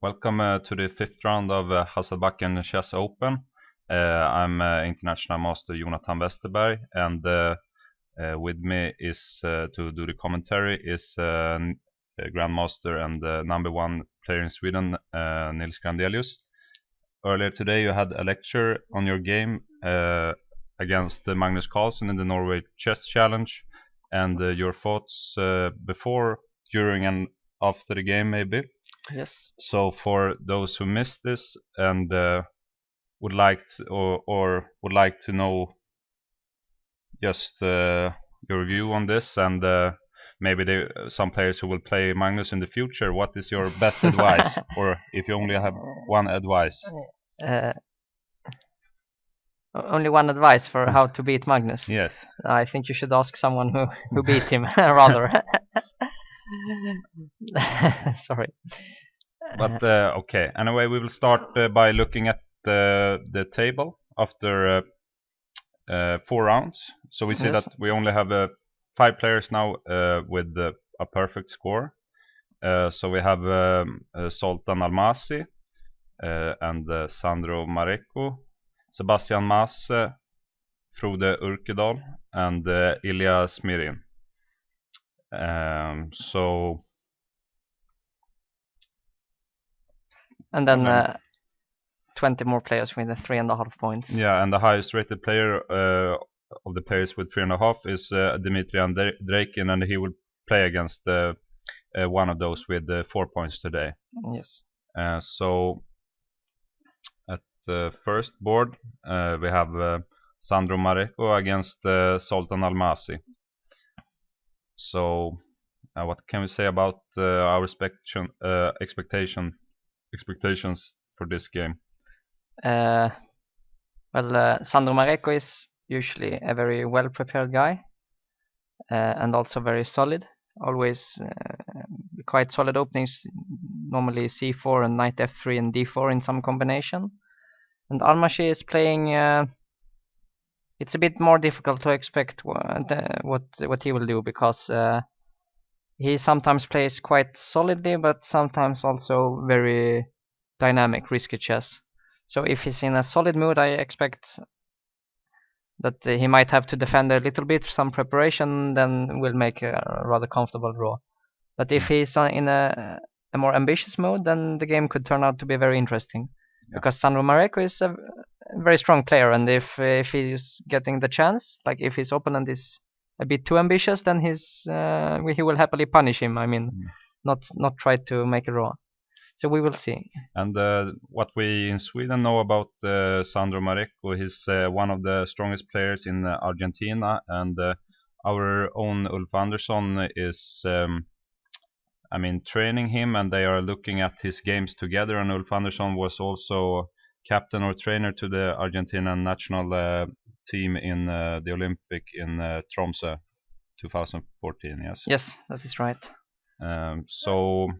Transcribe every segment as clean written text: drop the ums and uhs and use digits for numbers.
Welcome to the fifth round of Hasselbacken Chess Open. I'm International Master Jonathan Westerberg, and with me is to do the commentary is Grandmaster and number one player in Sweden, Nils Grandelius. Earlier today you had a lecture on your game against Magnus Carlsen in the Norway Chess Challenge, and your thoughts before, during and after the game maybe. Yes. So for those who missed this and would like to, or would like to know just your view on this, and maybe some players who will play Magnus in the future, what is your best advice, or if you only have one advice? Only one advice for how to beat Magnus. Yes. I think you should ask someone who beat him rather. Sorry. But okay. Anyway, we will start by looking at the table after 4 rounds. So we see Yes. that we only have 5 players now with a perfect score. So we have Zoltan Almasi and Sandro Marecco, Sebastian Masse, Frode Urkedal, and Ilya Smirin. And then 20 more players with 3.5 points. Yeah, and the highest rated player of the players with 3.5 is Dmitry Andreikin, and he will play against one of those with 4 points today. Yes. So at the first board we have Sandro Marecco against Zoltan Almasi. So what can we say about our expectations for this game? Sandro Marecco is usually a very well prepared guy and also very solid. Always quite solid openings, normally c4 and knight f3 and d4 in some combination. And Almasi is playing, it's a bit more difficult to expect what he will do, because he sometimes plays quite solidly, but sometimes also very dynamic, risky chess. So if he's in a solid mood, I expect that he might have to defend a little bit, some preparation, then will make a rather comfortable draw. But if he's in a more ambitious mode, then the game could turn out to be very interesting. Yeah. Because Sandro Marecco is a very strong player, and if he's getting the chance, like if his opponent is a bit too ambitious, then he will happily punish him. I mean, not try to make a draw. So we will see. And what we in Sweden know about Sandro Marecco, he's one of the strongest players in Argentina, and our own Ulf Andersson is training him, and they are looking at his games together. And Ulf Andersson was also captain or trainer to the Argentinian national team in the Olympic in Tromsø 2014. Yes, that is right. So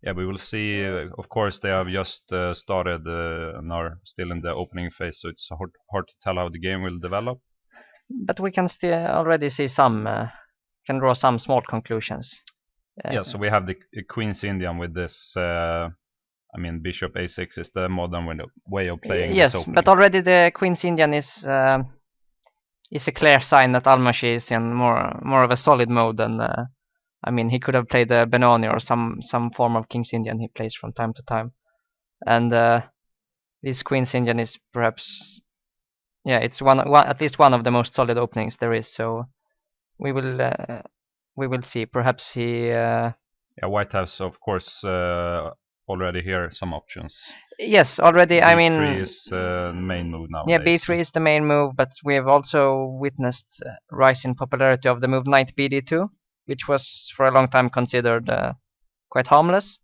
yeah, we will see. Of course, they have just started and are still in the opening phase, so it's hard to tell how the game will develop. But we can still already see can draw some small conclusions. Yeah, so we have the Queen's Indian with this. Bishop a6 is the modern way of playing. Yes, but already the Queen's Indian is a clear sign that Almasi is in more of a solid mode than. He could have played the Benoni or some form of King's Indian he plays from time to time, and this Queen's Indian is perhaps, it's at least one of the most solid openings there is. So we will see. Perhaps he. White has of course already here some options. Yes, already. B3 is the main move now. Yeah, B3 is the main move, but we have also witnessed rise in popularity of the move knight bd2, which was for a long time considered quite harmless.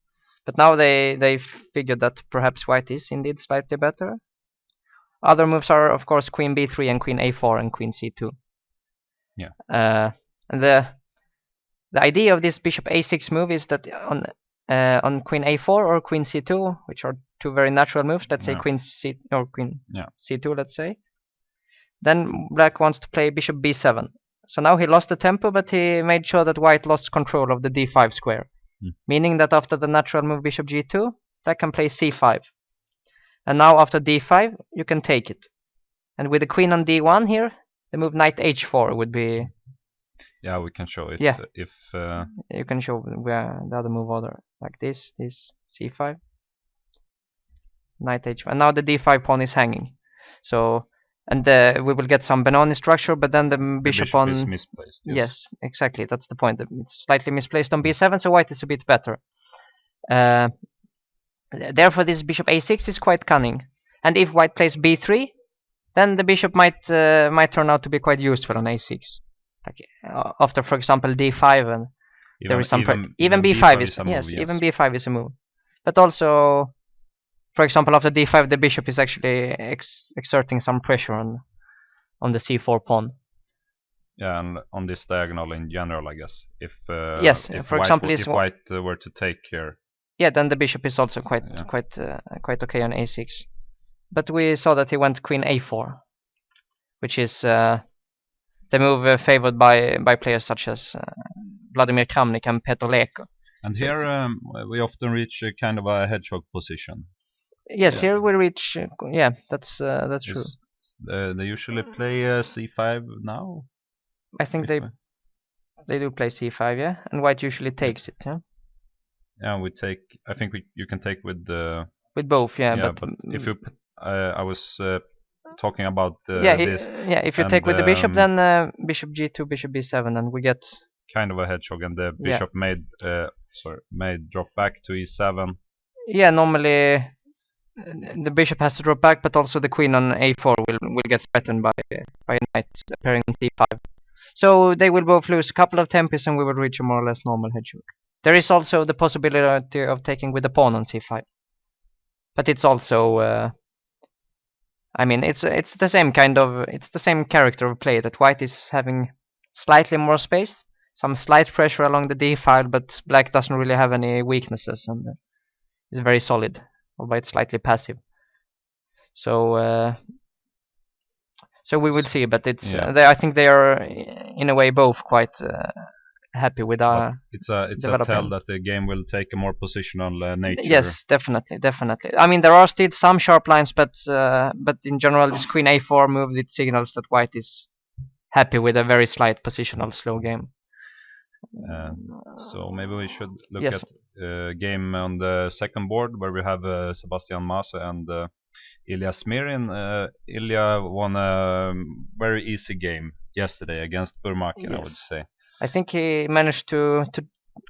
But now they figured that perhaps white is indeed slightly better. Other moves are, of course, queen b3 and queen a4 and queen c2. Yeah. And the idea of this bishop a6 move is that on queen a4 or queen c2, which are two very natural moves, let's say queen c or queen c2, let's say, then black wants to play bishop b7. So now he lost the tempo, but he made sure that white lost control of the d5 square. meaning that after the natural move bishop g2, black can play c5. And now after d5, you can take it. And with the queen on d1 here, the move knight h4 would be... Yeah, we can show it. Yeah. If you can show where the other move order, like this c5, knight h5. And now the d5 pawn is hanging. So, and we will get some Benoni structure, but then the bishop on... is misplaced. Yes, exactly. That's the point. It's slightly misplaced on b7, so white is a bit better. Therefore, this bishop a6 is quite cunning. And if white plays b3, then the bishop might turn out to be quite useful on a6. Like after, for example, d5, and there is some even b5 is yes, even b5 is a move. But also, for example, after d5, the bishop is actually exerting some pressure on the c4 pawn. Yeah, and on this diagonal in general, I guess. If yes, if for white, example, if white were to take here. Yeah, then the bishop is also quite okay on a6. But we saw that he went queen a4, which is the move favored by players such as Vladimir Kramnik and Petr Leko. And here we often reach a kind of a hedgehog position. Yes, here we reach. Yeah, that's true. They usually play c5 now. I think they do play c5, yeah, and white usually takes it, yeah. Yeah, we take. I think you can take with both, yeah. Yeah, but if you, I was talking about this. Yeah, if you take with the bishop, then bishop g2, bishop b7, and we get kind of a hedgehog, and the bishop made drop back to e7. Yeah, normally the bishop has to drop back, but also the queen on a4 will get threatened by a knight appearing on c5. So they will both lose a couple of tempos, and we will reach a more or less normal hedgehog. There is also the possibility of taking with the pawn on c5, but it's also I mean, it's the same character of play, that white is having slightly more space, some slight pressure along the d file, but black doesn't really have any weaknesses and is very solid, albeit slightly passive. So so we will see, but it's I think they are in a way both quite happy with our. It's a tell that the game will take a more positional nature. Yes, definitely. I mean, there are still some sharp lines, but in general, this queen a4 move, it signals that white is happy with a very slight positional slow game. So maybe we should look at game on the second board, where we have Sebastian Mase and Ilya Smirin. Ilya won a very easy game yesterday against Burmakin, I would say. I think he managed to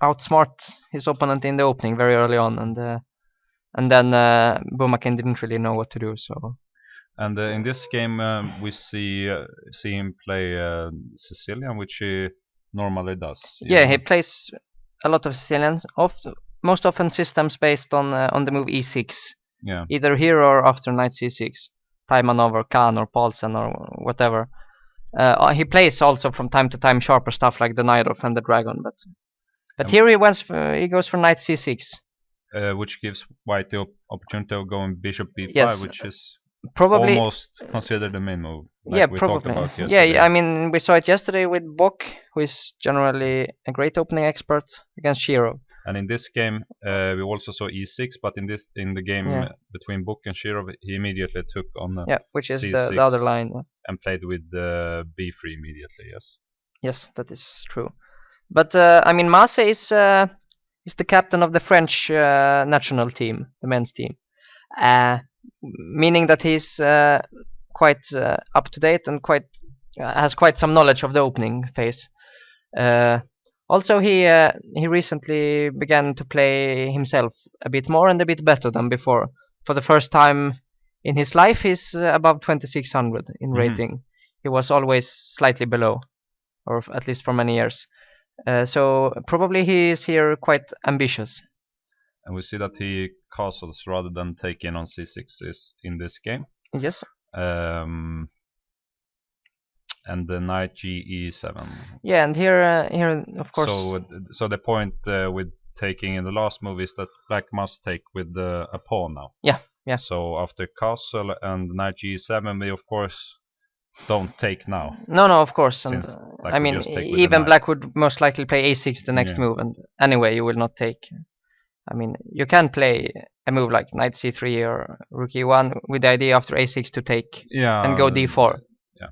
outsmart his opponent in the opening very early on, and then Burmakin didn't really know what to do. So. And in this game, we see him play Sicilian, which he normally does. Yeah, he plays a lot of Sicilians. Most often systems based on the move e6. Yeah. Either here or after knight c6, Taimanov or Khan or Paulsen or whatever. He plays also from time to time sharper stuff like the Nairov and the Dragon, but here he goes for knight c6, which gives white the opportunity of going bishop b5, which is probably almost considered the main move. Like we talked about yesterday. Yeah, I mean, we saw it yesterday with Bok, who is generally a great opening expert, against Shirov. And in this game, we also saw e6, but in the game between Bok and Shirov, he immediately took on which is c6 the other line, and played with b3 immediately. Yes, that is true. But I mean, Mase is the captain of the French national team, the men's team, meaning that he's quite up to date and has quite some knowledge of the opening phase. Also, he recently began to play himself a bit more and a bit better than before. For the first time in his life, he's above 2600 in rating. He was always slightly below, or at least for many years. So probably he is here quite ambitious. And we see that he castles rather than taking on c6 in this game. Yes. And the knight ge7. Yeah, and here of course. So the point with taking in the last move is that black must take with a pawn now. Yeah. So after castle and knight ge7, we of course don't take now. No, of course, and Since black I would mean just take with the even knight. black would most likely play a6 the next Yeah. move, and anyway you will not take. I mean you can play a move like knight c3 or rook e1 with the idea after a6 to take and go d4. Yeah,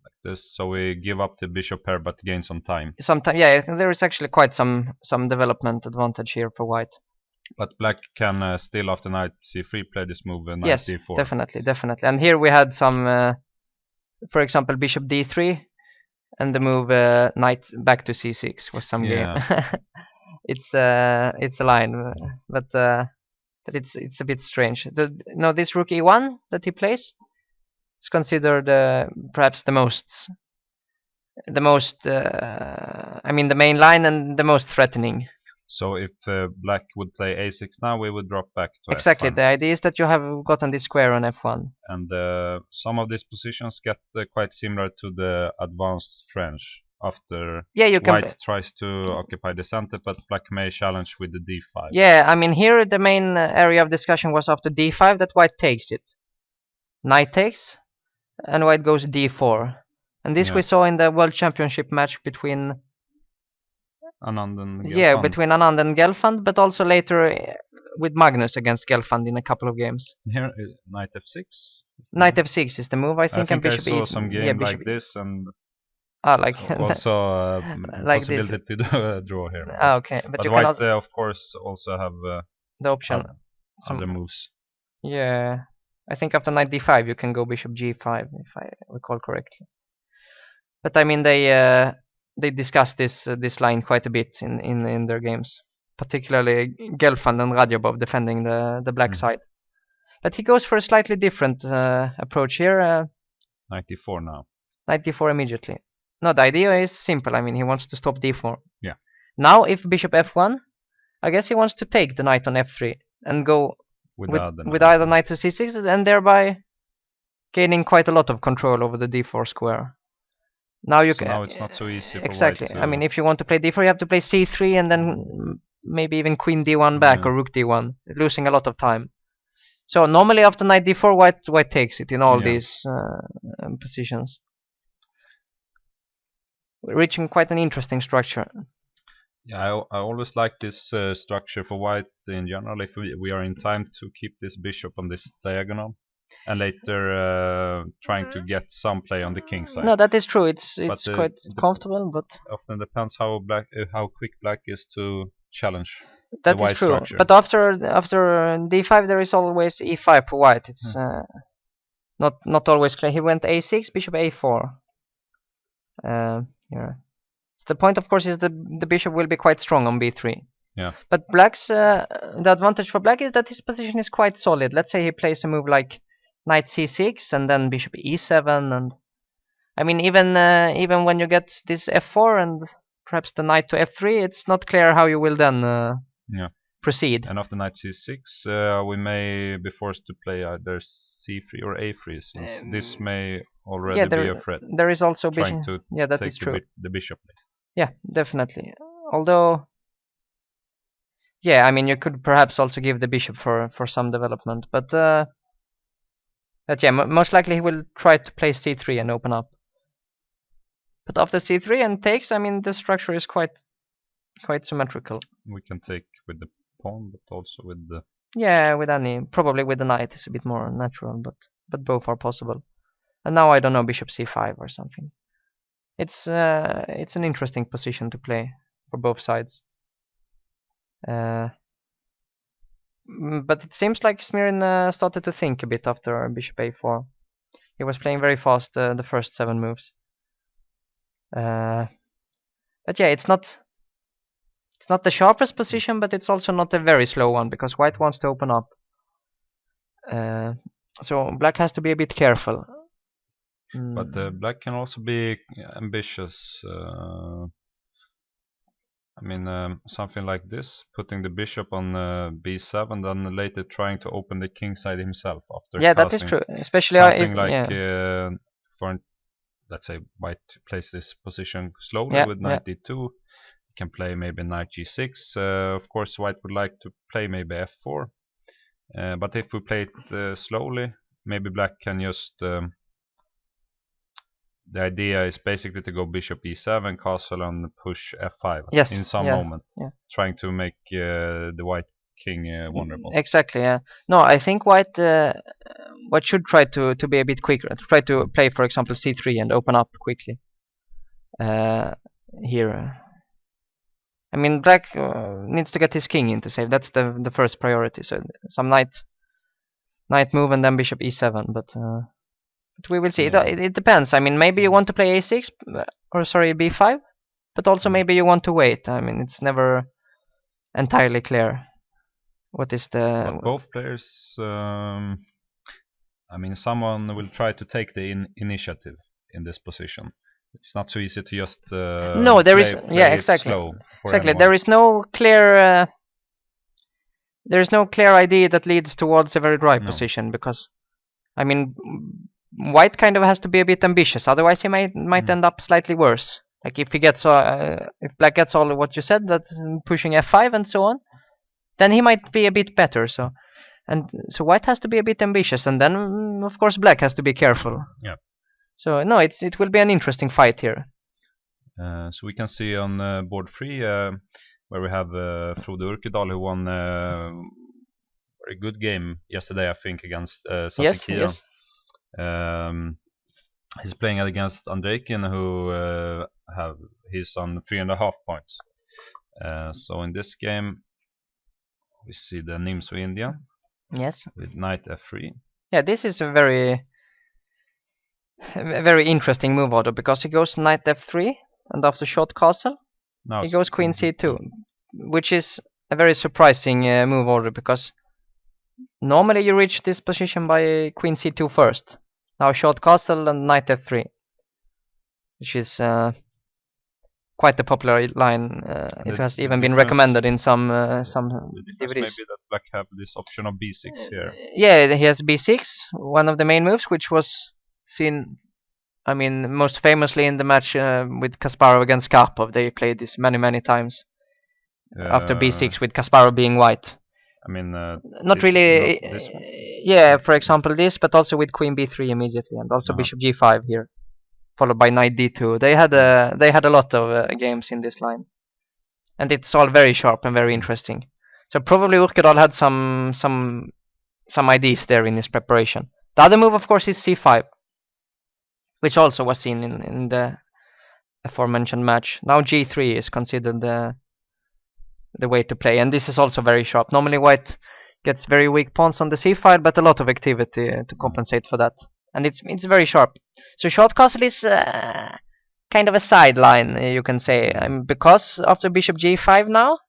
like this. So we give up the bishop pair but gain some time. Sometimes, yeah, there is actually quite some development advantage here for white. But black can still after knight c3 play this move knight Yes, d4. definitely. And here we had some, for example, bishop d3, and the move knight back to c6 was some game. It's a line, but it's a bit strange. No, this rook e1 that he plays is considered perhaps the most, I mean the main line and the most threatening. So if black would play a6 now, we would drop back to Exactly. f1. The idea is that you have gotten this square on f1. And some of these positions get quite similar to the advanced French. After white tries to occupy the center, but black may challenge with the d5. Yeah, I mean here the main area of discussion was after d5 that white takes it. Knight takes, and white goes d4. And this we saw in the World Championship match between Anand and Gelfand. Yeah, between Anand and Gelfand, but also later with Magnus against Gelfand in a couple of games. Here, knight f6. Knight f6 is the move, I think, and bishop I saw some game like this, and like also like possibility to do a draw here. Okay, but you white of course also have the option other moves. Yeah, I think after knight d5 you can go bishop g5 if I recall correctly. But I mean they discussed this line quite a bit in their games, particularly Gelfand and Radjabov defending the black side. But he goes for a slightly different approach here. Knight d4 now. Knight d4 immediately. No, the idea is simple. I mean, he wants to stop d4. Yeah. Now, if bishop f1, I guess he wants to take the knight on f3 and go with either knight to c6, and thereby gaining quite a lot of control over the d4 square. Now you can. Now it's not so easy. Exactly. I mean, if you want to play d4, you have to play c3 and then maybe even queen d1 back or rook d1, losing a lot of time. So normally after knight d4, white takes it in all these positions, reaching quite an interesting structure. Yeah, I always like this structure for white in general. If we are in time to keep this bishop on this diagonal, and later trying to get some play on the king side. No, that is true. It's quite comfortable, but often depends how quick black is to challenge. That is true. Structure. But after d5 there is always e5 for white. It's not always clear. He went a6, bishop a4. Here. So the point, of course, is that the bishop will be quite strong on b3. Yeah. But black's the advantage for black is that his position is quite solid. Let's say he plays a move like knight c6 and then bishop e7, and I mean even when you get this f4 and perhaps the knight to f3, it's not clear how you will then proceed. And after knight c6, we may be forced to play either c3 or a3, since this may already be a threat. There is also trying to that take is true. The bishop. Yeah, definitely. Although, yeah, I mean you could perhaps also give the bishop for some development, but yeah, most likely he will try to play c3 and open up. But after c3 and takes, I mean the structure is quite symmetrical. We can take with the pawn, but also with the with any, probably with the knight is a bit more natural, but both are possible. And now I don't know, bishop c5 or something. It's an interesting position to play for both sides. But it seems like Smirin started to think a bit after bishop a4. He was playing very fast the first 7 moves. But yeah, it's not the sharpest position, but it's also not a very slow one, because white wants to open up. So black has to be a bit careful. But black can also be ambitious. I mean, something like this, putting the bishop on b7, then later trying to open the king side himself after. Yeah, that is true. Especially something for, let's say, white plays this position slowly with knight d2. Can play maybe knight g6. Of course, white would like to play maybe f4. But if we play it slowly, maybe black can just the idea is basically to go bishop e7, castle, and push f5 Yes, in some yeah, moment, yeah. trying to make the white king vulnerable. Exactly, yeah. No, I think white should try to be a bit quicker. Try to play, for example, c3 and open up quickly. Here, I mean, black needs to get his king into save. That's the first priority. So some knight move and then bishop e7. But we will see. Yeah. It depends. I mean, maybe you want to play a6 or sorry b5, but also maybe you want to wait. I mean, it's never entirely clear what is the. But both players, I mean, someone will try to take the initiative in this position. It's not so easy to just No, there is. play Yeah, it exactly. slow for Exactly. anyone. There is no clear. There is no clear idea that leads towards a very dry No. position because, I mean, white kind of has to be a bit ambitious. Otherwise, he might end up slightly worse. Like if he gets if black gets all of what you said, that pushing f5 and so on, then he might be a bit better. So white has to be a bit ambitious, and then of course black has to be careful. Yeah. So no, it will be an interesting fight here. So we can see on board 3 where we have Frode Urkedal, who won a very good game yesterday, I think, against Sassikian. Yes. He's playing against Andreikin, who he's on 3.5 points. So in this game, we see the Nimzo Indian. Yes. With knight f3. Yeah, this is a very interesting move order because he goes knight f3 and after short castle he goes queen c2, which is a very surprising move order because normally you reach this position by queen c2 first. Now short castle and knight f3, which is quite a popular line. It has even been recommended in some DVDs. Maybe that black have this option of b6 here. Yeah, he has b6, one of the main moves, which was seen, I mean, most famously in the match with Kasparov against Karpov. They played this many times after b6 with Kasparov being white. I mean, not really. Yeah, for example, this, but also with queen b3 immediately, and also bishop g5 here, followed by knight d2. They had a lot of games in this line, and it's all very sharp and very interesting. So probably Urkedal had some ideas there in his preparation. The other move, of course, is c5, which also was seen in the aforementioned match. Now g3 is considered the way to play, and this is also very sharp. Normally white gets very weak pawns on the c file, but a lot of activity to compensate for that, and it's very sharp. So short castle is kind of a sideline, you can say, because after bishop g5 now,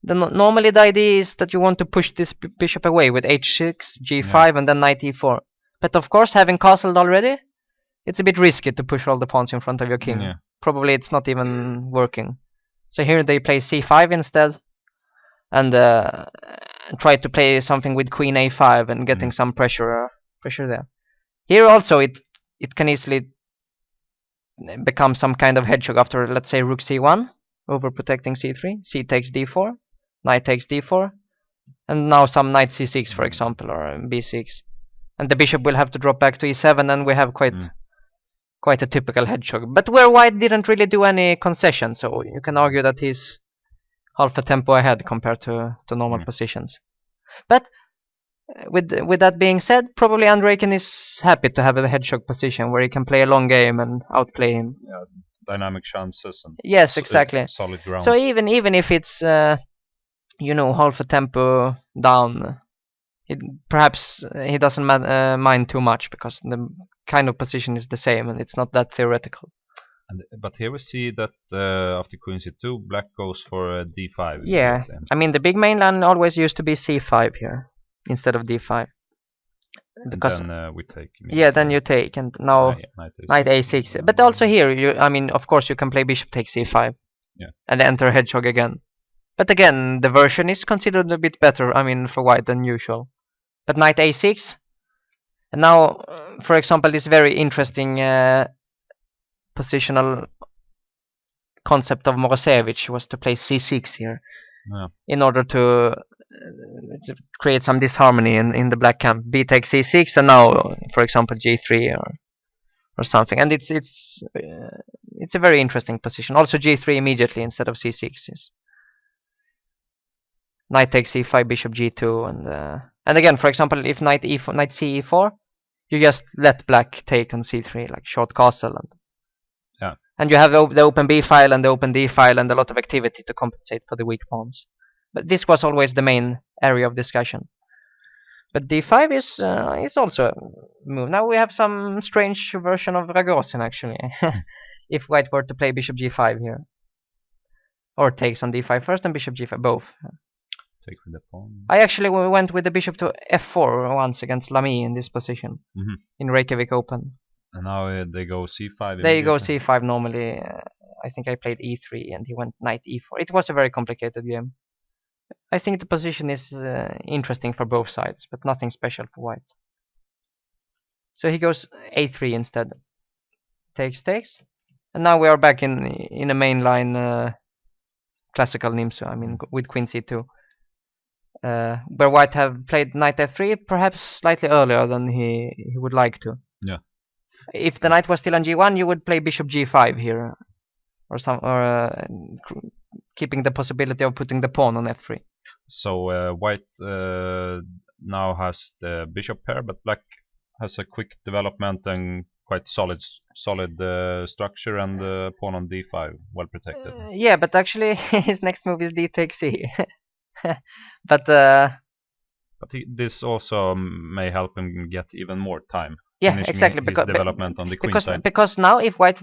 normally the idea is that you want to push this bishop away with h6, g5, and then knight e4. But of course, having castled already, it's a bit risky to push all the pawns in front of your king. Probably it's not even working. So here they play c5 instead, and try to play something with queen a5 and getting some pressure there. Here also it can easily become some kind of hedgehog after, let's say, rook c1, overprotecting c3, c takes d4, knight takes d4, and now some knight c6, for example, or b6, and the bishop will have to drop back to e7, and we have quite a typical hedgehog, but where white didn't really do any concession, so you can argue that he's half a tempo ahead compared to normal positions. But with that being said, probably Andreikin is happy to have a hedgehog position where he can play a long game and outplay him. Yeah, dynamic chances and yes, exactly. Solid ground. So even if it's half a tempo down, perhaps he doesn't mind too much because the kind of position is the same and it's not that theoretical. But here we see that after queen c2, black goes for d5. Yeah, I mean the big main line always used to be c5 here instead of d5. Because and then we take. Yeah, then you take, and now knight a6. But also here, I mean, of course, you can play bishop takes c5, and enter hedgehog again. But again, the version is considered a bit better, I mean, for white than usual. But knight a6, and now, for example, this very interesting positional concept of Morozevich was to play c6 here in order to create some disharmony in the black camp. B takes c6, and now, for example, g3 or something. And it's a very interesting position. Also g3 immediately instead of c6 is knight takes e5, bishop g2, and again, for example, if knight e4, knight ce4, you just let black take on c3 like short castle, and you have the open b file and the open d file and a lot of activity to compensate for the weak pawns. But this was always the main area of discussion. But d5 is also a move. Now we have some strange version of Ragozin actually. If white were to play bishop g5 here, or takes on d5 first and bishop g5 both. Take with the pawn. I actually went with the bishop to f4 once against Lamy in this position in Reykjavik Open. And now they go c5. They go c5 normally. I think I played e3 and he went knight e4. It was a very complicated game. I think the position is interesting for both sides, but nothing special for white. So he goes a3 instead. Takes, and now we are back in a mainline classical Nimsu. I mean, with queen c2. Where white have played knight f3 perhaps slightly earlier than he would like to. Yeah. If the knight was still on g1, you would play bishop g5 here, or keeping the possibility of putting the pawn on f3. So white now has the bishop pair, but black has a quick development and quite solid structure, and the pawn on d5 well protected. Yeah, but actually his next move is d takes c. But this also may help him get even more time. Yeah, exactly. Development on the queen side. Because now if white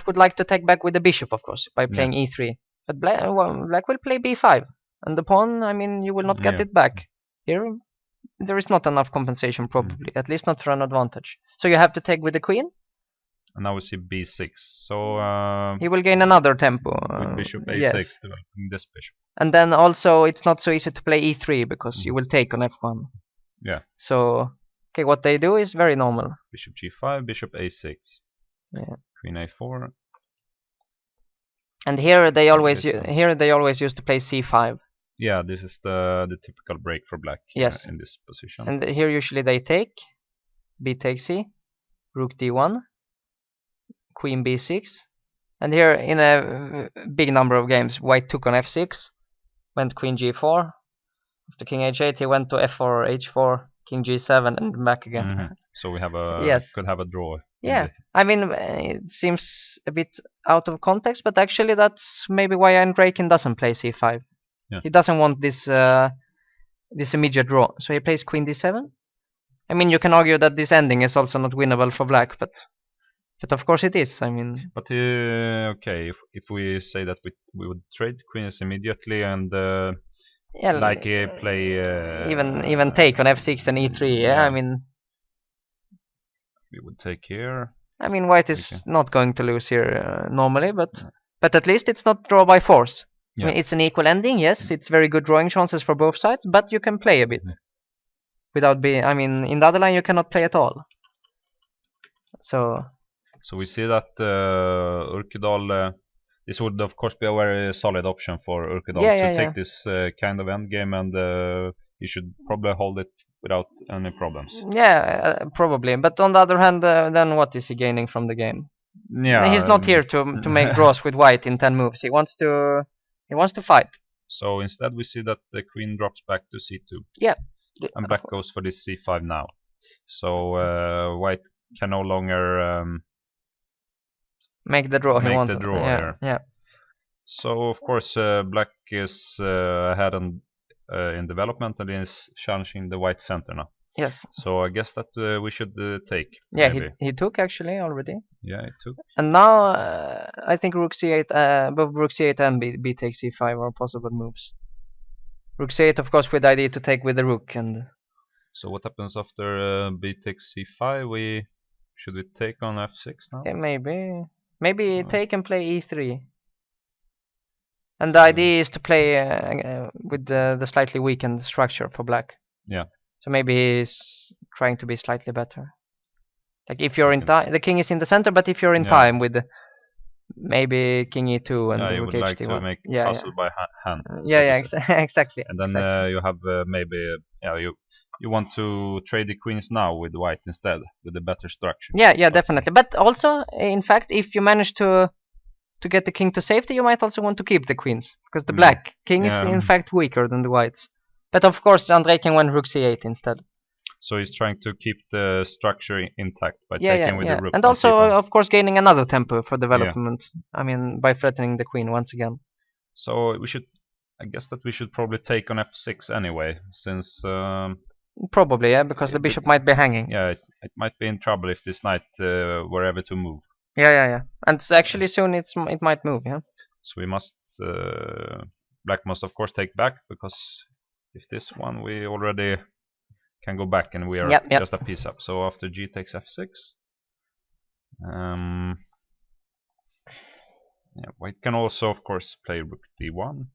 would like to take back with the bishop, of course, by playing e3, but black will play b5, and the pawn, I mean, you will not get it back. Here, there is not enough compensation probably, at least not for an advantage. So you have to take with the queen. And now we see b6. So he will gain another tempo. With bishop a6, yes. developing this bishop. And then also it's not so easy to play e3 because you will take on f1. Yeah. So okay, what they do is very normal. Bishop g5, bishop a6. Yeah. Queen a4. And here they always used to play c5. Yeah, this is the typical break for black. Yes. In this position. And here usually they take b takes c, rook d1, queen b6, and here in a big number of games white took on f6, went queen g4, after king h8 he went to f4 or h4, king g7, and back again. So we have could have a draw. Yeah, I mean, it seems a bit out of context, but actually that's maybe why Andreikin doesn't play c5. Yeah. He doesn't want this immediate draw, so he plays queen d7. I mean, you can argue that this ending is also not winnable for black, but of course it is. I mean, but okay, if we say that we would trade queens immediately and play even take on f6 and e3. Yeah, I mean, we would take here. I mean, white is not going to lose here normally, but at least it's not draw by force. Yeah. I mean, it's an equal ending. Yes, it's very good drawing chances for both sides, but you can play a bit without being. I mean, in the other line you cannot play at all. So we see that Urkedal. This would of course be a very solid option for Urkedal to take this kind of endgame, and he should probably hold it without any problems. Yeah, probably. But on the other hand, then what is he gaining from the game? Yeah, he's not here to make draws with white in 10 moves. He wants to fight. So instead, we see that the queen drops back to c2. Yeah. And black goes for this c5 now. So white can no longer make the draw. Here. Yeah. So of course, black is ahead in development and is challenging the white center now. Yes. So I guess that we should take. Yeah, he took actually already. Yeah, he took. And now I think rook c8, both rook c8 and b takes c5 are possible moves. Rook c8, of course, with the idea to take with the rook. And so what happens after b takes c5? Should we take on f6 now? Yeah, maybe take and play e3. And the idea is to play with the slightly weakened structure for black. Yeah. So maybe he's trying to be slightly better. Like if you're in time, the king is in the center, but if you're in time with maybe king e2 and you rook would h3. like to make castle by hand. Exactly. And then you have maybe you you want to trade the queens now with white instead, with a better structure. Yeah, definitely. But also, in fact, if you manage to get the king to safety, you might also want to keep the queens, because the black king is in fact weaker than the whites. But of course, Andrei can win rook c8 instead. So he's trying to keep the structure intact by taking with the rook. And also, of course, gaining another tempo for development. I mean, by threatening the queen once again. So we should, I guess that we should probably take on f6 anyway, since probably, yeah, because the bishop might be hanging. Yeah, it might be in trouble if this knight were ever to move. Yeah. And actually soon it might move, yeah. So we must, black must of course take back, because if this one we already can go back and we are just a piece up. So after g takes f6, yeah, white can also of course play rook d1.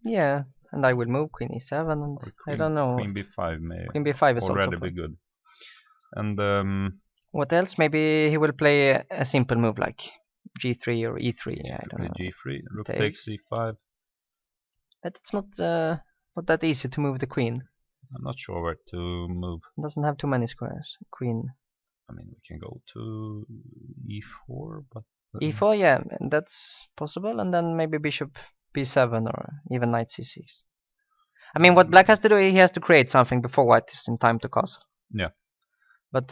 Yeah, and I will move queen e7, and I don't know. Queen b5 may queen b5 is already also be good. And what else? Maybe he will play a simple move like g3 or e3. Yeah, I don't know. g3, rook takes c5. But it's not that easy to move the queen. I'm not sure where to move. It doesn't have too many squares. Queen. I mean, we can go to e4, but e4, yeah, and that's possible. And then maybe bishop b7 or even knight c6. I mean, what black has to do, he has to create something before white is in time to castle. Yeah. But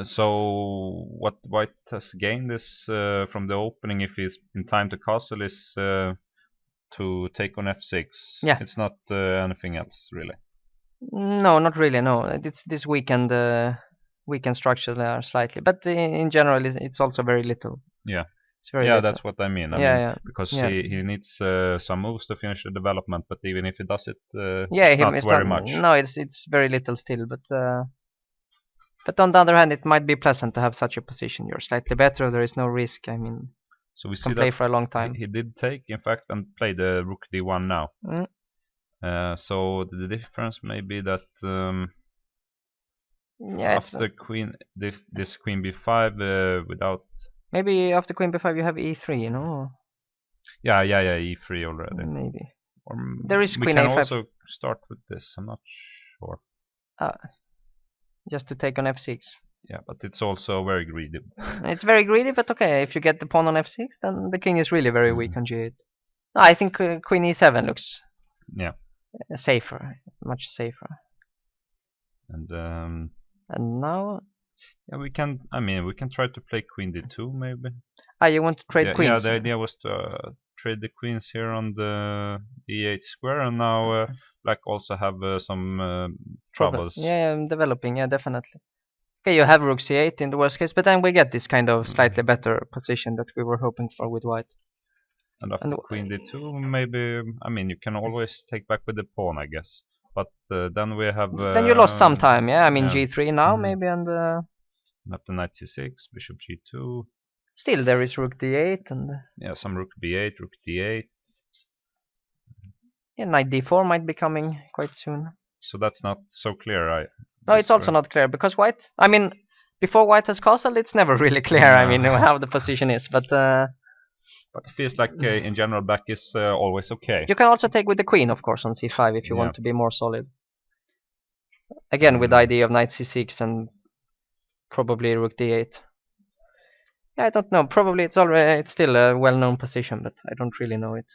so what white has gained is from the opening, if he's in time to castle, is to take on f6. Yeah. It's not anything else really. No, not really. No, it's this weakened structure there slightly, but in general, it's also very little. Yeah. It's very little. That's what I mean. I mean, because he needs some moves to finish the development, but even if he does it, it's not very much. No, it's very little still, but on the other hand, it might be pleasant to have such a position. You're slightly better. There is no risk. I mean, so we can play for a long time. He did take, in fact, and play the rook d1 now. So the difference may be that after queen, this queen b5 without. Maybe after queen b5 you have e3, you know. Yeah, e3 already. Maybe. Or there is queen a5. We can a5. also start with this. I'm not sure. Just to take on f6. Yeah, but it's also very greedy. It's very greedy, but okay. If you get the pawn on f6, then the king is really very weak on g8. No, I think queen e7 looks safer, much safer. And now. Yeah, we can. I mean, we can try to play queen d2 maybe. You want to trade queens? Yeah, the idea was to trade the queens here on the e8 square, and now black also have some troubles. Yeah, developing. Yeah, definitely. Okay, you have rook c8 in the worst case, but then we get this kind of slightly better position that we were hoping for with white. And after queen d2, maybe. I mean, you can always take back with the pawn, I guess. But then we have. Then you lost some time. Yeah, I mean g3 now maybe, and. After knight c6, bishop g2. Still, there is rook d8 and. Yeah, some rook b8, rook d8. Yeah, knight d4 might be coming quite soon. So that's not so clear, No, it's also not clear, because white. I mean, before white has castle, it's never really clear. I mean, how the position is, but. But it feels like in general black is always okay. You can also take with the queen, of course, on c5 if you want to be more solid. Again, with the idea of knight c6 and. Probably rook d8. Yeah, I don't know. Probably it's still a well-known position, but I don't really know it.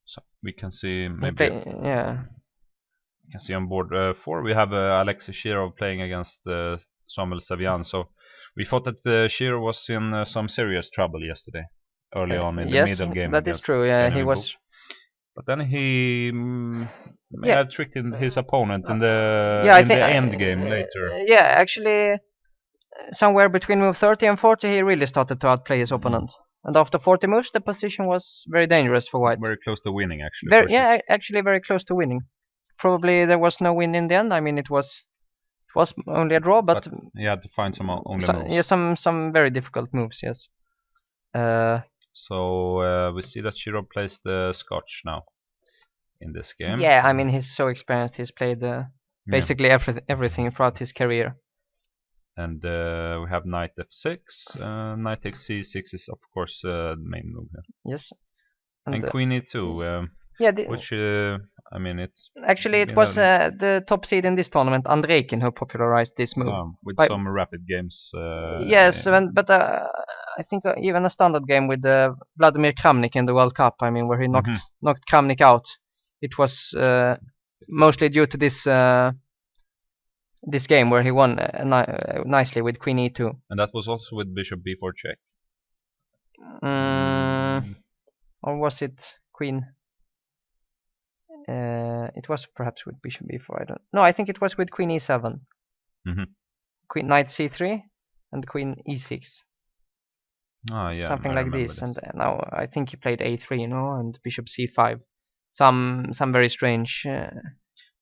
So we can see maybe. Yeah. You can see on board 4 we have Alexei Shirov playing against Samuel Savian. So we thought that Shirov was in some serious trouble yesterday, early on in the middle game. Yes, that is true. Yeah, he was. But then he may have tricked his opponent in the end game later. Yeah, actually, somewhere between move 30 and 40, he really started to outplay his opponent. And after 40 moves, the position was very dangerous for white. Very close to winning, actually. Actually very close to winning. Probably there was no win in the end. I mean, it was only a draw, but you had to find some only moves. Yeah, some very difficult moves. Yes. So we see that Shirov plays the Scotch now in this game. Yeah, I mean, he's so experienced. He's played basically everything throughout his career. And we have knight f6. Knight takes c6 is of course the main move here. Yes. And queen e2. Yeah, which I mean it's actually it been was the top seed in this tournament, Andreikin, who popularized this move. with By, some rapid games. yes, but I think even a standard game with Vladimir Kramnik in the World Cup. I mean, where he knocked Kramnik out. It was mostly due to this game where he won nicely with Queen E2. And that was also with Bishop B4 check. Or was it Queen? It was perhaps with Bishop B4. I don't. No, I think it was with Queen E7. Queen Knight C3 and Queen E6. Oh yeah, something like this. And now I think he played A3, and Bishop C5. Some very strange.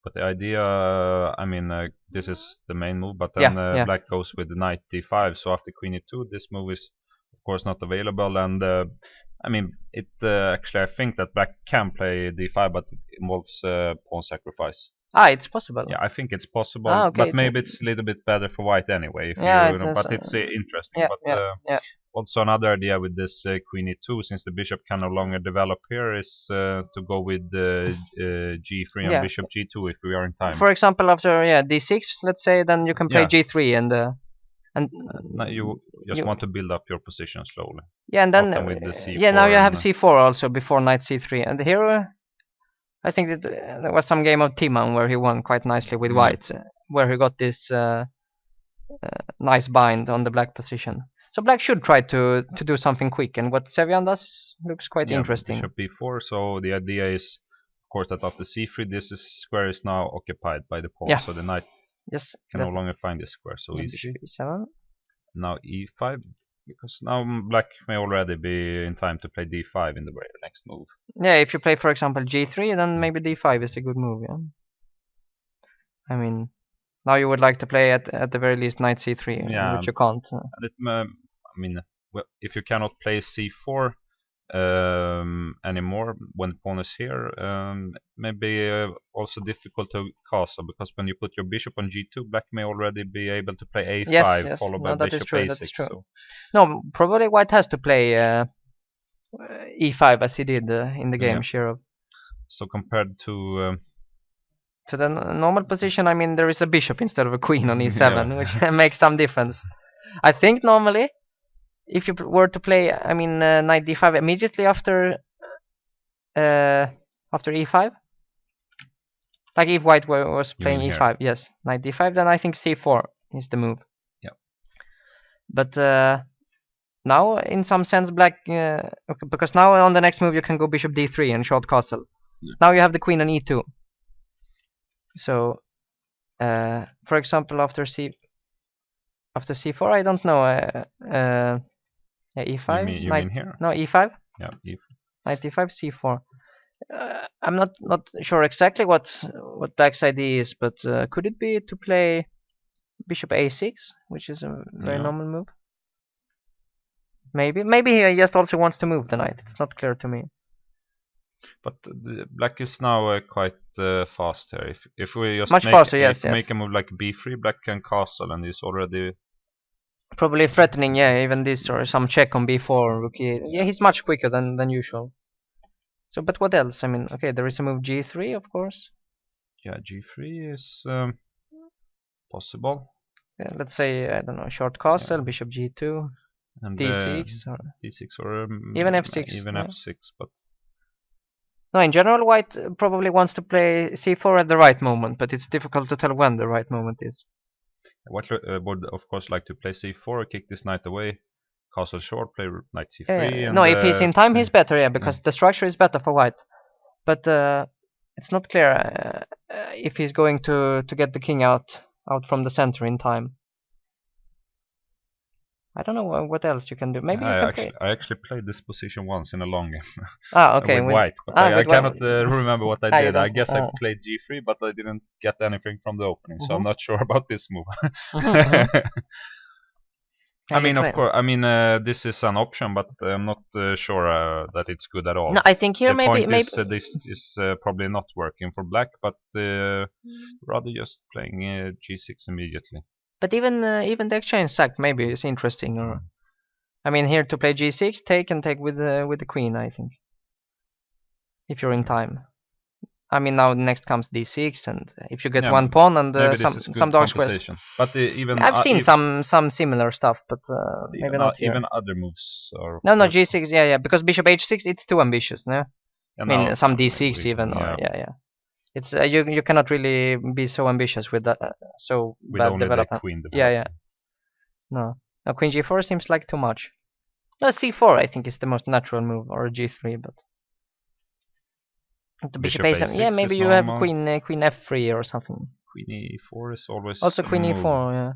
But the idea, I mean, this is the main move, but then Black goes with the Knight D5. So after Queen E2, this move is of course not available. And I mean, it actually I think that Black can play D5, but it involves pawn sacrifice. It's possible. Yeah, I think it's possible, okay, but maybe it's a little bit better for White anyway. If but it's interesting. But also another idea with this Queen E2, since the bishop can no longer develop here, is to go with G3 and Bishop G2 if we are in time. For example, after D6, let's say, then you can play G3 and you just want to build up your position slowly. Yeah, and then with the C4 now you have C4 also before Knight C3, and here I think that there was some game of Timan where he won quite nicely with White, where he got this nice bind on the Black position. So Black should try to do something quick, and what Sevian does looks quite interesting. Bishop B4. So the idea is, of course, that after C3, this square is now occupied by the pawn. So the knight can no longer find this square so easy. E7. Now E5, because now Black may already be in time to play D5 in the very next move. Yeah, if you play, for example, G3, then maybe D5 is a good move. Yeah. I mean, now you would like to play at the very least Knight C3, which you can't. I mean, if you cannot play C4 anymore when the pawn is here, maybe also difficult to castle, because when you put your bishop on G2, Black may already be able to play A5 followed by bishop A6. That's true. So. No, probably White has to play E5 as he did in the game, Shirov. So compared to the normal position, I mean, there is a bishop instead of a queen on E7, which makes some difference. I think normally, if you were to play, I mean, Knight D5 immediately after E5, like if White was playing E5, yes, Knight D5, then I think C4 is the move. Yeah. But now, in some sense, Black, because now on the next move you can go Bishop D3 and short castle. Yeah. Now you have the queen on E2. So, for example, after C4, I don't know. E5. You mean here? No, E5. Yeah, E5. Knight E5, C4. I'm not sure exactly what Black's idea is, but could it be to play Bishop A6, which is a very normal move? Maybe he just also wants to move the knight. It's not clear to me. But Black is now quite fast here. If we just make a move like B3, Black can castle, and he's already probably threatening, even this or some check on B4 rook E8. Yeah, he's much quicker than usual. So, but what else? I mean, okay, there is a move G3, of course. Yeah, G3 is possible. Yeah, let's say, I don't know, short castle, Bishop G2, and D6 or D6 or even F6. Even F6, but no, in general, White probably wants to play C4 at the right moment, but it's difficult to tell when the right moment is. White would of course like to play C4, kick this knight away, castle short, play knight C3. No, if he's in time, he's better, because the structure is better for White. But it's not clear if he's going to get the king out from the center in time. I don't know what else you can do. Maybe I actually played this position once in a long game. Okay. with White, but I cannot remember what I did. I guess I played G3, but I didn't get anything from the opening, so I'm not sure about this move. I mean, of course, this is an option, but I'm not sure that it's good at all. No, I think here maybe this is probably not working for Black, but rather just playing G6 immediately. But even the exchange sack maybe is interesting. Or, I mean, here to play G6, take with the queen, I think. if you're in time. I mean, now next comes d6, and if you get Yeah, one pawn and maybe this is some good dark squares. compensation. But even I've seen some similar stuff, but maybe not here. even other moves are. No, g6. Yeah, because bishop h6, it's too ambitious. No, I mean some d6 even. Yeah. Or, yeah. It's you cannot really be so ambitious with that so with bad only development. The queen development. No, queen g4 seems like too much. No, c4 I think is the most natural move, or g3, but the bishop a7. Yeah, maybe you have queen f3 or something. Queen e4 is always also queen e4. Yeah,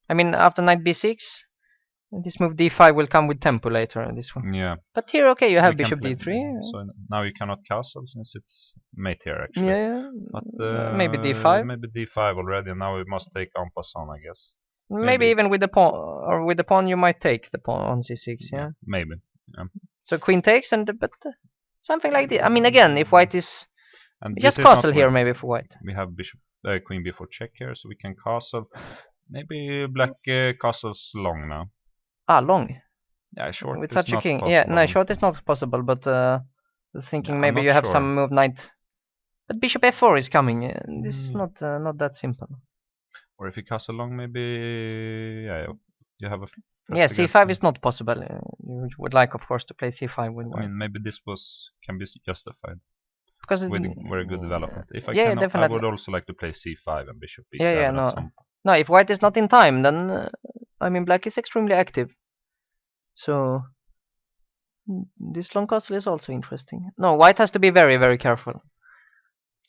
I mean after knight b6, this move d5 will come with tempo later. This one. Yeah. But here, okay, you have bishop d3. So now you cannot castle since it's mate here actually. Yeah. But maybe d5. Maybe d5 already. Now we must take en passant, I guess. Maybe even with the pawn, or with the pawn you might take the pawn on c6. Yeah. Maybe. Yeah. So queen takes, and but something like this. I mean, again, if white is just castle here, maybe for white. We have bishop queen b4 check here, so we can castle. Maybe black castles long now. Long. Yeah, short. With such a king. Yeah, no, short is not possible. But thinking maybe you have some move knight. But bishop f4 is coming. This is not that simple. Or if you castle long, maybe you have a. Yeah, c5 is not possible. You would like, of course, to play c5 with white. I mean, maybe this can be justified. Because with very good development. If I definitely. I would also like to play c5 and bishop b7. Yeah, no. If white is not in time, then I mean black is extremely active. So this long castle is also interesting. No, white has to be very, very careful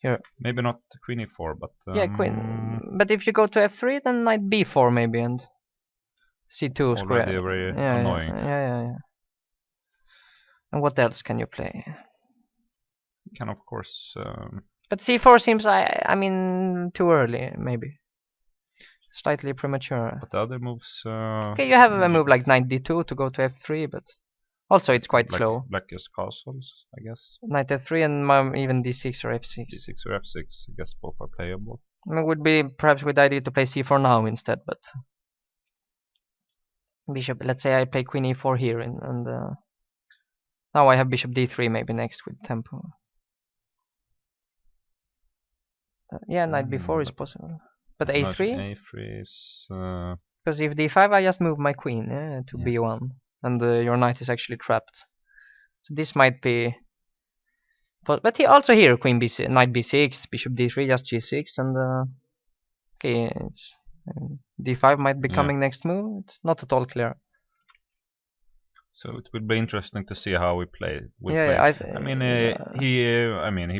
here. Maybe not queen e4, but yeah, queen. But if you go to f3, then knight b4 maybe, and c2 square. Already very annoying. Yeah. And what else can you play? You can of course. But c4 seems I mean too early, maybe. Slightly premature. But the other moves. Okay, you have a move like knight d2 to go to f3, but also it's quite slow. Black is castles, I guess. Knight f3 and even d6 or f6. d6 or f6, I guess both are playable. I mean, it would be perhaps with the idea to play c4 now instead, but bishop. Let's say I play queen e4 here, and now I have bishop d3 maybe next with tempo. Yeah, knight b4 is possible. But a3? A3 is. Because if d5, I just move my queen to b1, and your knight is actually trapped. So this might be. But he also here queen b6, knight b6, bishop d3, just g6, and okay, it's d5 might be coming next move. It's not at all clear. So it will be interesting to see how we play. He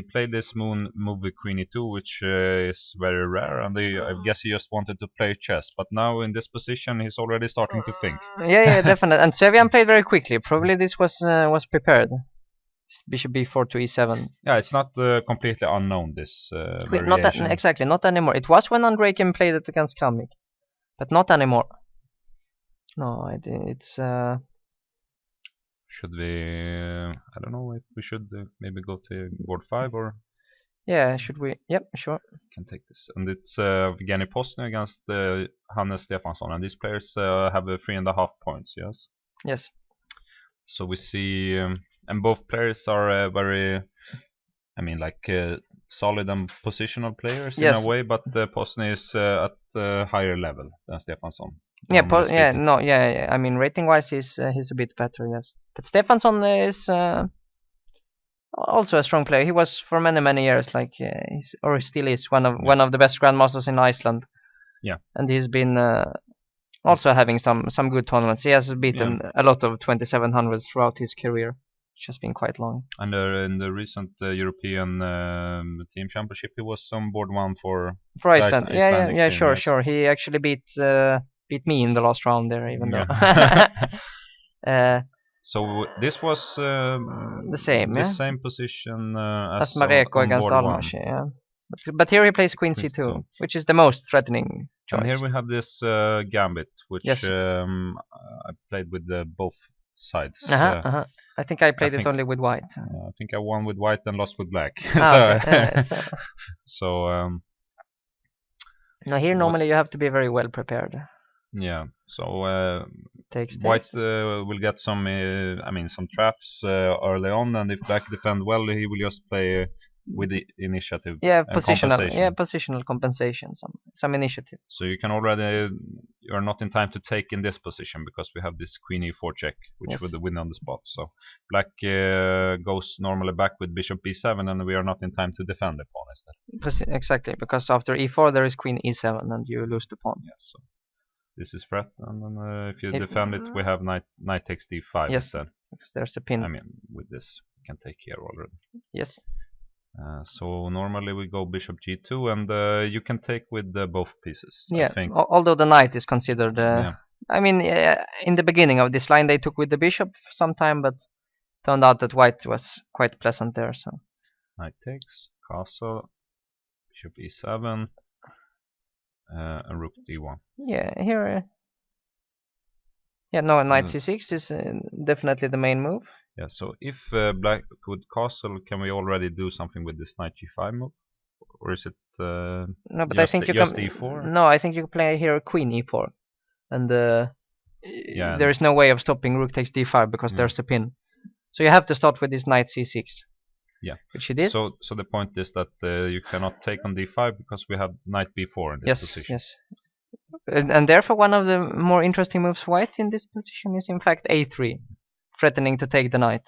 played this move with queen e2, which is very rare, and I guess he just wanted to play chess. But now in this position, he's already starting to think. Yeah, definitely. And Sevian played very quickly. Probably this was prepared. Bishop b4 to e7. Yeah, it's not completely unknown, this exactly, not anymore. It was when Andrei Kim played it against Kramnik, but not anymore. No, it's. Should we? I don't know if we should maybe go to board 5 or. Yeah, should we? Yep, sure. Can take this, and it's Evgeny Postny against Hannes Stefansson, and these players have 3.5 points. Yes. Yes. So we see, and both players are very, solid and positional players in a way, but Postny is at a higher level than Stefansson. Yeah, I mean, rating-wise, he's a bit better, yes. But Stefansson is also a strong player. He was for many years, he still is one of the best grandmasters in Iceland. Yeah. And he's been also having some good tournaments. He has beaten a lot of 2700s throughout his career, which has been quite long. And in the recent European team championship, he was on board 1 for Iceland. Yeah, sure. He actually beat me in the last round there, even though. So this was the same position as Mareko against Almash. Yeah, but here he plays queen c2, which is the most threatening choice. And here we have this gambit, which I played with both sides. I think I played it only with white. I think I won with white and lost with black. Now here normally you have to be very well prepared. Yeah. So takes. White will get some, some traps early on, and if black defend well, he will just play with the initiative. Yeah, and positional. compensation. Yeah, positional compensation, some initiative. So you can already, you are not in time to take in this position because we have this queen e4 check, which Yes. would win on the spot. So black goes normally back with bishop b7, and we are not in time to defend the pawn instead. Exactly, because after e4 there is queen e7, and you lose the pawn. Yes. So this is threat, and then if you defend it, we have knight takes d5 yes, instead. because there's a pin. I mean, with this, we can take here already. Yes. So normally we go bishop g2, and you can take with both pieces. Yeah, I think. although the knight is considered. Yeah. I mean, in the beginning of this line they took with the bishop sometime, but turned out that white was quite pleasant there. So Knight takes, castle, bishop e7, and rook d1. yeah, here. Yeah, no, knight c6 is definitely the main move. Yeah, so if black would castle, can we already do something with this knight g5 move? Or is it No, but just, I think you just can. e4? No, I think you can play here queen e4, and yeah, there is no way of stopping rook takes d5 because there's a pin. So you have to start with this knight c6. Yeah, which he did. So the point is that you cannot take on d5 because we have knight b4 in this position. Yes. And therefore one of the more interesting moves for white in this position is in fact a3, threatening to take the knight.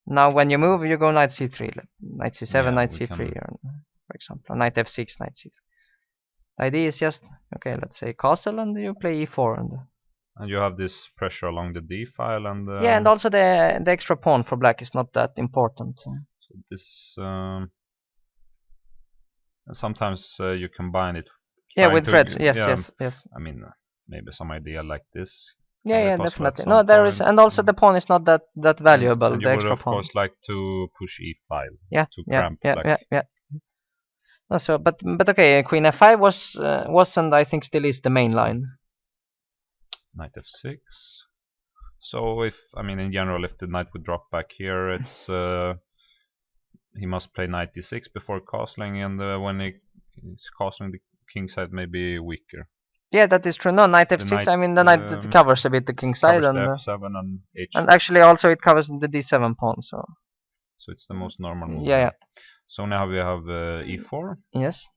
Now when you move, you go knight c3, like knight c7, Yeah, knight c3, or, for example, knight f6, knight c3. The idea is just, okay, let's say castle, and you play e4, and you have this pressure along the d file, and yeah, and also the extra pawn for black is not that important. So this sometimes you combine it. Yeah, with threads. Yes. I mean, maybe some idea like this. Yeah, definitely. No, there is, and also the pawn is not that valuable. And you would of course like to push e5. Yeah, to cramp black. Yeah. No, so, but okay, queen f5 was and I think still is the main line. Knight f6. So if, I mean, in general, if the knight would drop back here, it's he must play knight d6 before castling, and when he's castling, the king side may be weaker. Yeah, that is true. No, knight f6. I mean, the knight covers a bit the king side, and f7 and h. And actually, also it covers the d7 pawn. So it's the most normal move. Yeah. So now we have e4. Yes.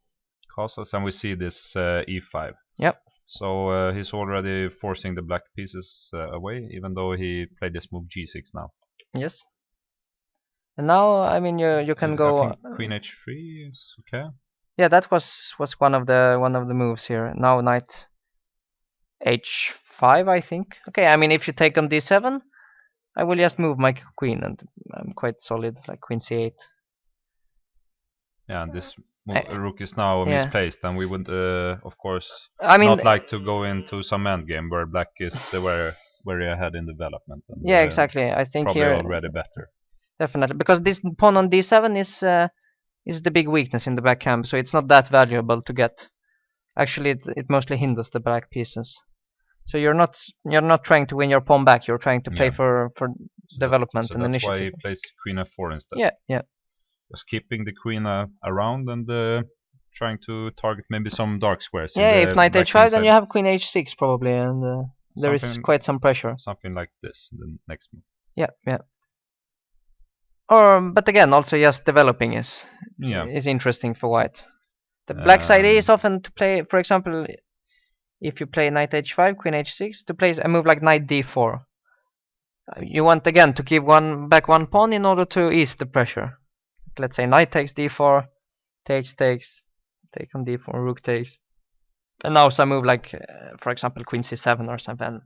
Castles, and we see this e5. Yep. So he's already forcing the black pieces away, even though he played this move g6 now. Yes. And now, I mean, you can go. I think queen h3 is okay. Yeah, that was one of the moves here. Now knight h5, I think. Okay, I mean, if you take on d7, I will just move my queen, and I'm quite solid, like queen c8. Yeah, and this rook is now misplaced, and we would, of course, not like to go into some endgame where black is very ahead in development. And, yeah, exactly. I think probably here already better. Definitely, because this pawn on d7 is the big weakness in the black camp, so it's not that valuable to get. Actually, it mostly hinders the black pieces. So you're not trying to win your pawn back. You're trying to play for development and initiative. That's why he plays queen f4 instead. Yeah. Just keeping the queen around and trying to target maybe some dark squares. Yeah, if knight h5, then you have queen h6 probably, and there is quite some pressure. Something like this in the next move. Yeah. But again, also just developing is interesting for white. The black's idea is often to play, for example, if you play knight h5, queen h6, to play a move like knight d4. You want again to give back one pawn in order to ease the pressure. Let's say knight takes d4, takes, take on d4, rook takes, and now some move like, for example, queen c7 or something,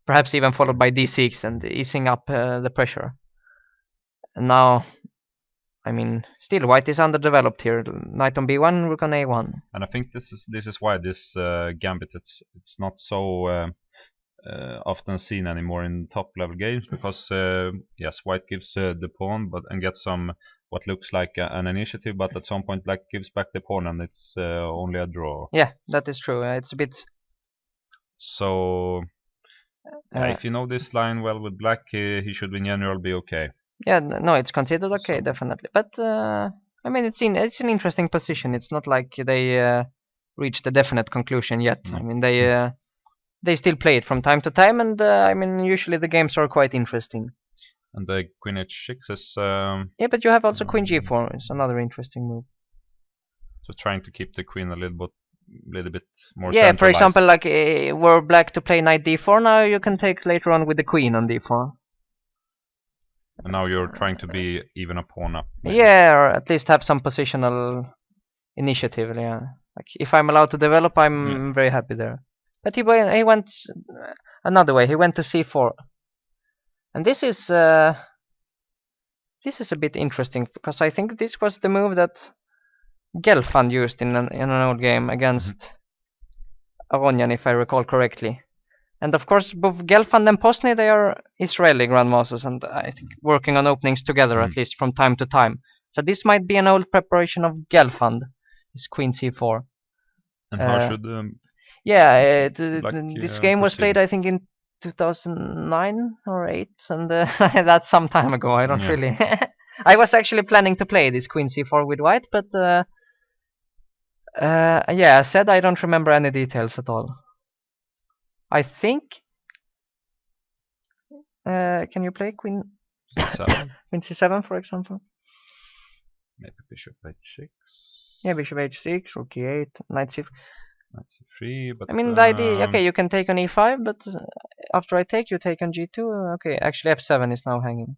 perhaps even followed by d6 and easing up the pressure. And now, I mean, still white is underdeveloped here. Knight on b1, rook on a1. And I think this is why this gambit it's not so often seen anymore in top level games, because yes, white gives the pawn and gets some what looks like an initiative, but at some point black gives back the pawn and it's only a draw. Yeah, that is true. It's a bit. So if you know this line well with black, he should in general be okay. Yeah, no, it's considered okay, definitely. But I mean, it's an interesting position. It's not like they reached a definite conclusion yet. No. I mean, they they still play it from time to time, and I mean, usually the games are quite interesting. And the queen h6 is Yeah, but you have also queen g4. It's another interesting move. so trying to keep the queen a little bit more Yeah, for centralized. example, like were black to play knight d4, now you can take later on with the queen on d4. And now you're trying to be even a pawn up. Maybe. Yeah, or at least have some positional initiative. Yeah, like if I'm allowed to develop, I'm very happy there. But he went another way. He went to c4, and this is a bit interesting because I think this was the move that Gelfand used in an old game against Aronyan, if I recall correctly. And of course, both Gelfand and Posny, they are Israeli grandmasters, and I think working on openings together at least from time to time. So this might be an old preparation of Gelfand, this queen c4. And how should this game was played, I think, in 2009 or 8, and that's some time ago. I don't really. I was actually planning to play this queen c4 with white, but I said I don't remember any details at all. I think. Can you play queen c7? queen c7, for example? Maybe bishop h6. Yeah, bishop h6, rook e8, knight c. Knight c3, but I mean, the idea. Okay, you can take on e5, but after I take, you take on g2. Okay, actually f7 is now hanging.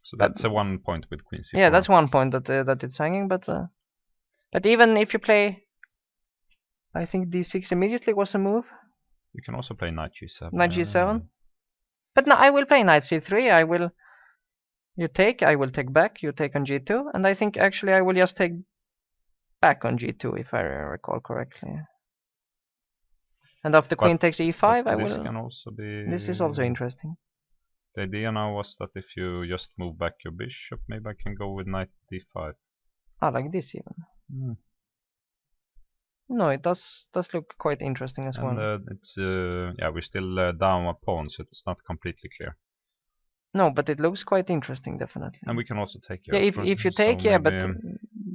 So that's a 1 point with queen c4. Yeah, that's 1 point that it's hanging, but even if you play, I think d6 immediately was a move. You can also play knight g7. Knight g7. But no, I will play knight c3. You take, I will take back. You take on g2, and I think actually I will just take back on g2 if I recall correctly. And after queen takes e5, I will. This can also be. This is also interesting. The idea now was that if you just move back your bishop, maybe I can go with knight d5. Ah, like this even. No, it does look quite interesting as well. And it's we're still down a pawn, so it's not completely clear. No, but it looks quite interesting, definitely. And we can also take. Yeah, if you take, so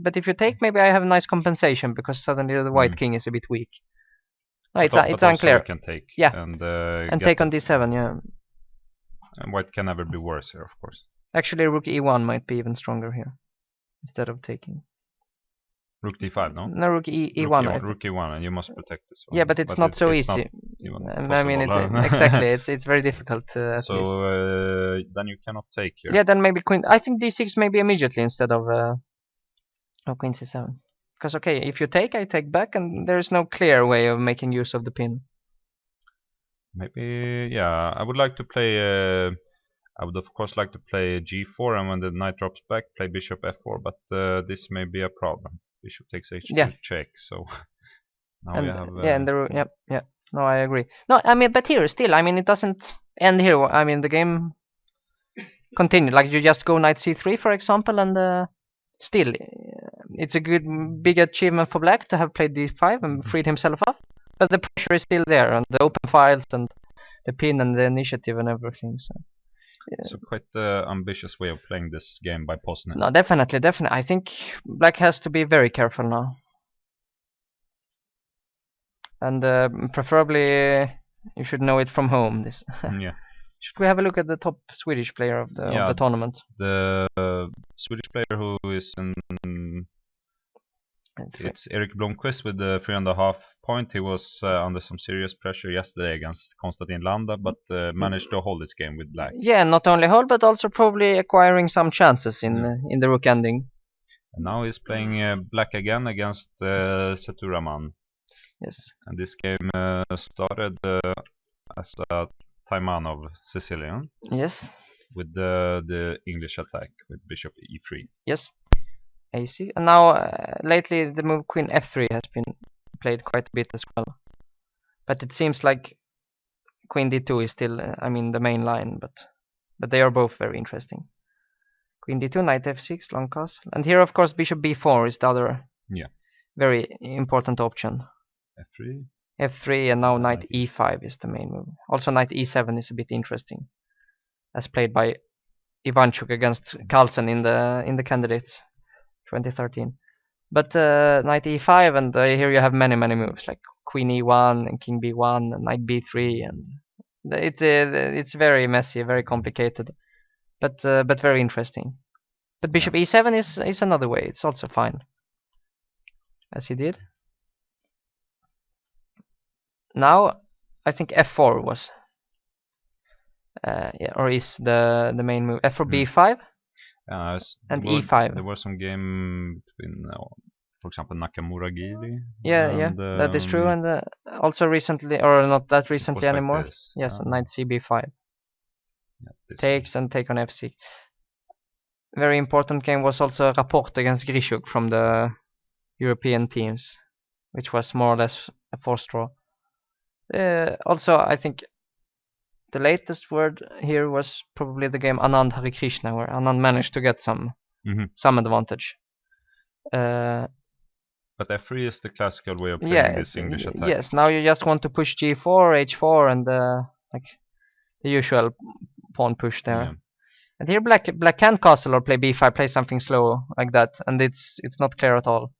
but if you take, maybe I have a nice compensation because suddenly the white king is a bit weak. No, it's unclear. We can take. Yeah. And take on d7. Yeah. And white can never be worse here, of course. Actually, rook e1 might be even stronger here, instead of taking. Rook d5, no? No, rook e1. Rook e1, and you must protect this one. Yeah, but it's not so easy. I mean, exactly. It's very difficult. At least. Then you cannot take here. Yeah, then maybe queen. I think d6 maybe immediately instead of queen c7. Because okay, if you take, I take back, and there is no clear way of making use of the pin. Maybe, yeah. I would like to play. I would of course like to play g4, and when the knight drops back, play bishop f4. But this may be a problem. Bishop takes h2 check. So now we have. No, I agree. No, I mean, but here still, I mean, it doesn't end here. I mean, the game continued. Like you just go knight c3, for example, and still, it's a big achievement for black to have played d5 and freed himself off. But the pressure is still there, and the open files and the pin and the initiative and everything. So. Yeah. So quite the ambitious way of playing this game by Posny. No, definitely. I think black has to be very careful now, and preferably you should know it from home. This. Yeah. Should we have a look at the top Swedish player of the tournament? The Swedish player who is in. It's Erik Blomqvist with the 3.5 point. He was under some serious pressure yesterday against Konstantin Landa, but managed to hold his game with black. Yeah, not only hold, but also probably acquiring some chances in the rook ending. And now he's playing black again against Seturaman. Yes. And this game started as a Taimanov Sicilian. Yes. With the English attack with bishop e3. Yes. AC. And now, lately, the move queen f3 has been played quite a bit as well. But it seems like queen d2 is still, the main line. But they are both very interesting. Queen d2, knight f6, long castle. And here, of course, bishop b4 is the other very important option. f3. f3, and now knight e5 is the main move. Also, knight e7 is a bit interesting, as played by Ivanchuk against Carlsen in the candidates. 2013, but knight e5, and here you have many moves like queen e1 and king b1 and knight b3, and it's very messy, very complicated, but very interesting. But bishop e7 is another way. It's also fine, as he did. Now I think f4 was or is the main move. f4 b5 and e5. There was some game between, for example, Nakamura Giri. Yeah, that is true. And also recently, or not that recently anymore. Like yes, knight cb5. Yeah, takes and take on f6. Very important game was also Rapport against Grishuk from the European teams, which was more or less a forced draw. Also, I think the latest word here was probably the game Anand Hare Krishna, where Anand managed to get some advantage. But f3 is the classical way of playing this English attack. Yes, now you just want to push g4, h4, and like the usual pawn push there. Yeah. And here black can castle or play b5, play something slow like that, and it's not clear at all.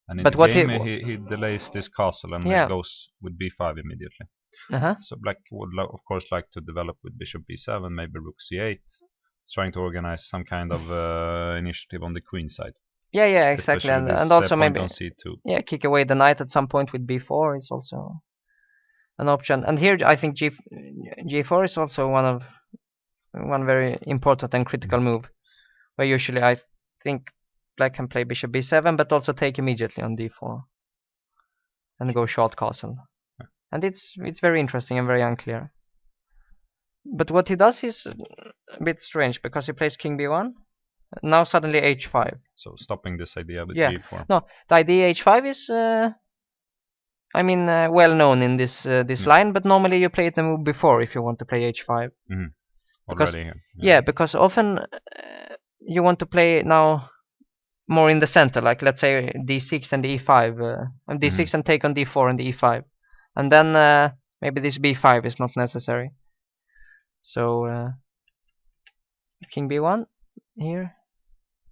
And in the game he delays this castle and goes with b5 immediately. So black would of course like to develop with bishop b7, maybe rook c8, trying to organize some kind of initiative on the queen side. Yeah, exactly. And also maybe on c2. Yeah, kick away the knight at some point with b4 is also an option. And here I think g4 is also one very important and critical move, where usually I think black can play bishop b7 but also take immediately on d4 and go short castle. And it's very interesting and very unclear. But what he does is a bit strange, because he plays king b1, now suddenly h5. So stopping this idea with g4. No, the idea h5 is well known in this line, but normally you play the move before if you want to play h5. Because, already here. Yeah, because often you want to play now more in the center, like let's say d6 and e5, and d6 and take on d4 and e5. And then maybe this b5 is not necessary. So king b1 here.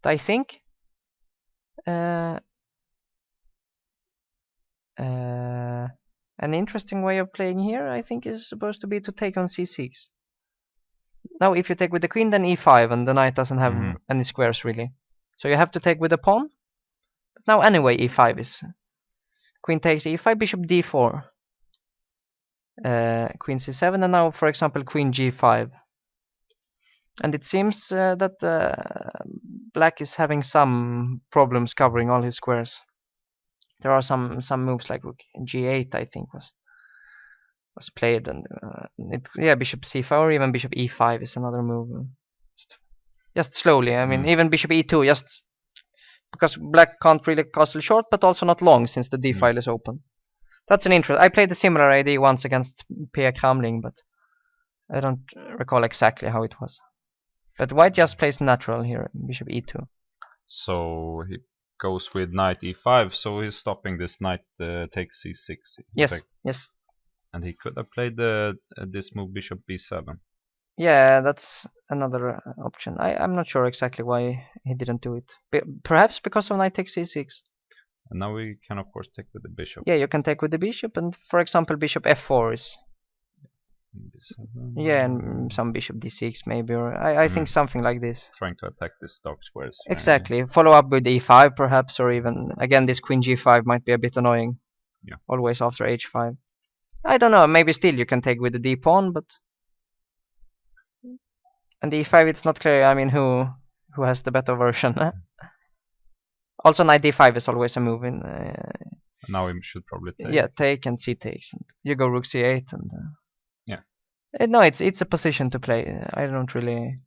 I think an interesting way of playing here, I think, is supposed to be to take on c6. Now if you take with the queen, then e5, and the knight doesn't have any squares really. So you have to take with the pawn. Now anyway e5 is queen takes e5, bishop d4. Queen c7, and now for example queen g5. And it seems that black is having some problems covering all his squares. There are some moves like rook g8 I think was played, and bishop c5 or even bishop e5 is another move. Just slowly. I mean even bishop e2, just because black can't really castle short, but also not long since the d file is open. That's an interest. I played a similar idea once against Pia Kramling, but I don't recall exactly how it was. But white just plays natural here, bishop e2. So he goes with knight e5, so he's stopping this knight takes c6. Yes. And he could have played this move bishop b7. Yeah, that's another option. I'm not sure exactly why he didn't do it. Perhaps because of knight takes c6. And now we can of course take with the bishop. Yeah, you can take with the bishop, and for example bishop f4 is and some bishop d6 maybe, or I think something like this. Trying to attack this dark squares. Exactly. Follow up with e5 perhaps, or even again this queen g5 might be a bit annoying. Yeah. Always after h5. I don't know, maybe still you can take with the d pawn, but and e5 it's not clear, I mean, who has the better version. Also knight d5 is always a move in now we should probably take. Yeah, take and c takes, and you go rook c8, and no, it's a position to play. I don't really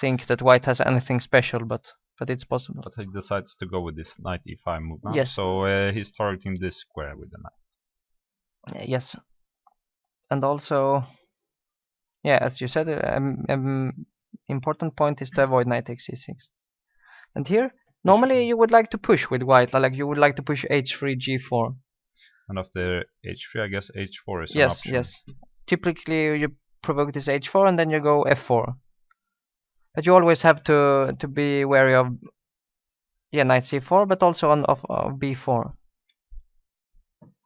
think that white has anything special, but it's possible. But he decides to go with this knight e5 move now. Yes. So he's targeting this square with the knight. Yes. And also, as you said, important point is to avoid knight takes c6. And here, normally you would like to push with white, like you would like to push h3, g4. And after h3, I guess h4 is an option. Yes. Typically you provoke this h4 and then you go f4. But you always have to be wary of knight c4, but also of b4.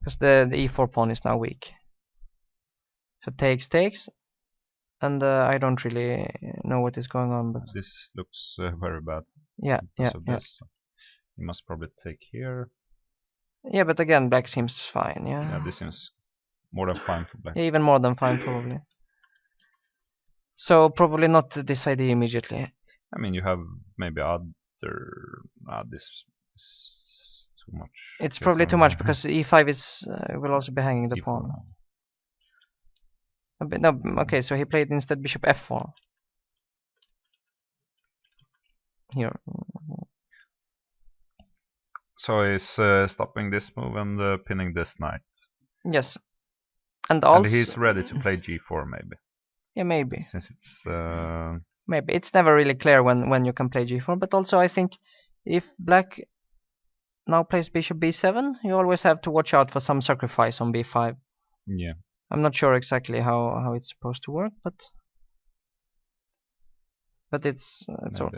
because the e4 pawn is now weak. So takes, and I don't really know what is going on, but this looks very bad. Yeah. This. He must probably take here. Yeah, but again, black seems fine. Yeah, this seems more than fine for black. Yeah, even more than fine probably. So probably not this idea immediately. I mean, you have maybe other. This is too much. It's probably too much because e5 is will also be hanging the E4. pawn. No, okay, so he played instead bishop f4 here. So he's stopping this move and pinning this knight. Yes, and also he's ready to play g4 maybe. Yeah, maybe. Since it's maybe it's never really clear when you can play g4, but also I think if black now plays bishop b7, you always have to watch out for some sacrifice on b5. Yeah. I'm not sure exactly how it's supposed to work, but it's all.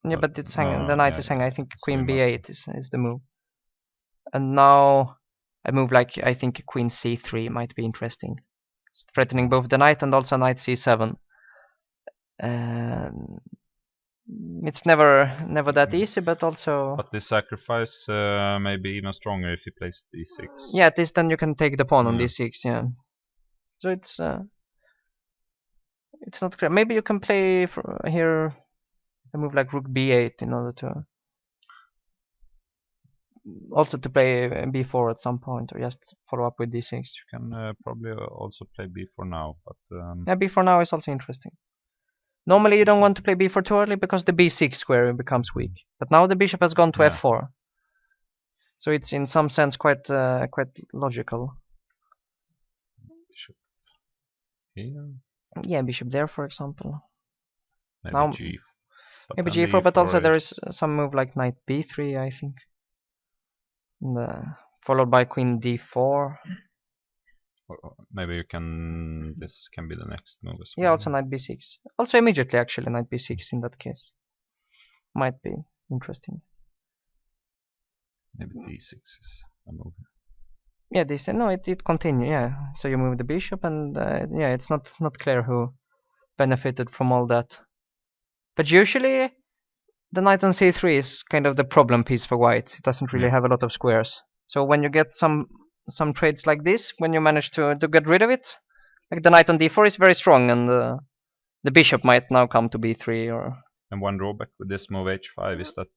Yeah, but it's hanging. The knight is hanging. I think queen b8 is the move. And now a move like I think queen c3 might be interesting, threatening both the knight and also knight c7. It's never that easy, but also. But this sacrifice may be even stronger if he plays d6. Yeah, at least then you can take the pawn on d6. Yeah. So it's not clear. Maybe you can play here a move like rook b8 in order to also to play b4 at some point, or just follow up with d6. You can probably also play b4 now, but yeah, b4 now is also interesting. Normally you don't want to play b4 too early because the b6 square becomes weak. But now the bishop has gone to f4, so it's in some sense quite logical. Bishop here. Yeah, bishop there, for example. Maybe now g. Maybe g4, but also there is some move like knight b3, I think. And, followed by queen d4. Or maybe you can. This can be the next move as well. Yeah, also knight b6. Also immediately, actually, knight b6 in that case. Might be interesting. Maybe d6 is a move. Yeah, this no, it continue. Yeah, so you move the bishop, and yeah, it's not clear who benefited from all that. But usually, the knight on c3 is kind of the problem piece for white. It doesn't really have a lot of squares. So when you get some trades like this, when you manage to get rid of it, like the knight on d4 is very strong, and the bishop might now come to b3 or. And one drawback with this move h5 is that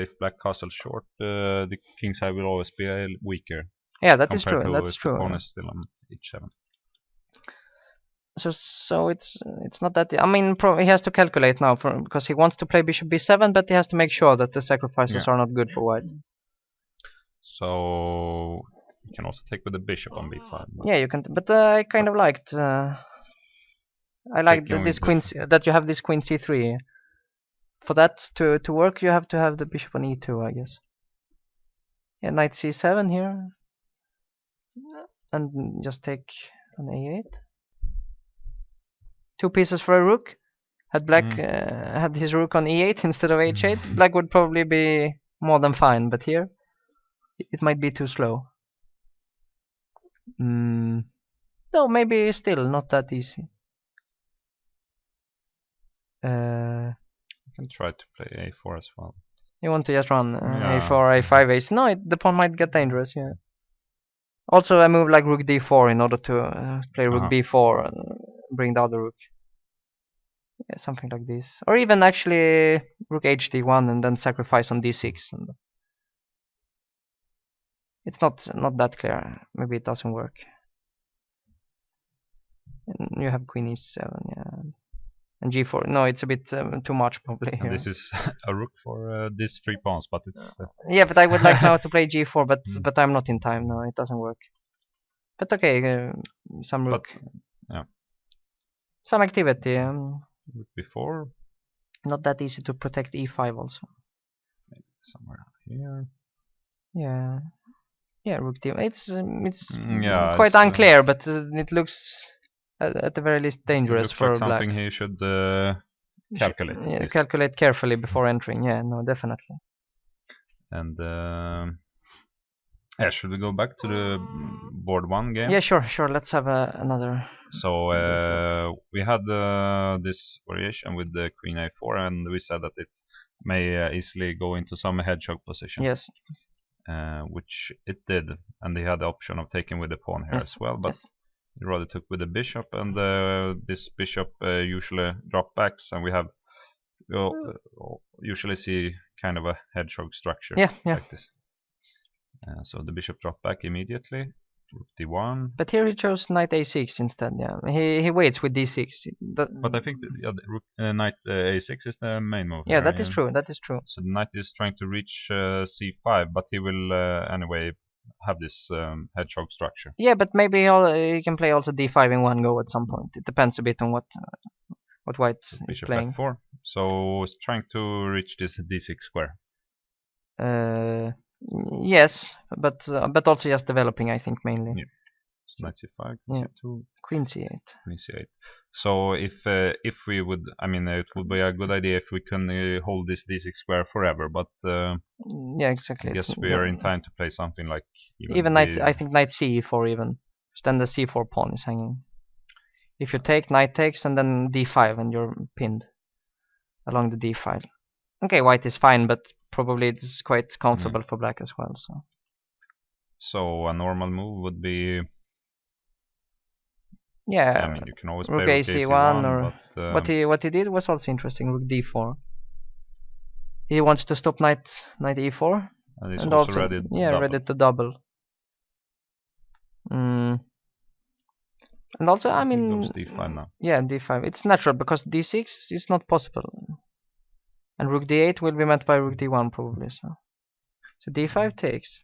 if black castles short, the king side will always be weaker. Yeah, that is true. That's true. The pawn is still on h7. So it's not that. I mean, he has to calculate now because he wants to play bishop b7, but he has to make sure that the sacrifices are not good for white. So you can also take with the bishop on b5. Yeah, you can. But I kind of liked. I liked this queen that you have this queen c3. For that to work, you have to have the bishop on e2, I guess. Yeah, knight c7 here, and just take on a8. 2 pieces for a rook. Had black had his rook on e8 instead of h8, black would probably be more than fine. But here, it might be too slow. No, maybe still not that easy. You can try to play a4 as well. You want to just run a4, a5, a6? No, the pawn might get dangerous. Yeah. Also, a move like rook d4 in order to play rook b4 and bring the other rook. Yeah, something like this, or even actually rook hd1 and then sacrifice on d6. And it's not that clear. Maybe it doesn't work. And you have queen e7, yeah, and g4. No, it's a bit too much probably. And this is a rook for these 3 pawns, but it's. Yeah, but I would like now to play g4, but I'm not in time. No, it doesn't work. But okay, some rook. Yeah. Some activity. Rook b4. Not that easy to protect e5 also. Maybe somewhere here. Yeah. Yeah, rook d. It's quite unclear, but it looks at the very least dangerous for black. Something he should calculate. Yeah, calculate carefully before entering. Yeah, no, definitely. And Yeah, should we go back to the board 1 game? Yeah, sure. Let's have another. So we had this variation with the queen a4, and we said that it may easily go into some hedgehog position. Yes. Which it did, and they had the option of taking with the pawn here as well, but he rather took with the bishop, and this bishop usually drop backs, and we have usually see kind of a hedgehog structure like this. So the bishop dropped back immediately, rook d1. But here he chose knight a6 instead. Yeah, he waits with d6. But I think knight a6 is the main move. Yeah, that is true. That is true. So the knight is trying to reach c5, but he will anyway have this hedgehog structure. Yeah, but maybe he can play also d5 in one go at some point. It depends a bit on what white is playing. Bishop f4. So it's trying to reach this d6 square. Yes, but also just developing, I think, mainly. Yeah. So knight c5, yeah. c2, queen c8. Queen c8. So if we would, I mean, it would be a good idea if we can hold this d6 square forever. But yeah, exactly. I guess we are in time to play something like even knight. I think knight c4 even. Then the c4 pawn is hanging. If you take, knight takes, and then d5, and you're pinned along the d file. Okay, white is fine, but probably it's quite comfortable for black as well. So a normal move would be. Yeah, I mean, you can always rook play rook ac1, or but, what he did was also interesting. Rook d4. He wants to stop knight e4, and he's also ready to double. ready to double. And also, I mean, goes d5 now. Yeah, d5. It's natural because d6 is not possible, and rook d8 will be met by rook d1 probably. So d5 takes.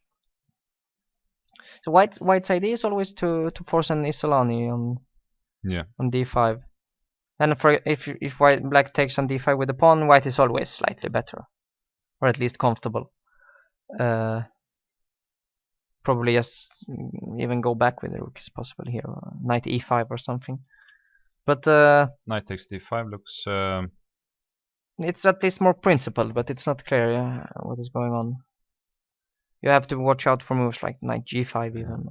So white's idea is always to force an Isolani on d5. And if black takes on d5 with the pawn, white is always slightly better, or at least comfortable. Probably just even go back with the rook is possible here, or knight e5 or something. But knight takes d5 looks. It's at least more principled, but it's not clear what is going on. You have to watch out for moves like knight g5 even,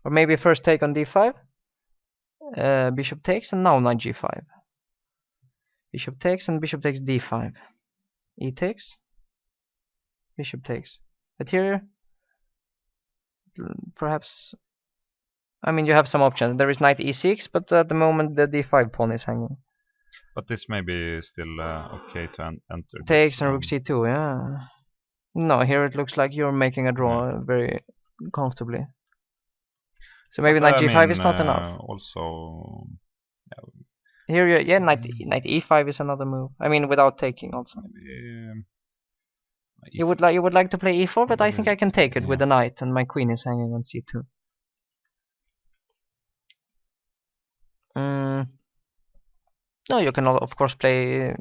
or maybe first take on d5. Bishop takes, and now knight g5. Bishop takes, and bishop takes d5. E takes. Bishop takes. But here, perhaps, I mean, you have some options. There is knight e6, but at the moment the d5 pawn is hanging. But this may be still okay to enter. Takes and rook c2, yeah. No, here it looks like you're making a draw very comfortably. So maybe knight g5 is not enough. Also, here, knight e5 is another move. I mean, without taking also. Maybe, you would like to play e4, but I think I can take it with the knight, and my queen is hanging on c2. No, you can of course play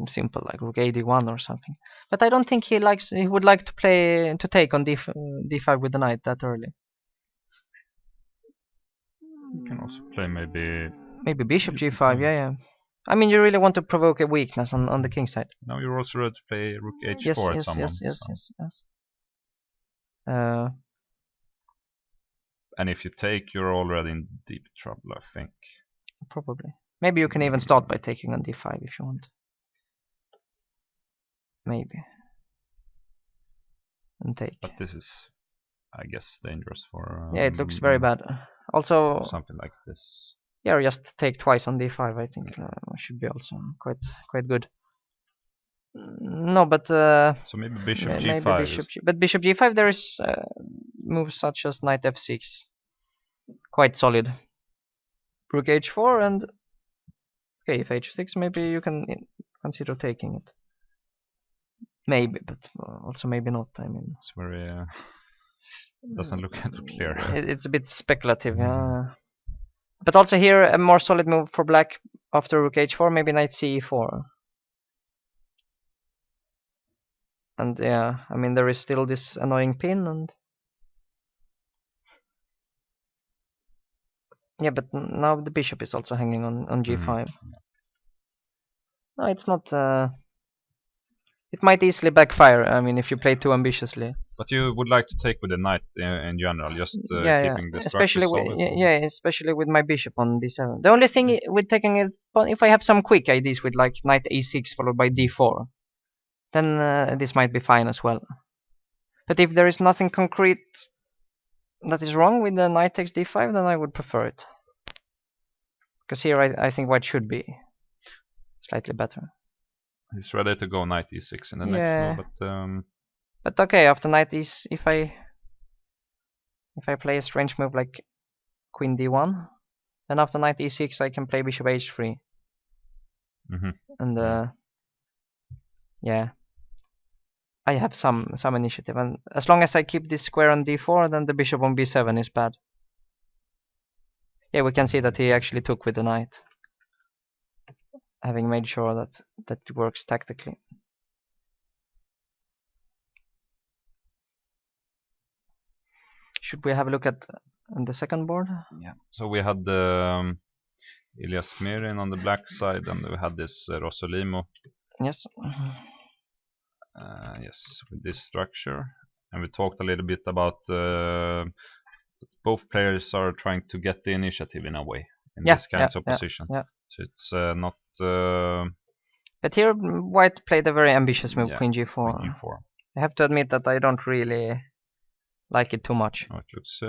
simple like rook ad1 or something. But I don't think he would like to take on d5 with the knight that early. You can also play maybe bishop g5. Yeah. I mean, you really want to provoke a weakness on the king side. Now you're also ready to play rook h4 at someone. Yes. And if you take, you're already in deep trouble, I think. Probably. Maybe you can even start by taking on d5 if you want. Maybe. And take. But this is, I guess, dangerous for. Yeah, it looks very bad. Also, something like this. Yeah, or just take twice on d5. I think should be also quite good. No, but so maybe bishop g5. But bishop g5 there is moves such as knight f6, quite solid. Rook h4 and okay, if h6 maybe you can consider taking it. Maybe, but also maybe not. I mean, it's very doesn't look clear. It's a bit speculative. But also here a more solid move for black after rook h4, maybe knight ce4. And yeah, I mean there is still this annoying pin, and yeah, but now the bishop is also hanging on g5. No, it's not. It might easily backfire. I mean, if you play too ambitiously. But you would like to take with the knight in general, just keeping the structure especially solid? especially with my bishop on d7. The only thing with taking it, if I have some quick ideas with like knight a6 followed by d4, then this might be fine as well. But if there is nothing concrete that is wrong with the knight takes d5, then I would prefer it. Because here I think white should be slightly better. He's ready to go knight e6 in the next move, but okay, after knight is if I play a strange move like queen d1, then after knight e6 I can play bishop h3. And yeah, I have some initiative, and as long as I keep this square on d4, then the bishop on b7 is bad. Yeah, we can see that he actually took with the knight, having made sure that it works tactically. Should we have a look at the second board? Yeah. So we had the Ilias Mirin on the black side, and we had this Rosolimo. Yes. Yes, with this structure, and we talked a little bit about both players are trying to get the initiative in a way in this kind of position. Yeah. So it's not. But here white played a very ambitious move, queen g4. Queen g4. I have to admit that I don't really like it too much. Oh, it looks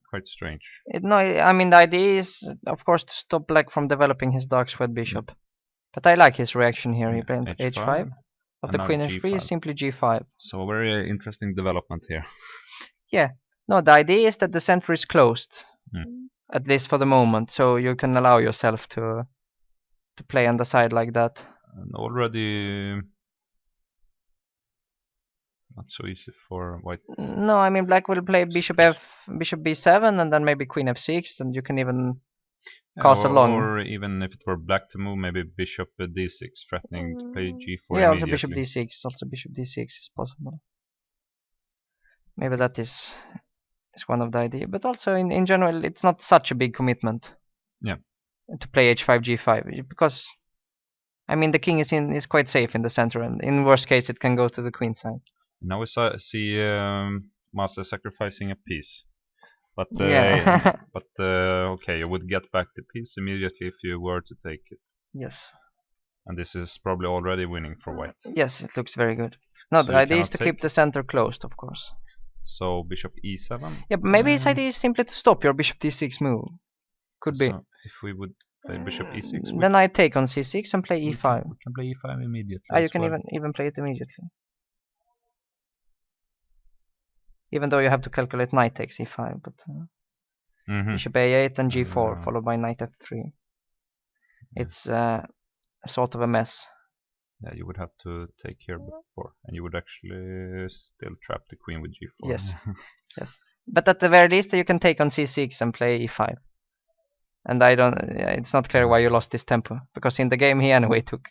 quite strange. I mean the idea is of course to stop black from developing his dark squared bishop. But I like his reaction here. He played h5. After queen h3 is simply g5. So a very interesting development here. Yeah. No, the idea is that the center is closed, at least for the moment, so you can allow yourself to play on the side like that. And already not so easy for white. No, I mean black will play bishop b7, and then maybe queen f6, and you can even castle long. Or even if it were black to move, maybe bishop d6, threatening to play g4. Yeah, also bishop d6. Also bishop d6 is possible. Maybe that is one of the ideas, but also in general, it's not such a big commitment. Yeah. To play h5 g5, because I mean the king is quite safe in the center, and in worst case it can go to the queen side. Now we see Master sacrificing a piece, but okay, you would get back the piece immediately if you were to take it. Yes. And this is probably already winning for white. Yes, it looks very good. No, the idea is to keep the center closed, of course. So bishop e7. Yeah, but maybe his idea is simply to stop your bishop d6 move. Could be. If we would play bishop e6, then I take on c6 and play e5. We can play e5 immediately. You can even play it immediately. Even though you have to calculate knight takes e5, but bishop a8 and g4 followed by knight f3. It's sort of a mess. Yeah, you would have to take here before, and you would actually still trap the queen with g4. Yes, yes. But at the very least, you can take on c6 and play e5. And it's not clear why you lost this tempo, because in the game he anyway took.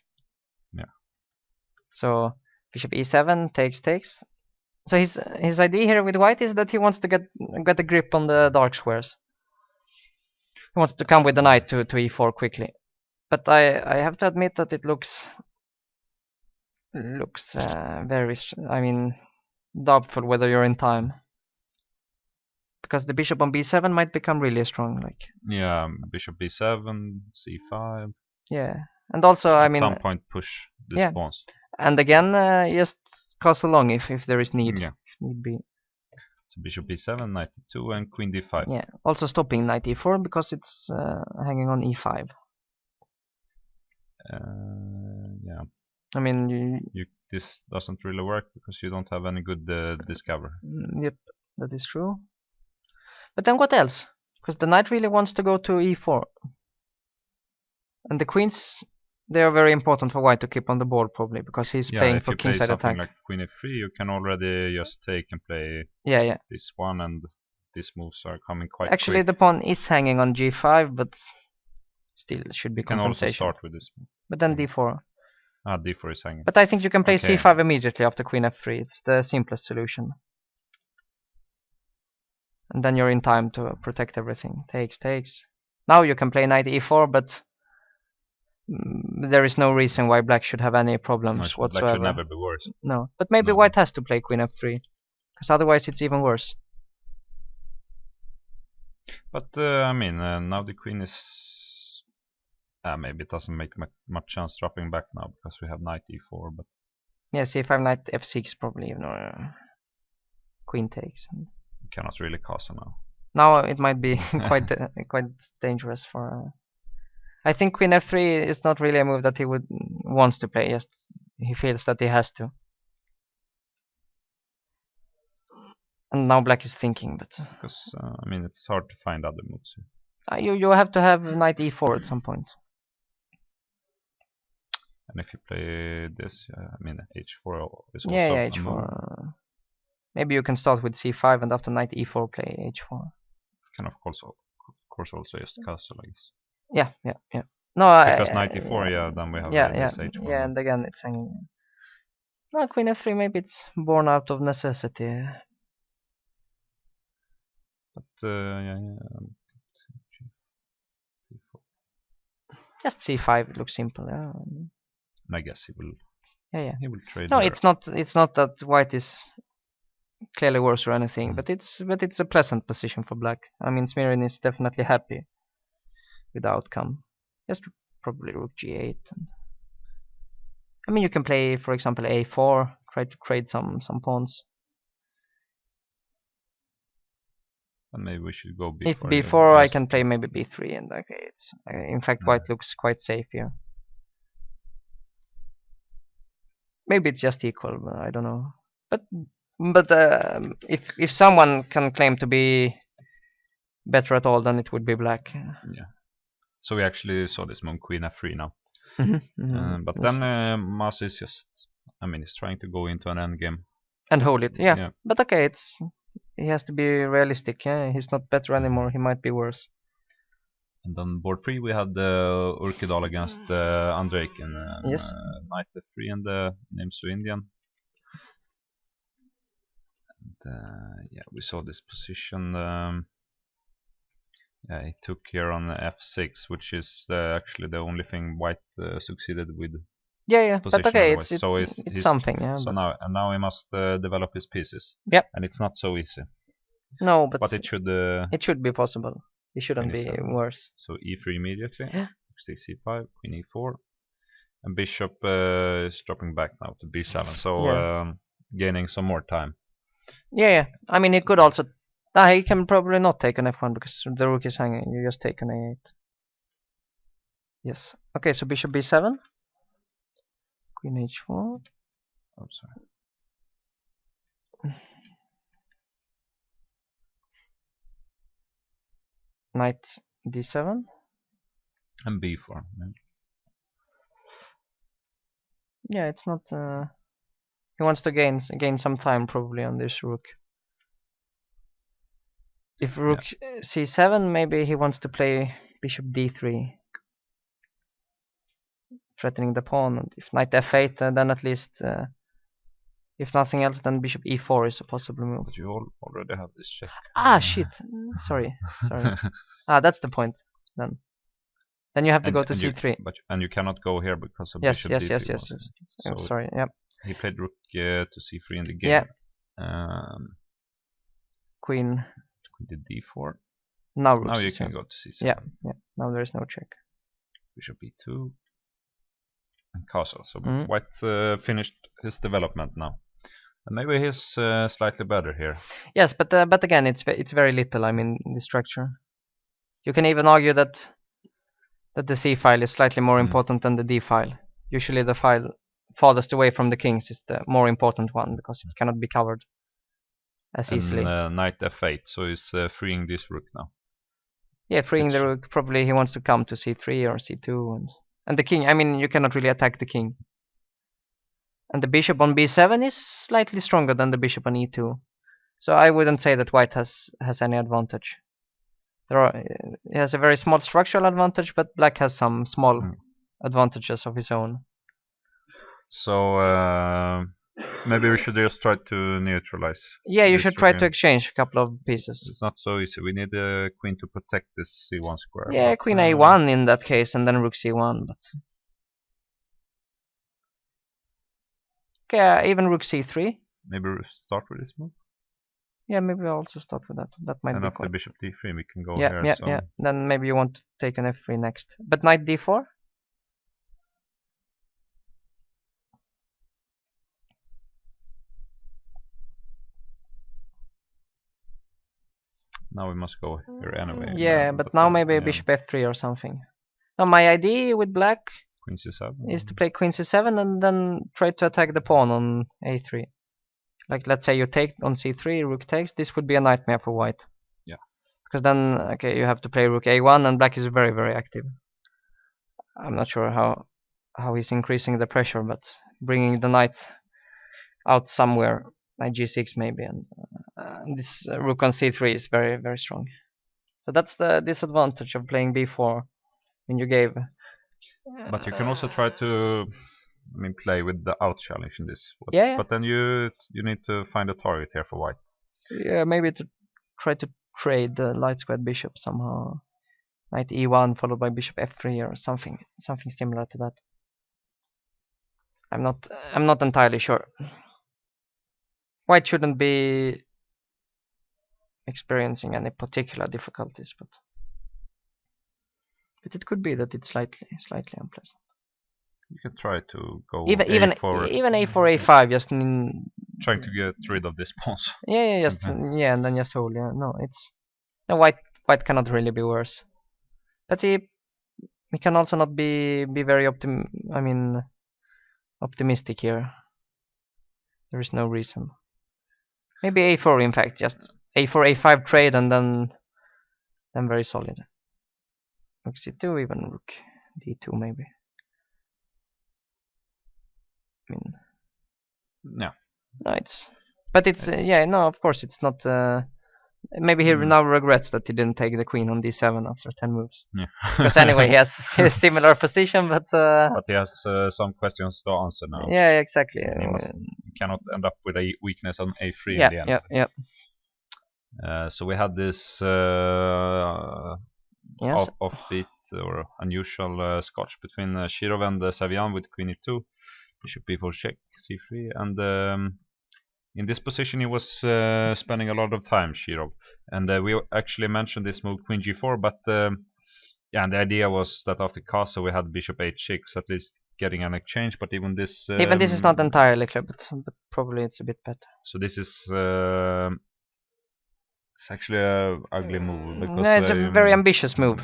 Yeah. So bishop e7 takes. So his idea here with white is that he wants to get a grip on the dark squares. He wants to come with the knight to e4 quickly. But I have to admit that it looks very, I mean, doubtful whether you're in time. Because the bishop on b7 might become really strong, like. Yeah, bishop b7, c5. Yeah, and also I mean. At some point push this pawns. And again, just castle long if there is need. Yeah. If need be. So bishop b7, knight e2, and queen d5. Yeah, also stopping knight e4 because it's hanging on e5. Yeah. I mean, this doesn't really work because you don't have any good discover. Yep, that is true. But then what else? Because the knight really wants to go to e4. And the queens, they are very important for white to keep on the board probably, because he's playing for kingside attack. Like queen f3, you can already just take and play this one, and these moves are coming quite Actually, quick. The pawn is hanging on g5, but still should be compensation. You can also start with this move. But then d4. d4 is hanging. But I think you can play c5 immediately after queen f3. It's the simplest solution. And then you're in time to protect everything. Takes. Now you can play knight e4, but there is no reason why black should have any problems whatsoever. Black should never be worse. No, but maybe white has to play queen f3. because otherwise it's even worse. But I mean, now the queen is. Maybe it doesn't make much sense dropping back now because we have knight e4. But yeah, c5 knight f6 probably even, or queen takes. And we cannot really castle now. now it might be quite dangerous for. I think queen f3 is not really a move that he wants to play. Just he feels that he has to. And now black is thinking, but because I mean it's hard to find other moves here. you have to have knight e4 at some point. And if you play this, I mean h4 is also Yeah, a h4. move. Maybe you can start with c5 and after knight e4 play h4. Can of course also just castle, I guess. Yeah. No, because knight e4, yeah, then we have this h1. Yeah, and again it's hanging. No, queen f3, maybe it's born out of necessity. But yeah. Just c5, it looks simple. Yeah. And I guess he will. Yeah. He will trade. No, there. it's not that white is clearly worse or anything, but it's a pleasant position for black. I mean, Smirin is definitely happy with the outcome. Just probably rook g8. And I mean, you can play, for example, a4, try to trade some pawns. And maybe we should go b4. If b4, I can play maybe b3, and okay, it's in fact white looks quite safe here. Maybe it's just equal, but I don't know. But if someone can claim to be better at all, then it would be black. Yeah. So we actually saw this move queen f3 now. But yes. then Mas is just, I mean, he's trying to go into an endgame and hold it. Yeah. But okay, he has to be realistic. Yeah, he's not better anymore. He might be worse. And on board 3 we had Urkidal against Andreiken. Yes. Knight f3 and the name's to Indian. And yeah, we saw this position. Yeah, he took here on f6, which is actually the only thing white succeeded with. Yeah. But okay, it's something. Yeah. So now he must develop his pieces. Yep. And it's not so easy. No, but it should. It should be possible. It shouldn't be worse. So e3 immediately. Yeah. c5, queen e4, and bishop is dropping back now to b7. So gaining some more time. Yeah. I mean, it could also. He can probably not take an f1 because the rook is hanging. You just take an a8. Yes. Okay, so bishop b7. Queen h4. Oh, sorry. Knight d7. And b4. Yeah, it's not. He wants to gain some time probably on this rook. If rook c7, maybe he wants to play bishop d3, threatening the pawn. And if knight f8, then at least, if nothing else, then bishop e4 is a possible move. But you already have this check. Shit. Sorry. That's the point. Then you have to go to c3. And you cannot go here because of bishop d3. Yes. So sorry. Yep. He played rook to c3 in the game. Yeah. Queen did d4. Now you can go to c7. Yeah. Now there is no check. Bishop e2 and castle. So white finished his development now, and maybe he's slightly better here. Yes, but again, it's very little. I mean, the structure. You can even argue that the c file is slightly more important than the d file. Usually, the file farthest away from the kings is the more important one because it cannot be covered as easily. Knight f8, so he's freeing this rook now. Yeah, freeing the rook. Probably he wants to come to c3 or c2, and the king. I mean, you cannot really attack the king. And the bishop on b7 is slightly stronger than the bishop on e2, so I wouldn't say that white has any advantage. He has a very small structural advantage, but black has some small advantages of his own. So maybe we should just try to neutralize. Yeah, you should try to exchange a couple of pieces. It's not so easy. We need a queen to protect this c1 square. Yeah, queen a1 in that case, and then rook c1. But okay, even rook c3. Maybe we start with this move. Yeah, maybe I'll also start with that. That might And be after quite. bishop d3 we can go Yeah, here. yeah, So yeah. Then maybe you want to take an f3 next. But knight d4? now we must go here anyway. Yeah, but now maybe bishop f3 or something. Now my idea with black Queen c7 is to play queen c7 and then try to attack the pawn on a3. Like let's say you take on c3, rook takes. This would be a nightmare for white. Yeah. Because then, okay, you have to play rook a1 and black is very, very active. I'm not sure how he's increasing the pressure, but bringing the knight out somewhere, knight g6 maybe, and this rook on c3 is very, very strong. So that's the disadvantage of playing b4 when you gave. But you can also try to, play with the out challenge in this. Yeah. But then you need to find a target here for white. Yeah, maybe to try to trade the light squared bishop somehow. Knight e1 followed by bishop f3 or something similar to that. I'm not entirely sure. White shouldn't be experiencing any particular difficulties, but it could be that it's slightly unpleasant. You can try to go even a4, even a4 a5 just trying to get rid of this pawns. Yeah, and then just hold. Yeah, no, it's no white cannot really be worse. But he can also not be very optimistic here. There is no reason. Maybe a4 in fact, just a4 a5 trade and then very solid. Rook c2, even rook d2 maybe. Yeah. No, of course it's not. Maybe he now regrets that he didn't take the queen on d7 after 10 moves. Yeah. Because anyway, he has a similar position, but he has some questions to answer now. Yeah, exactly. He cannot end up with a weakness on a3 yeah, in the end. Yeah. So we had this offbeat or unusual scotch between Shirov and Savian with queen e2, bishop b4 check, c3, and in this position he was spending a lot of time, Shirov, and we actually mentioned this move queen g4, but and the idea was that after castle we had bishop h6, at least getting an exchange, but even this is not entirely clear, but probably it's a bit better. So this is it's actually a ugly move because no, it's a very ambitious move,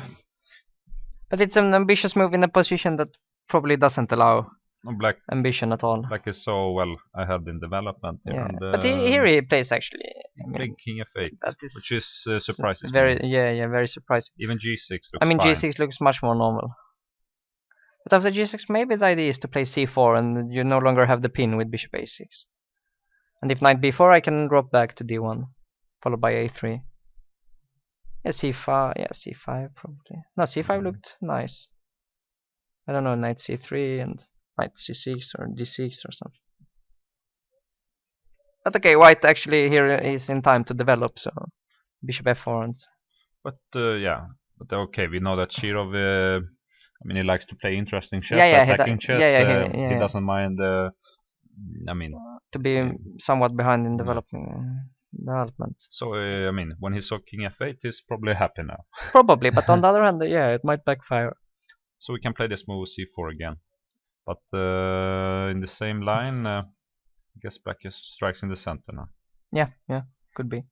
but it's an ambitious move in a position that probably doesn't allow ambition at all. Black is so well ahead in development here. Yeah. And, but here he plays actually big king f8, which is surprising. Very surprising. Even g6 looks fine. g6 looks much more normal. But after g6, maybe the idea is to play c4 and you no longer have the pin with bishop a6. And if knight b4, I can drop back to d1, followed by a3. Yeah, c5. Yeah, c5 probably. No, c5 looked nice. I don't know, knight c3 and knight c6 or d6 or something. But okay, white actually here is in time to develop, so bishop f4 and. But but okay, we know that Shirov. He likes to play interesting chess, attacking chess. He doesn't mind. To be somewhat behind in development. So when he saw king f8, he's probably happy now. Probably, but on the other hand, it might backfire. So we can play this move c4 again, but in the same line, I guess black just strikes in the center now. Yeah, could be.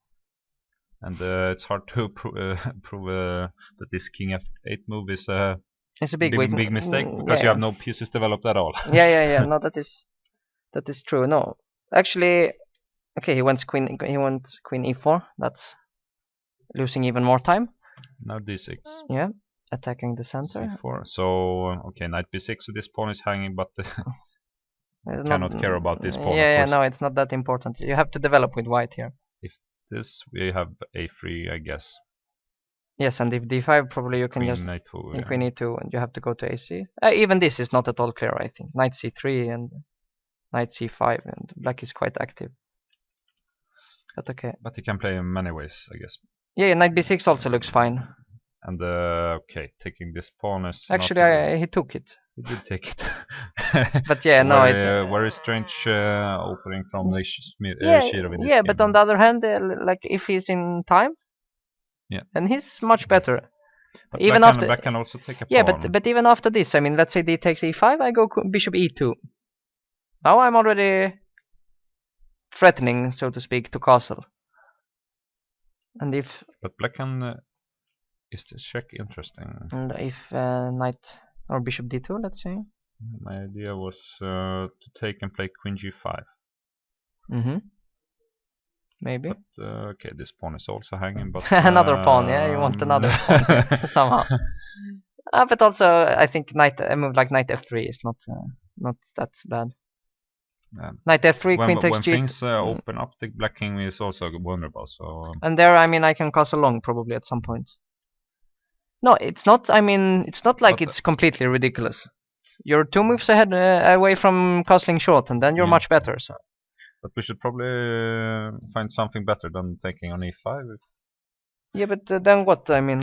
And it's hard to prove that this king f8 move is it's a big mistake because you have no pieces developed at all. Yeah. No, that is true. No, actually, okay, he wants queen e4. That's losing even more time. Now d6. Yeah, attacking the center. c4. So okay, knight b6. So this pawn is hanging, but cannot care about this pawn. Yeah, no, it's not that important. You have to develop with white here. If this, we have a3, I guess. Yes, and if d5, probably you can queen just e2, queen e2, and you have to go to ac. Even this is not at all clear, I think. Knight c3 and knight c5, and black is quite active. But okay. But he can play in many ways, I guess. Yeah, knight b6 also looks fine. And okay, taking this pawn is actually he took it. He did take it. But yeah, no, very strange opening from the yeah, Shirov in this yeah. game. But on the other hand, like if he's in time, Yeah. then he's much better. But Even black can also take a yeah, pawn. but even after this, I mean, let's say D takes E5, I go bishop E2. Now I'm already threatening, so to speak, to castle. And if But black can is this check interesting? and if knight or bishop D2, let's say. My idea was to take and play queen G5. Maybe. But okay, this pawn is also hanging. But another pawn, yeah. You want another pawn here somehow. But also, I think a move like knight F3 is not that bad. Knight F3, queen takes when G. things open up, the black king is also vulnerable. So. And there, I mean, I can castle long probably at some point. No, it's not. I mean, it's not like it's completely ridiculous. You're 2 moves ahead away from castling short, and then you're much better. So. But we should probably find something better than taking on E5. Yeah, but then what? I mean,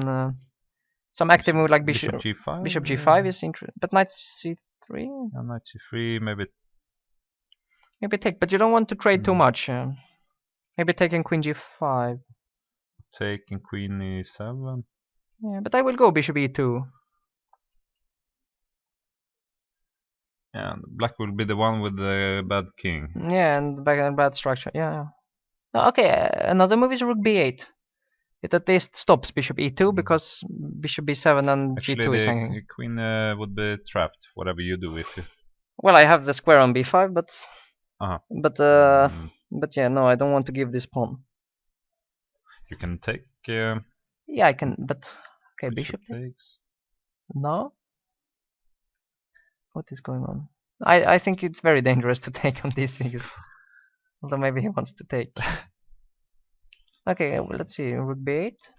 some active move like bishop G5. Bishop G5 is interesting, but knight C3. Yeah, knight C3, maybe. Maybe take, but you don't want to trade too much. Maybe taking queen G5. Taking queen E7. Yeah, but I will go bishop E2. And black will be the one with the bad king. Yeah, and bad structure. Yeah. Okay, another move is rook B8. It at least stops bishop E2 because bishop B7 and Actually, G2 is hanging. The queen would be trapped, whatever you do if you. Well, I have the square on B5, but but yeah, no, I don't want to give this pawn. You can take. Yeah, I can, but okay, bishop takes. No. What is going on? I think it's very dangerous to take on D6. Although maybe he wants to take. Okay, well, let's see. Rook B8.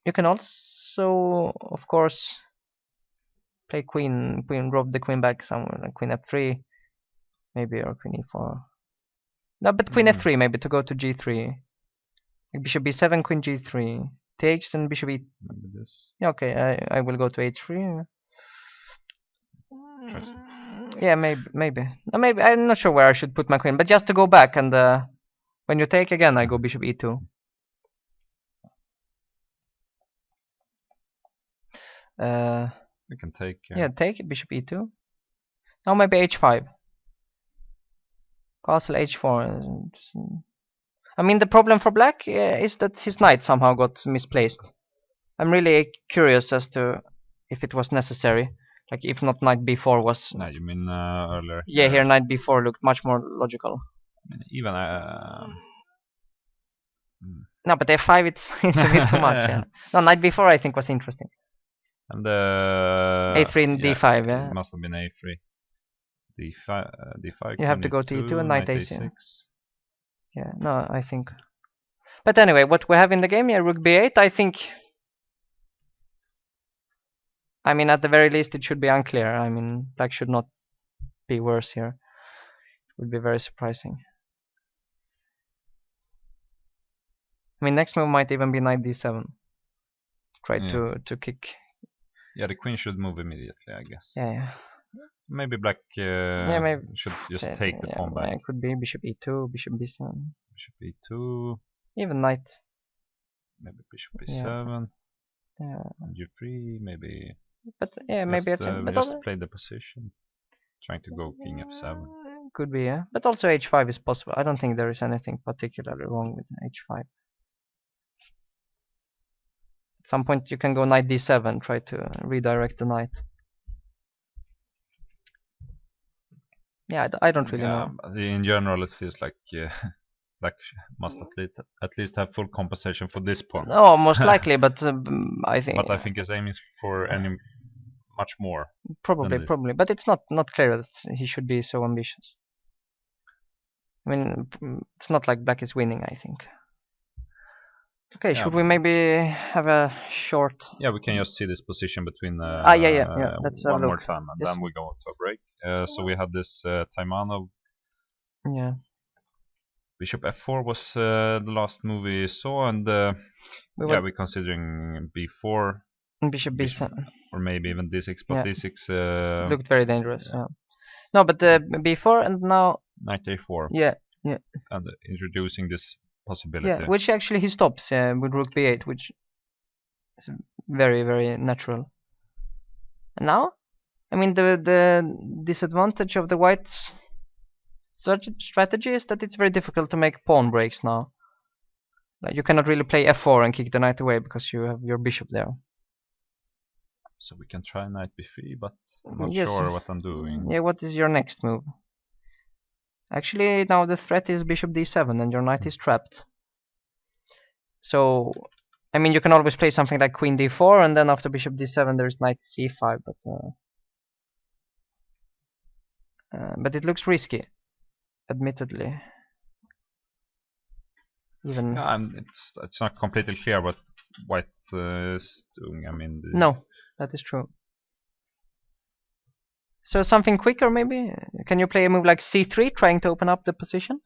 You can also, of course, play queen, rob the queen back somewhere, like queen F3, maybe, or queen E4. No, but queen F3 maybe to go to G3. Like bishop B7, queen G3. Takes and bishop E. Maybe this. Yeah, okay, I will go to H3. Yeah, maybe. Maybe I'm not sure where I should put my queen, but just to go back and when you take again, I go bishop E2. You can take. Yeah, take bishop E2. Now maybe H5. Castle H4. I mean, the problem for black is that his knight somehow got misplaced. I'm really curious as to if it was necessary. Like, if not knight B4 was. No, you mean earlier? Yeah, here knight B4 looked much more logical. Even. No, but F5 it's a bit too much. Yeah. No, knight B4 I think was interesting. And A3 and D5, yeah. It must have been A3. D5. You have to go to E2 and knight A6. A6. Yeah, no, I think. But anyway, what we have in the game, yeah, rook B8, I think. I mean, at the very least, it should be unclear. I mean, black should not be worse here. It would be very surprising. I mean, next move might even be knight D7. Try to kick. Yeah, the queen should move immediately, I guess. Yeah. Maybe black maybe should just take the pawn back. It could be bishop E2, bishop B7. Bishop E2. Even knight. Maybe bishop B7. Yeah. G3, maybe. But yeah, maybe just play the position. Trying to go king F7. Could be, yeah. But also H5 is possible. I don't think there is anything particularly wrong with H5. At some point you can go knight D7, try to redirect the knight. Yeah, I don't really know. In general, it feels like black must at least have full compensation for this pawn. No, most likely, but I think. But I think his aim is for much more. Probably, but it's not clear that he should be so ambitious. I mean, it's not like black is winning, I think. Okay, should we maybe have a short? Yeah, we can just see this position between yeah. Let's one more time, and then we go to a break. So we had this Taimanov. Yeah. Bishop F4 was the last move we saw, and we're considering B4. And bishop b7. Or maybe even d6, but Yeah. d6 looked very dangerous. Yeah. No, but b4 and now knight a4. Yeah. And introducing this possibility. Yeah, which actually he stops with rook b8, which is very, very natural. And now, I mean, the disadvantage of the white's strategy is that it's very difficult to make pawn breaks now. Like, you cannot really play f4 and kick the knight away because you have your bishop there. So we can try knight b3, but I'm not Yes. sure what I'm doing. Yeah, what is your next move? Actually, now the threat is bishop d7 and your knight is trapped. So, I mean, you can always play something like queen d4 and then after bishop d7 there's knight c5, but it looks risky, admittedly. Even Yeah, it's not completely clear what white is doing. I mean, no, that is true. So something quicker maybe? Can you play a move like c3, trying to open up the position?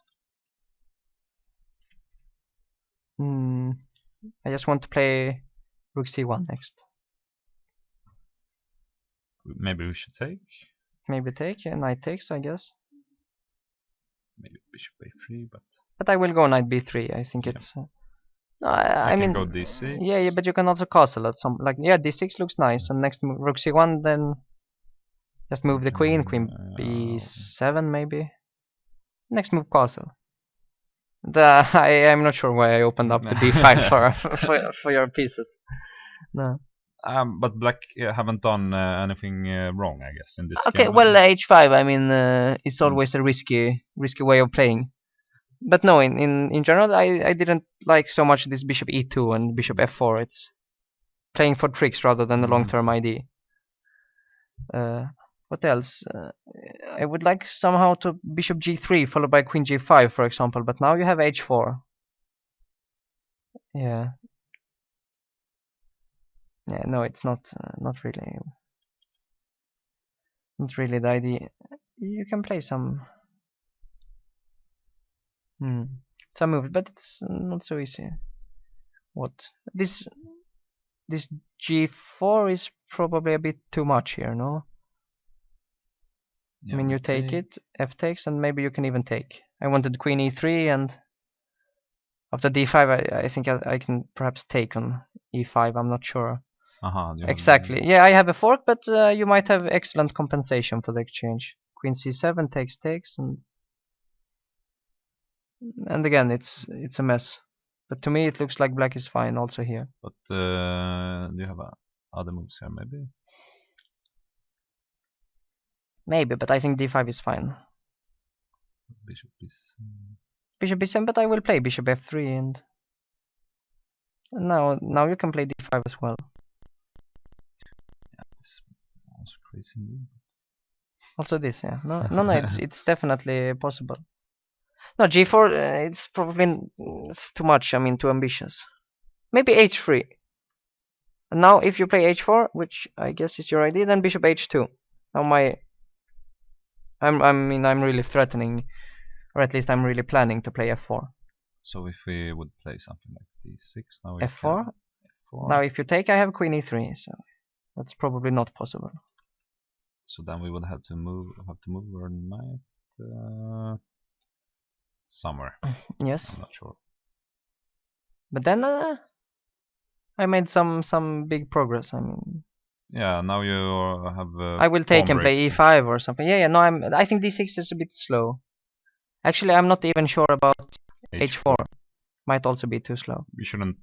I just want to play rook c1 next. maybe we should take. Maybe take, yeah, knight takes, I guess. Maybe bishop a3, But I will go knight b3. I think it's. No, I mean, go d6. Yeah, but you can also castle at some d6 looks nice, and next move rook c1, then just move the queen b7 maybe. Next move castle. I am not sure why I opened up the b5 for your pieces. No. But black haven't done anything wrong, I guess, in this Okay, game. well, h5. I mean, it's always a risky way of playing. But no, in general, I didn't like so much this bishop e2 and bishop f4. It's playing for tricks rather than a long-term idea. What else? I would like somehow to bishop g3 followed by queen g5, for example. But now you have h4. Yeah. Yeah. No, it's not really. Not really the idea. You can play some moves, but it's not so easy. What this g4 is probably a bit too much here, no? Yeah, I mean, you take it, f takes, and maybe you can even take. I wanted queen e3, and after d5, I think I can perhaps take on e5. I'm not sure. Exactly. Yeah, I have a fork, but you might have excellent compensation for the exchange. Queen c7 takes, and again, it's a mess. But to me, it looks like black is fine also here. But do you have other moves here, maybe? Maybe, but I think d5 is fine. Bishop b7. Bishop b7, but I will play bishop f3, and now you can play d5 as well. Yeah, this was crazy move. Also this, yeah. No, it's definitely possible. No, g4, it's probably too much. I mean, too ambitious. Maybe h3. And now, if you play h4, which I guess is your idea, then bishop h2. Now I'm really threatening, or at least I'm really planning to play f4. So if we would play something like d6 now, f4. Now, if you take, I have queen e3, so that's probably not possible. So then we would have to move our knight somewhere. Yes. I'm not sure. But then I made some big progress. I mean. Yeah, now you have. I will take and play e5 or something. Yeah. No, I think d6 is a bit slow. Actually, I'm not even sure about h4. Might also be too slow. We shouldn't.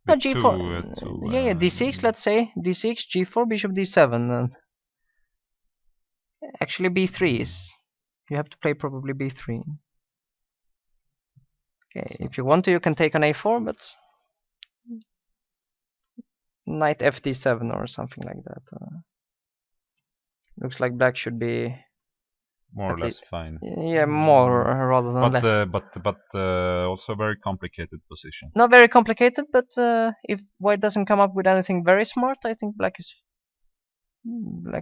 No, g4. Yeah, d6. Let's say d6, g4, bishop d7, and actually b3 is. You have to play probably b3. Okay, if you want to, you can take on a4, but knight fd7 or something like that. Looks like black should be more or less fine. Yeah, more rather than less. But also a very complicated position. Not very complicated, but if white doesn't come up with anything very smart, I think black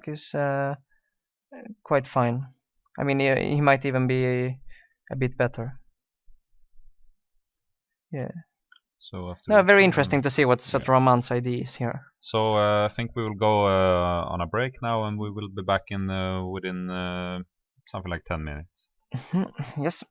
is quite fine. I mean, he might even be a bit better. Yeah. So after No, very interesting to see what Satraman's idea is here. So I think we will go on a break now, and we will be back in within something like 10 minutes. Yes.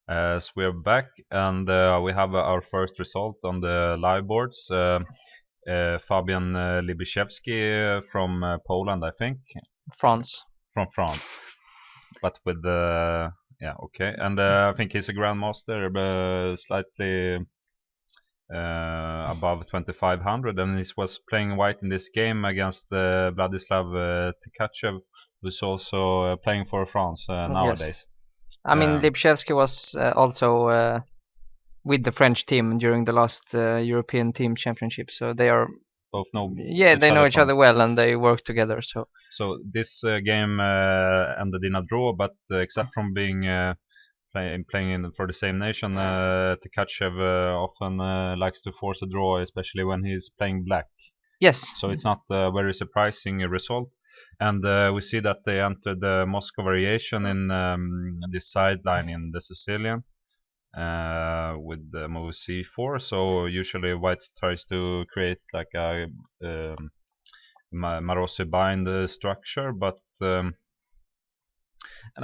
So we're back, and we have our first result on the live boards. Fabian Libiszewski from Poland, I think. France. From France, but with the yeah, okay. And I think he's a grandmaster, slightly above 2500, and he was playing white in this game against Vladislav Tkachev, who's also playing for France nowadays. Yes. I mean, Lipchevsky was also with the French team during the last European Team Championship, so they are both know they know each other well, and they work together. So this game ended in a draw, but except from being playing for the same nation, Tkachev often likes to force a draw, especially when he's playing black. Yes. So it's not a very surprising result. And we see that they entered the Moscow variation in this sideline in the Sicilian with the move c4. So usually white tries to create like a Marossi bind structure, but and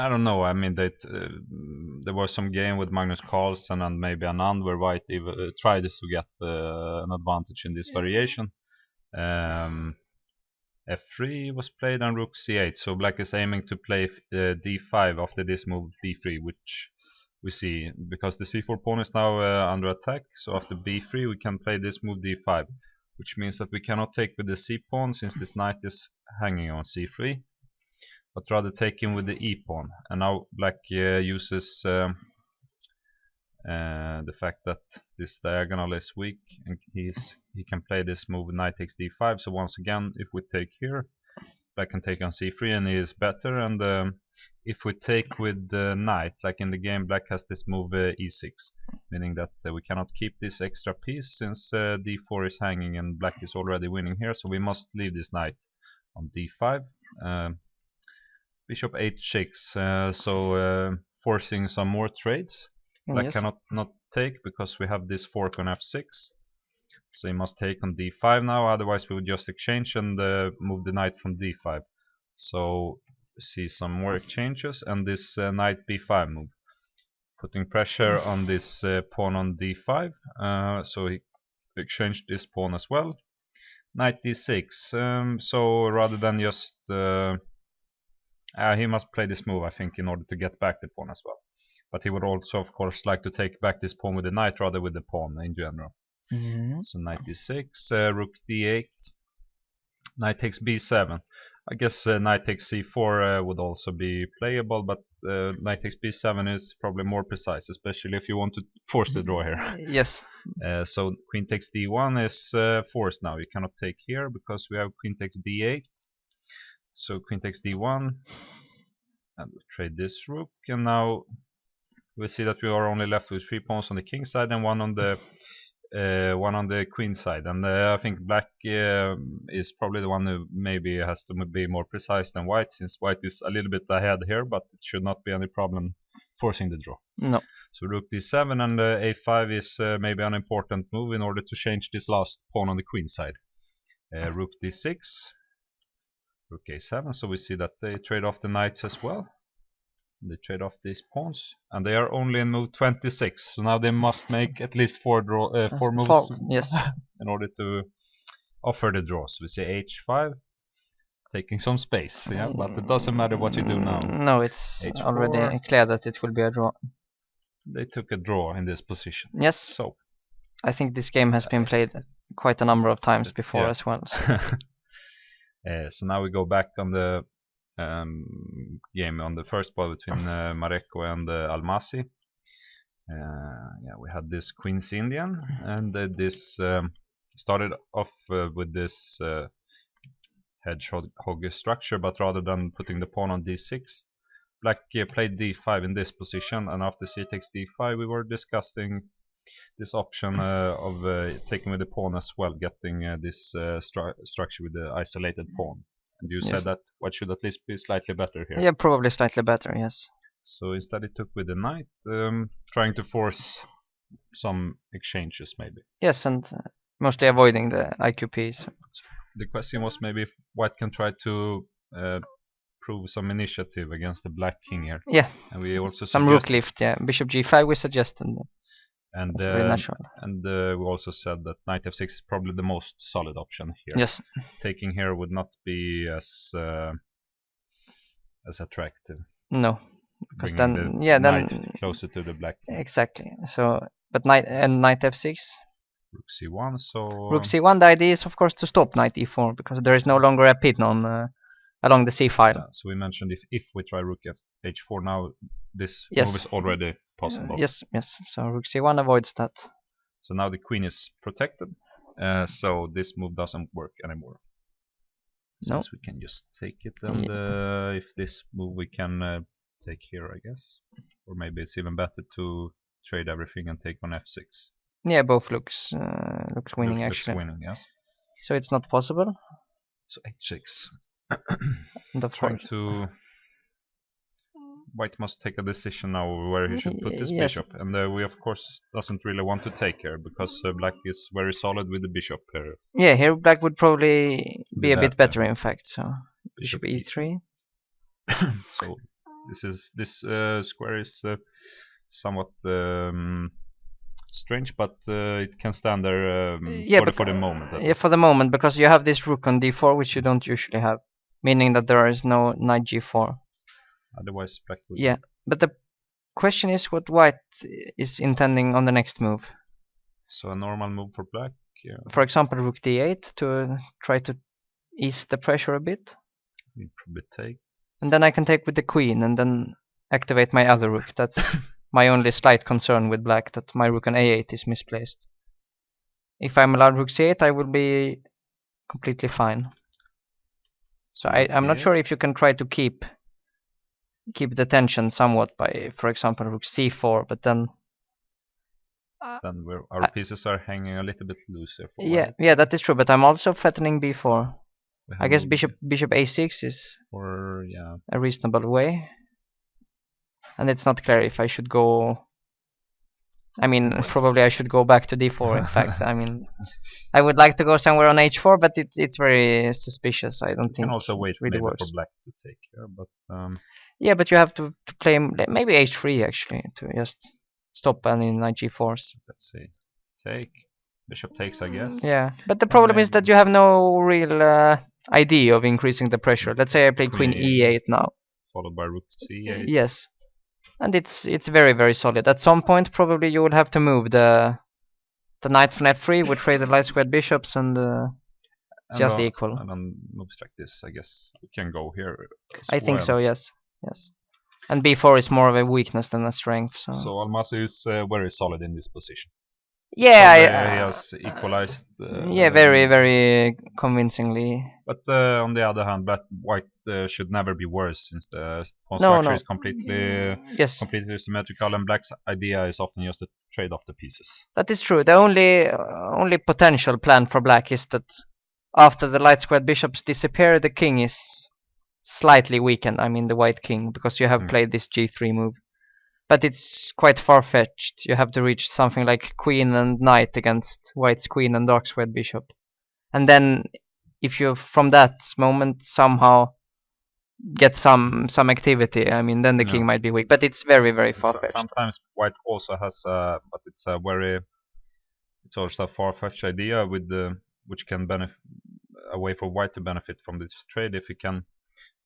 I don't know. I mean, there was some game with Magnus Carlsen and maybe Anand where white even tried to get an advantage in this variation. F3 was played and rook c8, so black is aiming to play d5 after this move b3, which we see because the c4 pawn is now under attack. So after b3 we can play this move d5, which means that we cannot take with the c pawn since this knight is hanging on c3, but rather take him with the e pawn. And now black uses the fact that this diagonal is weak, and he can play this move knight takes d5. So once again, if we take here, black can take on c3 and he is better. And if we take with the knight, like in the game, black has this move e6, meaning that we cannot keep this extra piece since d4 is hanging and black is already winning here. So we must leave this knight on d5. Bishop h6, so forcing some more trades. Black cannot not take because we have this fork on f6, so he must take on d5 now, otherwise we would just exchange and move the knight from d5. So see some more exchanges and this knight b5 move, putting pressure on this pawn on d5, so he exchanged this pawn as well. Knight d6, so rather than just he must play this move, I think, in order to get back the pawn as well. But he would also, of course, like to take back this pawn with the knight rather with the pawn in general. So knight d6, rook d8, knight takes b7. I guess knight takes c4 would also be playable, but knight takes b7 is probably more precise, especially if you want to force the draw here. Yes. So queen takes d1 is forced now. You cannot take here because we have queen takes d8. So queen takes d1, and we trade this rook, and now we see that we are only left with 3 pawns on the king side and one on the queen side. And I think black is probably the one who maybe has to be more precise than white, since white is a little bit ahead here, but it should not be any problem forcing the draw. No. So rook d7 and a5 is maybe an important move in order to change this last pawn on the queen side. Rook d6, rook a7, so we see that they trade off the knights as well. They trade off these pawns, and they are only in move 26. So now they must make at least four moves yes. in order to offer the draw. So we say h5, taking some space. Yeah, but it doesn't matter what you do now. No, it's h4, already clear that it will be a draw. They took a draw in this position. Yes. So I think this game has been played quite a number of times before as well. So. So now we go back on the game on the first ball between Mareko and Almasi. Yeah, we had this Queen's Indian, and this started off with this hedgehog structure, but rather than putting the pawn on d6, black played d5 in this position, and after c takes d5 we were discussing this option of taking with the pawn as well, getting this structure with the isolated pawn. And you said that white should at least be slightly better here. Yeah, probably slightly better, yes. So instead it took with the knight, trying to force some exchanges maybe. Yes, and mostly avoiding the IQP. So. The question was maybe if white can try to prove some initiative against the black king here. Yeah. And we also some rook lift. Yeah. Bishop g5 we suggested. And That's very natural. we also said that knight f6 is probably the most solid option here. Yes. Taking here would not be as attractive. No, because Bringing then the then knight closer to the black king. exactly. So, but knight f6. Rook c1. So Rook c1. The idea is of course to stop knight e4 because there is no longer a pin on along the c file. Yeah, so we mentioned if we try rook h4 now, this Yes. move is already possible. Yes. So rook c1 avoids that. So now the queen is protected. So this move doesn't work anymore. Since we can just take it, and if this move we can take here, I guess. Or maybe it's even better to trade everything and take on f6. Yeah, both looks winning actually. Looks winning, yes. So it's not possible. So h6. Trying to White must take a decision now where he should put this bishop, and we of course doesn't really want to take here because black is very solid with the bishop here. Yeah, here black would probably be a bit better in fact. So bishop e3. So this square is somewhat strange, but it can stand there for the moment. Yeah, for the moment, because you have this rook on d4, which you don't usually have, meaning that there is no knight g4. Otherwise, black would. Yeah, but the question is what white is intending on the next move. So a normal move for black. Yeah. For example, rook d8 to try to ease the pressure a bit. You probably take. And then I can take with the queen and then activate my other rook. That's my only slight concern with black, that my rook on a8 is misplaced. If I'm allowed rook c8, I will be completely fine. So I'm not sure if you can try to keep the tension somewhat by, for example, rook c4, but then our pieces are hanging a little bit looser. Yeah, that is true. But I'm also threatening b4. I guess bishop a6 is a reasonable way, and it's not clear if I should go. I mean, probably I should go back to d4. In fact, I mean, I would like to go somewhere on h4, but it's very suspicious. I don't think. You can also wait really maybe works. for black to take here, but yeah, but you have to play maybe h3 actually to just stop any knight g4s. Let's see, take bishop takes, I guess. Yeah, but the problem is that you have no real idea of increasing the pressure. Let's say I play queen e8 now, followed by rook c8. Yes, and it's very, very solid. At some point, probably you will have to move the knight from f3 with traded light squared bishops, and it's just equal. And on moves like this, I guess we can go here. I think so. Yes. And b4 is more of a weakness than a strength. So Almasi is very solid in this position. Yeah, he has equalized. Very, very convincingly. But on the other hand, white should never be worse, since the pawn structure is completely symmetrical, and black's idea is often just to trade off the pieces. That is true. The only potential plan for black is that after the light squared bishops disappear, the king is slightly weakened. I mean the white king, because you have played this g3 move. But it's quite far-fetched. You have to reach something like queen and knight against white's queen and dark squared bishop. And then if you from that moment somehow get some activity, I mean then the king might be weak. But it's very, very far-fetched. Sometimes white also has but it's also a far-fetched idea with which can benefit a way for white to benefit from this trade. If you can,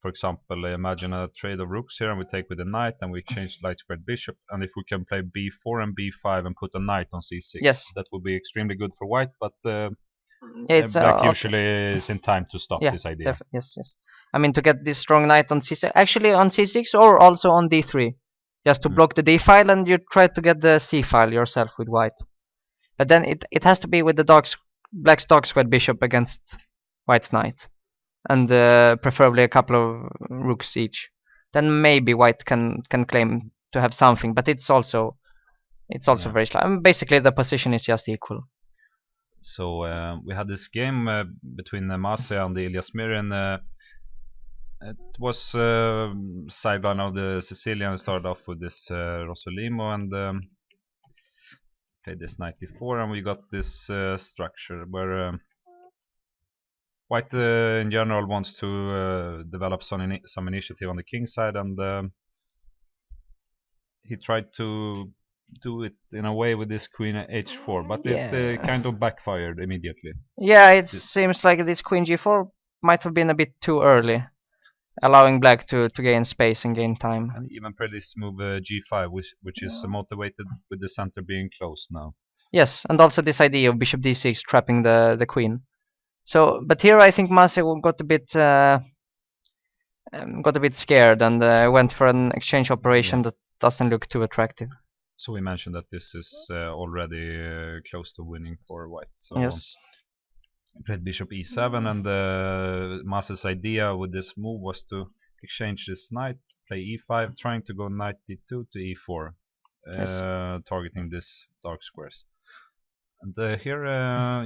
for example, imagine a trade of rooks here, and we take with the knight, and we exchange light squared bishop. And if we can play b4 and b5 and put a knight on c6, that would be extremely good for white. But black usually is in time to stop this idea. Yes. I mean, to get this strong knight on c6, actually on c6 or also on d3, just to block the d file, and you try to get the c file yourself with white. But then it has to be with the black's dark squared bishop against white's knight, and preferably a couple of rooks each. Then maybe white can claim to have something, but it's also very slight. I mean, basically the position is just equal. So we had this game between Masi and Elias Mirin. It was sideline of the Sicilian. Started off with this Rosolimo and played this knight d4, and we got this structure where White in general wants to develop some initiative on the king side, and he tried to do it in a way with this queen h4, but it kind of backfired immediately. Yeah, it seems like this queen g4 might have been a bit too early, allowing black to gain space and gain time. And even played this move g5, which is motivated with the center being closed now. Yes, and also this idea of bishop d6 trapping the queen. So, but here I think Mase got a bit scared and went for an exchange operation that doesn't look too attractive. So we mentioned that this is already close to winning for white. So yes. Played bishop e7, and Mase's idea with this move was to exchange this knight, play e5, trying to go knight d2 to e4, targeting this dark squares. And here,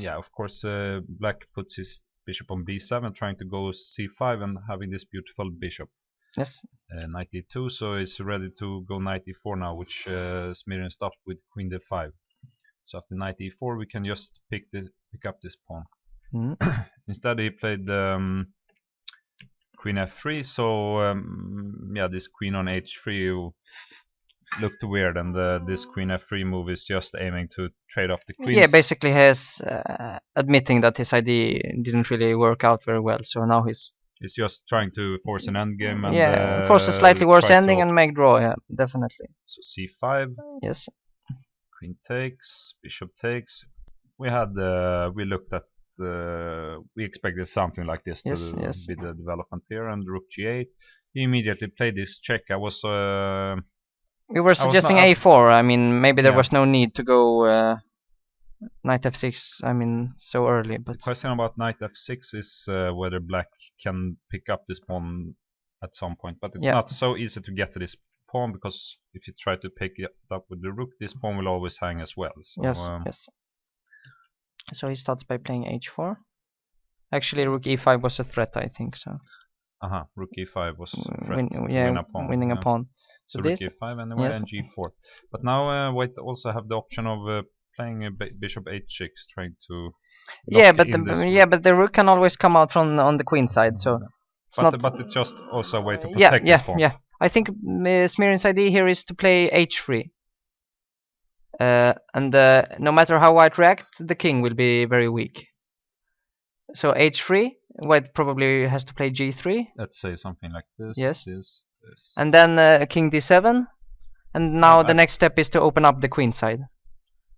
yeah, of course, black puts his bishop on b7, trying to go c5 and having this beautiful bishop. Yes. Knight d2, so he's ready to go knight e4 now, which Smiryan stopped with queen d5. So after knight e4, we can just pick up this pawn. Instead, he played queen f3. So yeah, this queen on h3 looked weird, and this queen f3 move is just aiming to trade off the queens. Yeah, basically he's admitting that his idea didn't really work out very well. So now he's just trying to force an endgame and force a slightly worse ending and make draw. Yeah, definitely. So c5. Yes. Queen takes, bishop takes. We looked at. We expected something like this to be the development here, and rook g8. He immediately played this check. We were suggesting a4. I mean, maybe there was no need to go knight f6. I mean, so early. But the question about knight f6 is whether black can pick up this pawn at some point. But it's not so easy to get to this pawn, because if you try to pick it up with the rook, this pawn will always hang as well. So, yes. So he starts by playing h4. Actually, rook e5 was a threat, I think so. Rook e5 was a threat. Winning a pawn. So rook e5 anyway, and g4. But now white also have the option of playing a bishop h6, trying to. But the rook can always come out from on the queen side. So but it's just also a way to protect this pawn. Yeah. I think Smiryan's idea here is to play h3. And no matter how white react, the king will be very weak. So h3, white probably has to play g3. Let's say something like this. Yes. This. And then king d7. And now the next step is to open up the queen side.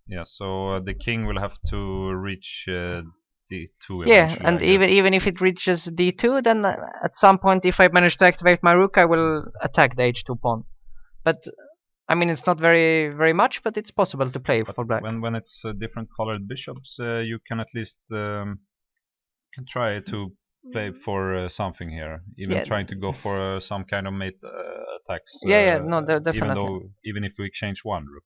Yeah, so the king will have to reach d2 Yeah, and even if it reaches d2, then at some point, if I manage to activate my rook, I will attack the h2 pawn. But I mean, it's not very much, but it's possible to play for black. When it's different colored bishops, you can at least can try to play for something here, even trying to go for some kind of mate attacks. Definitely. Even if we exchange one rook.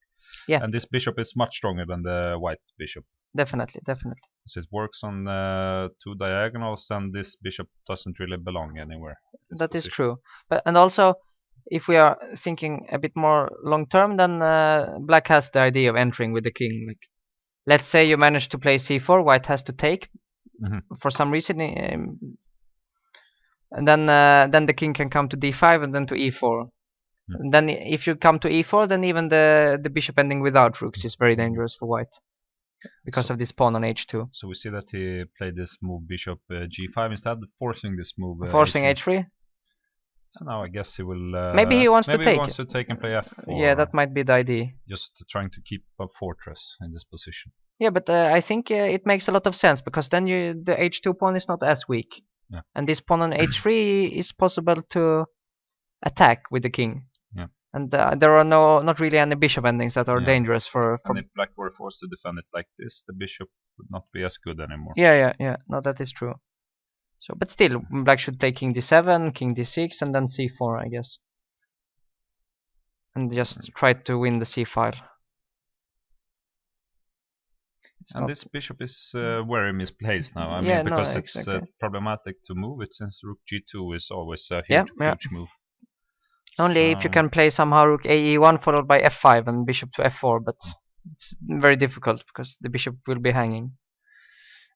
Yeah. And this bishop is much stronger than the white bishop. Definitely. So it works on two diagonals, and this bishop doesn't really belong anywhere. That is true. And also, if we are thinking a bit more long term, then black has the idea of entering with the king. Like, let's say you manage to play c4, white has to take for some reason, and then the king can come to d5 and then to e4. And then if you come to e4, then even the bishop ending without rooks is very dangerous for white, because of this pawn on h2. So we see that he played this move bishop g5 instead, forcing this move. Forcing h3. Now I guess he will. Maybe he wants to take. Maybe he wants to take and play f4. Yeah, that might be the idea. Just trying to keep a fortress in this position. Yeah, but I think it makes a lot of sense, because then the h2 pawn is not as weak, and this pawn on h3 is possible to attack with the king. Yeah. And there are not really any bishop endings that are dangerous for. And if black were forced to defend it like this, the bishop would not be as good anymore. Yeah. No, that is true. So, but still, black should play king d7, king d6, and then c4, I guess, and just try to win the c file. And this bishop is very misplaced now. I mean, because it's problematic to move it, since rook g2 is always a huge move. Only if you can play somehow rook ae1 followed by f5 and bishop to f4, but it's very difficult because the bishop will be hanging.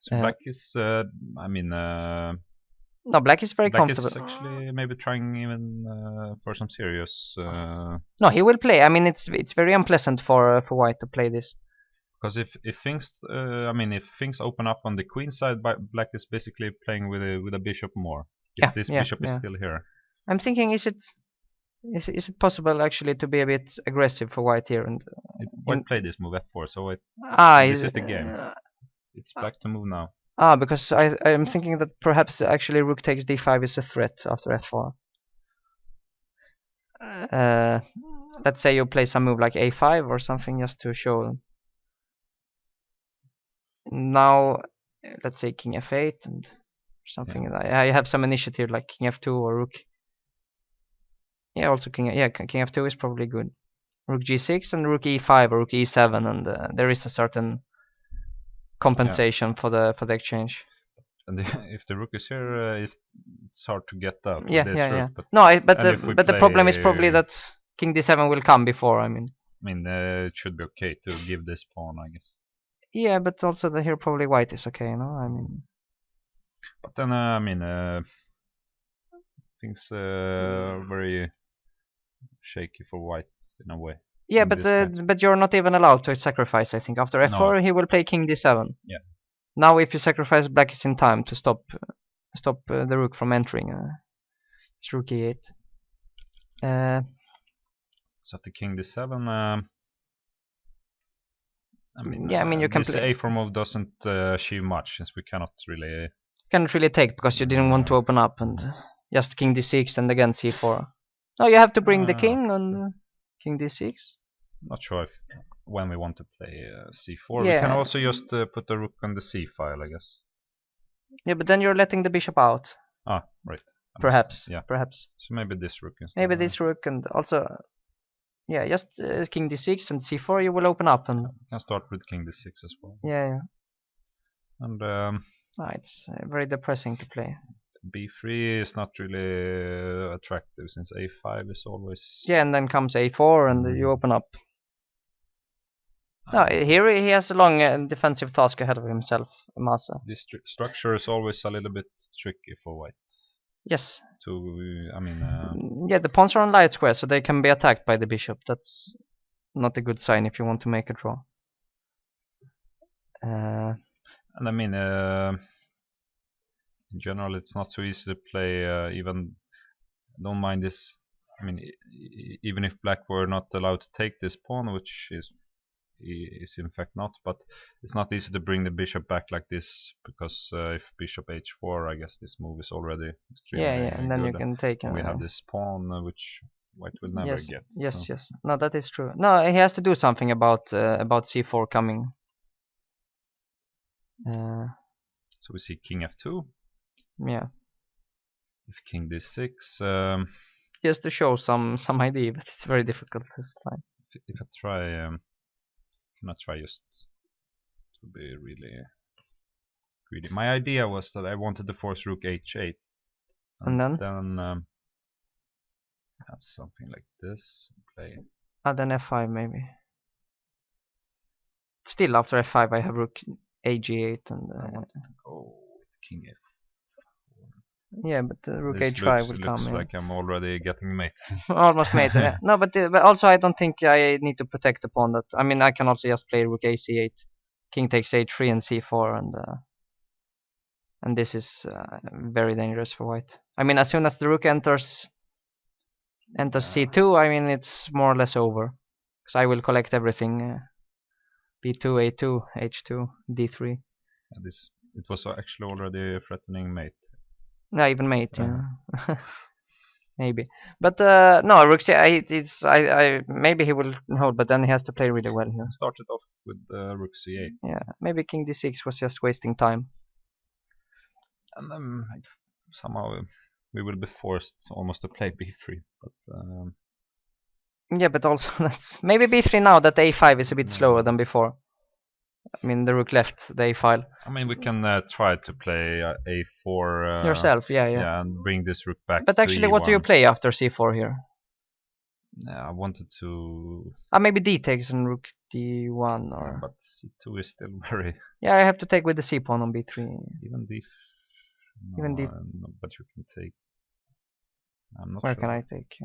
So black is, I mean, no, black is very black comfortable. is actually maybe trying even for some serious. No, he will play. I mean, it's very unpleasant for white to play this. Because if things, I mean, if things open up on the queen side, black is basically playing with a bishop more. If this bishop is still here. I'm thinking, is it possible actually to be a bit aggressive for white here? And white played this move f4, so this is the game. It's black to move now. Because I'm thinking that perhaps actually rook takes d5 is a threat after f4. Let's say you play some move like a5 or something just to show. Now, let's say king f8 and something. Yeah. I have some initiative like king f2 or rook. Yeah, also king f2 is probably good. Rook g6 and rook e5 or rook e7, and there is a certain compensation for the exchange. And if the rook is here, it's hard to get out. Yeah, with this yeah, rook, yeah. But no, but the problem is probably that king d7 will come before. I mean, it should be okay to give this pawn, I guess. Yeah, but also here probably white is okay, no? I mean. But then I mean, things very shaky for white in a way. Yeah, but you're not even allowed to sacrifice. I think after f4 he will play king d7. Yeah. Now if you sacrifice, black is in time to stop the rook from entering. It's rook e8. So the king d7. I mean, you can this a4 move doesn't achieve much since we cannot really take because you didn't want to open up, and just king d6 and again c4. No, you have to bring the king on king d6. Not sure when we want to play c4. Yeah. We can also just put the rook on the c file, I guess. Yeah, but then you're letting the bishop out. Right. Perhaps. So maybe this rook instead. Maybe this rook, and also, just king d6 and c4. You will open up, and we can start with king d6 as well. Yeah. And it's very depressing to play. b3 is not really attractive since a5 is always. Yeah, and then comes a4, and you open up. No, here he has a long defensive task ahead of himself, Masa. This structure is always a little bit tricky for white. Yes. Yeah, the pawns are on light square, so they can be attacked by the bishop. That's not a good sign if you want to make a draw. And I mean, in general, it's not so easy to play. Even don't mind this. I mean, even if black were not allowed to take this pawn, which is in fact not, but it's not easy to bring the bishop back like this, because if bishop h4, I guess this move is already extremely and then good. You can take. And we have this pawn, which white will never get. Yes. No, that is true. No, he has to do something about c4 coming. So we see king f2. Yeah. If king d6. Just to show some idea, but it's very difficult to find. If I try, can I try just to be really greedy? My idea was that I wanted to force rook h8, and then have something like this. Play. Then f5 maybe. Still after f5 I have rook ag8 and. I wanted to go with king f4. Yeah, but rook h5 will come. Looks like I'm already getting mate. Almost mate. Yeah. No, but also I don't think I need to protect the pawn. That I mean, I can also just play rook ac8, king takes h3 and c4, and this is very dangerous for white. I mean, as soon as the rook enters c2, I mean it's more or less over, because I will collect everything. b2, a2, h2, d3. It was actually already threatening mate. No, even mate, yeah. Maybe, but no, rook c8. Maybe he will hold, but then he has to play really well here. Started off with rook c8. Yeah, maybe king d6 was just wasting time. And then somehow we will be forced almost to play b3, but. Yeah, but also that's maybe b3 now that a5 is a bit slower than before. I mean, the rook left the a file. I mean, we can try to play a4 yourself, yeah, and bring this rook back. But actually, what do you play after c4 here? Yeah, I wanted to. Maybe d takes and rook d1 or. But c2 is still very. Yeah, I have to take with the c pawn on b3. Even d. Even d. No, but you can take. I'm not Where sure. can I take?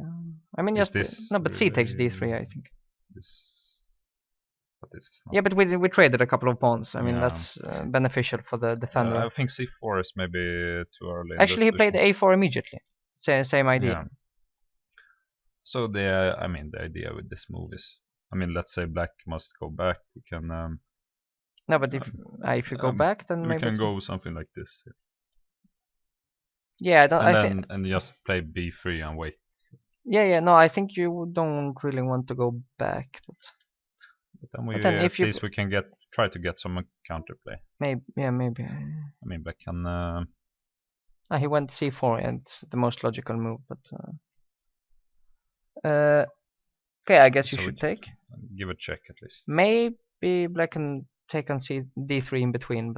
I mean, Is just this no, but c takes really d3, I think. this? But this is not. Yeah, but we traded a couple of pawns. I mean, Yeah. that's beneficial for the defender. I think c4 is maybe too early. Actually, he played a4 immediately. Same idea. Yeah. So I mean, the idea with this move is, I mean, let's say black must go back. We can. No, but if you go back, then we maybe can go something like this. Yeah, I don't. And I then think. and just play b3 and wait. Yeah. No, I think you don't really want to go back, But then we but then at least we can try to get some counterplay. maybe. Yeah, maybe. I mean, black can. He went c4, and it's the most logical move. But okay, I guess you should take. Give a check at least. Maybe black can take on d3 in between,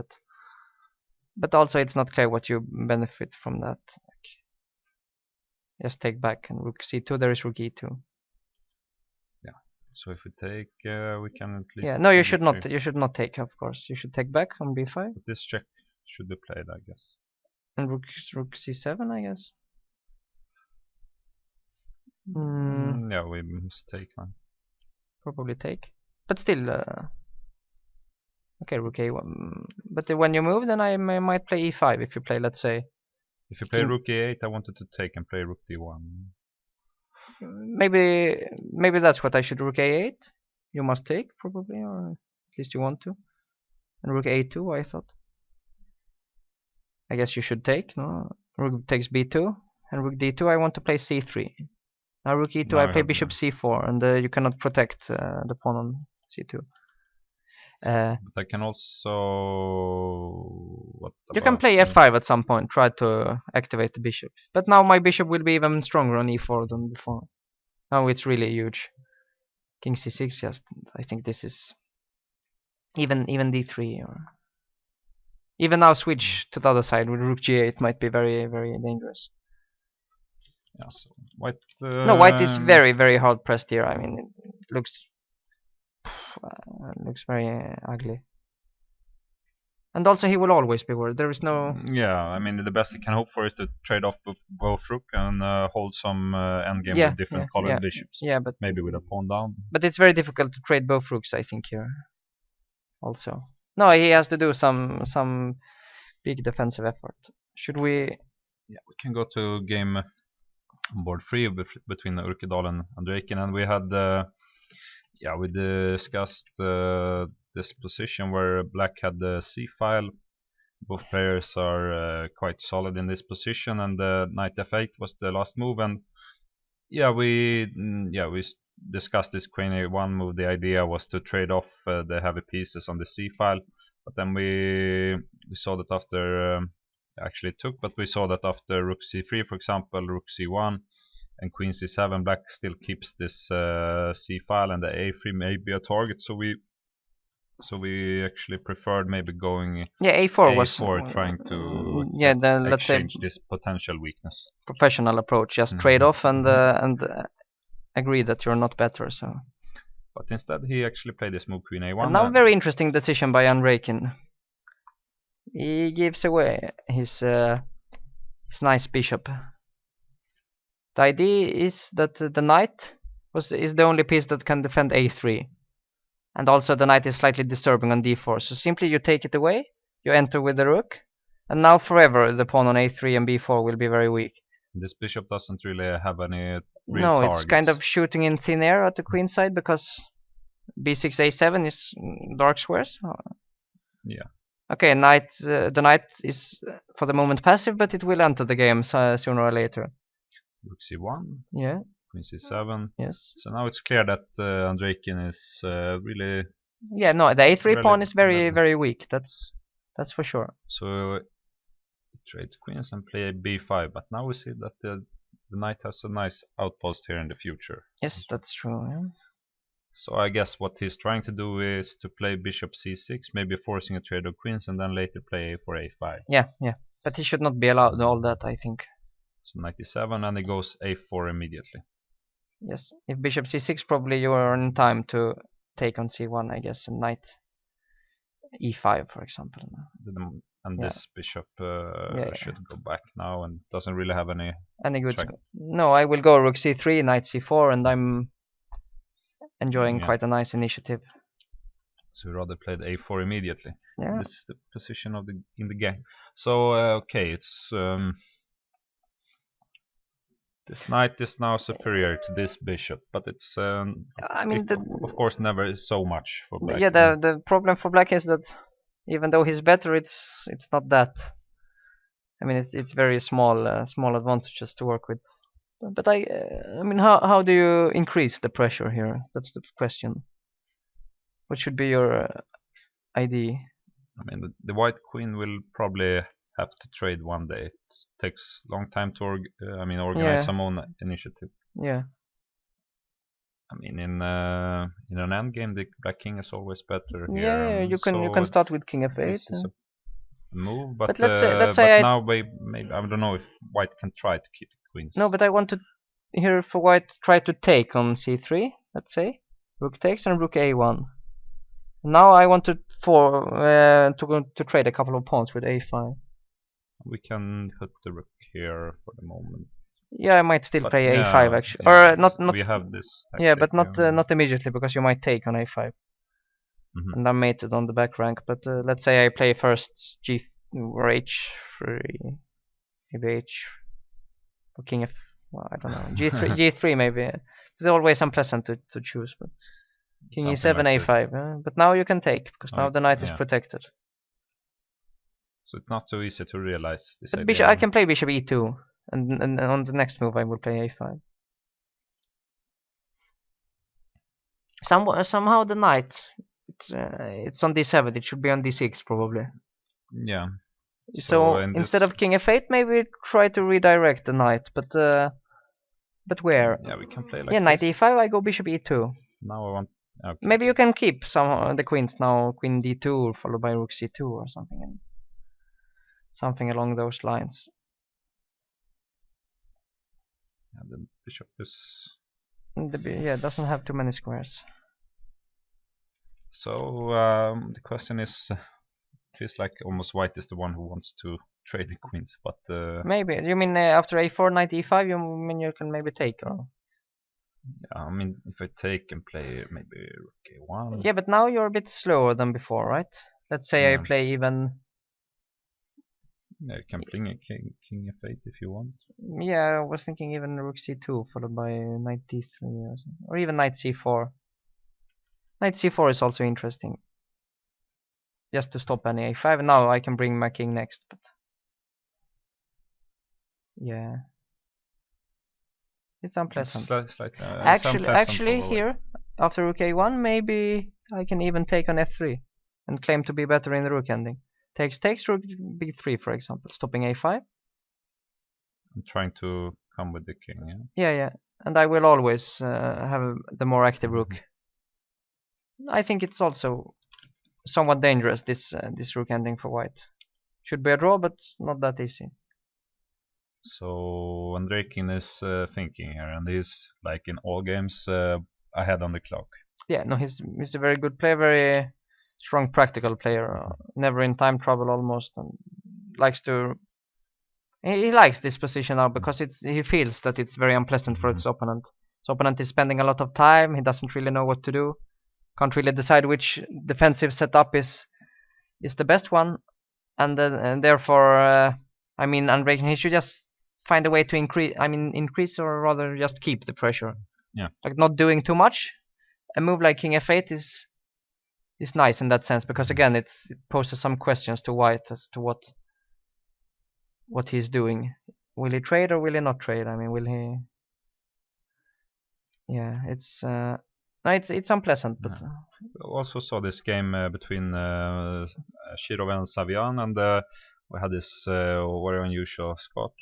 but also it's not clear what you benefit from that. Just take back and rook c2. There is rook e2. Yeah. So if we take, we can at least. Yeah. No, you should not. You should not take. Of course, you should take back on b5. But this check should be played, I guess. And rook c7, I guess. Yeah, we must take one. Probably take, but still. Okay, rook a1. But when you move, then I might play e5. If you play, let's say. If you play rook e8, I wanted to take and play rook d1. Maybe that's what I should. Rook a8. You must take probably, or at least you want to. And rook a2, I thought. I guess you should take. No, rook takes b2, and rook d2. I want to play c3. Now rook e2, I play bishop c4, and you cannot protect the pawn on c2. But I can also. You can play f5 at some point, try to activate the bishop. But now my bishop will be even stronger on e4 than before. Now it's really huge. King c6, just I think this is even d3, or even now switch to the other side with rook g8 might be very, very dangerous. Yeah, so white. No, white is very, very hard pressed here. I mean, it looks very ugly. And also, he will always be worried. There is no. Yeah, I mean, the best he can hope for is to trade off both rook and hold some endgame with different colored bishops. Yeah, but maybe with a pawn down. But it's very difficult to trade both rooks, I think, here. Also, no, he has to do some big defensive effort. Should we? Yeah, we can go to game board 3 between Urkedal and Andreikin, and we had. We discussed this position where black had the c-file. Both players are quite solid in this position, and knight f8 was the last move. And we discussed this queen a1 move. The idea was to trade off the heavy pieces on the c-file, but then we saw that after actually it took, but we saw that after rook c3, for example, rook c1 and queen c7, black still keeps this c-file, and the a3 may be a target. So we actually preferred maybe going a4 was trying to let's say this potential weakness. Professional approach, just trade off and agree that you're not better. So. But instead, he actually played this move queen a1. And now, very interesting decision by Andreikin. He gives away his nice bishop. The idea is that the knight is the only piece that can defend a3. And also the knight is slightly disturbing on d4. So simply you take it away, you enter with the rook, and now forever the pawn on a3 and b4 will be very weak. This bishop doesn't really have any real targets. It's kind of shooting in thin air at the queen side because b6 a7 is dark squares. Yeah. Okay, the knight is for the moment passive, but it will enter the game sooner or later. Rook c1. Yeah. Queen c7. Yes. So now it's clear that Andreikin is really. Yeah, no, the a3 pawn is very, very weak. That's for sure. So he trades queens and play b5, but now we see that the knight has a nice outpost here in the future. Yes, that's true. Yeah. So I guess what he's trying to do is to play bishop c6, maybe forcing a trade of queens, and then later play a4 a5. Yeah. But he should not be allowed all that, I think. So knight e7, and he goes a4 immediately. Yes, if bishop c6, probably you are in time to take on c1, I guess, and knight e5, for example. And Yeah. this bishop Yeah. should go back now and doesn't really have any good. track. No, I will go rook c3, knight c4, and I'm enjoying Yeah. quite a nice initiative. So we rather played a4 immediately. Yeah. This is the position of in the game. So okay, it's this knight is now superior to this bishop, but it's I mean, of course never so much for black. yeah, the problem for black is that even though he's better, it's not that. I mean, it's very small small advantages to work with. But I mean, how do you increase the pressure here? That's the question. What should be your idea? I mean, the white queen will probably have to trade one day. It takes long time to organize some own initiative. Yeah. I mean, in an endgame, the black king is always better here. Yeah, you can start with king f8. This is a move, but let's say now maybe I don't know if white can try to keep the queens. No, but I want to here for white try to take on c3. Let's say rook takes and rook a1. Now I want to to trade a couple of pawns with a5. We can put the rook here for the moment. Yeah, I might still play yeah, a5 actually, yeah, or not. We have this. Yeah, but not immediately because you might take on a5, and I'm mated on the back rank. But let's say I play first g or h3, maybe h or king f. Well, I don't know, g3, g3 maybe. It's always unpleasant to choose, but king e7, like a5. But now you can take because now the knight is protected. So it's not so easy to realize this. But bishop, I can play bishop e2, and on the next move I will play a5. Somehow the knight, it's on d7. It should be on d6 probably. Yeah. So instead of king f8, maybe try to redirect the knight. But where? Yeah, we can play like knight e5. I go bishop e2. Now I want. Okay. Maybe you can keep some the queens now. Queen d2 followed by rook c2 or something, and something along those lines. Yeah, the bishop is. Doesn't have too many squares. So the question is, feels like almost white is the one who wants to trade the queens, but maybe you mean after a4 knight e5, you mean you can maybe take, or? Yeah, I mean if I take and play maybe rook a1. Yeah, but now you're a bit slower than before, right? Let's say I play even. Yeah, you can bring a king f8 if you want. Yeah, I was thinking even rook c2 followed by knight d3 or something, or even knight c4. Knight c4 is also interesting, just to stop any a5. Now I can bring my king next, but yeah, it's unpleasant. Actually, here after rook a1, maybe I can even take on f3 and claim to be better in the rook ending. Takes rook b3, for example, stopping a5. I'm trying to come with the king. Yeah, and I will always have the more active rook. I think it's also somewhat dangerous, this rook ending for white. Should be a draw, but not that easy. So Andreikin is thinking here, and he's like in all games ahead on the clock. Yeah, no, he's a very good player, very strong practical player, never in time trouble almost, and likes to. He likes this position now because he feels that it's very unpleasant for his opponent. His opponent is spending a lot of time. He doesn't really know what to do. Can't really decide which defensive setup is the best one, and therefore, I mean, Andreikin, he should just find a way to increase or rather just keep the pressure. Yeah. Like not doing too much. A move like king f8 is nice in that sense because again it poses some questions to white as to what he's doing. Will he trade or will he not trade? I mean, will he? Yeah, it's unpleasant, but. We also saw this game between Shirov and Savian, and we had this very unusual spot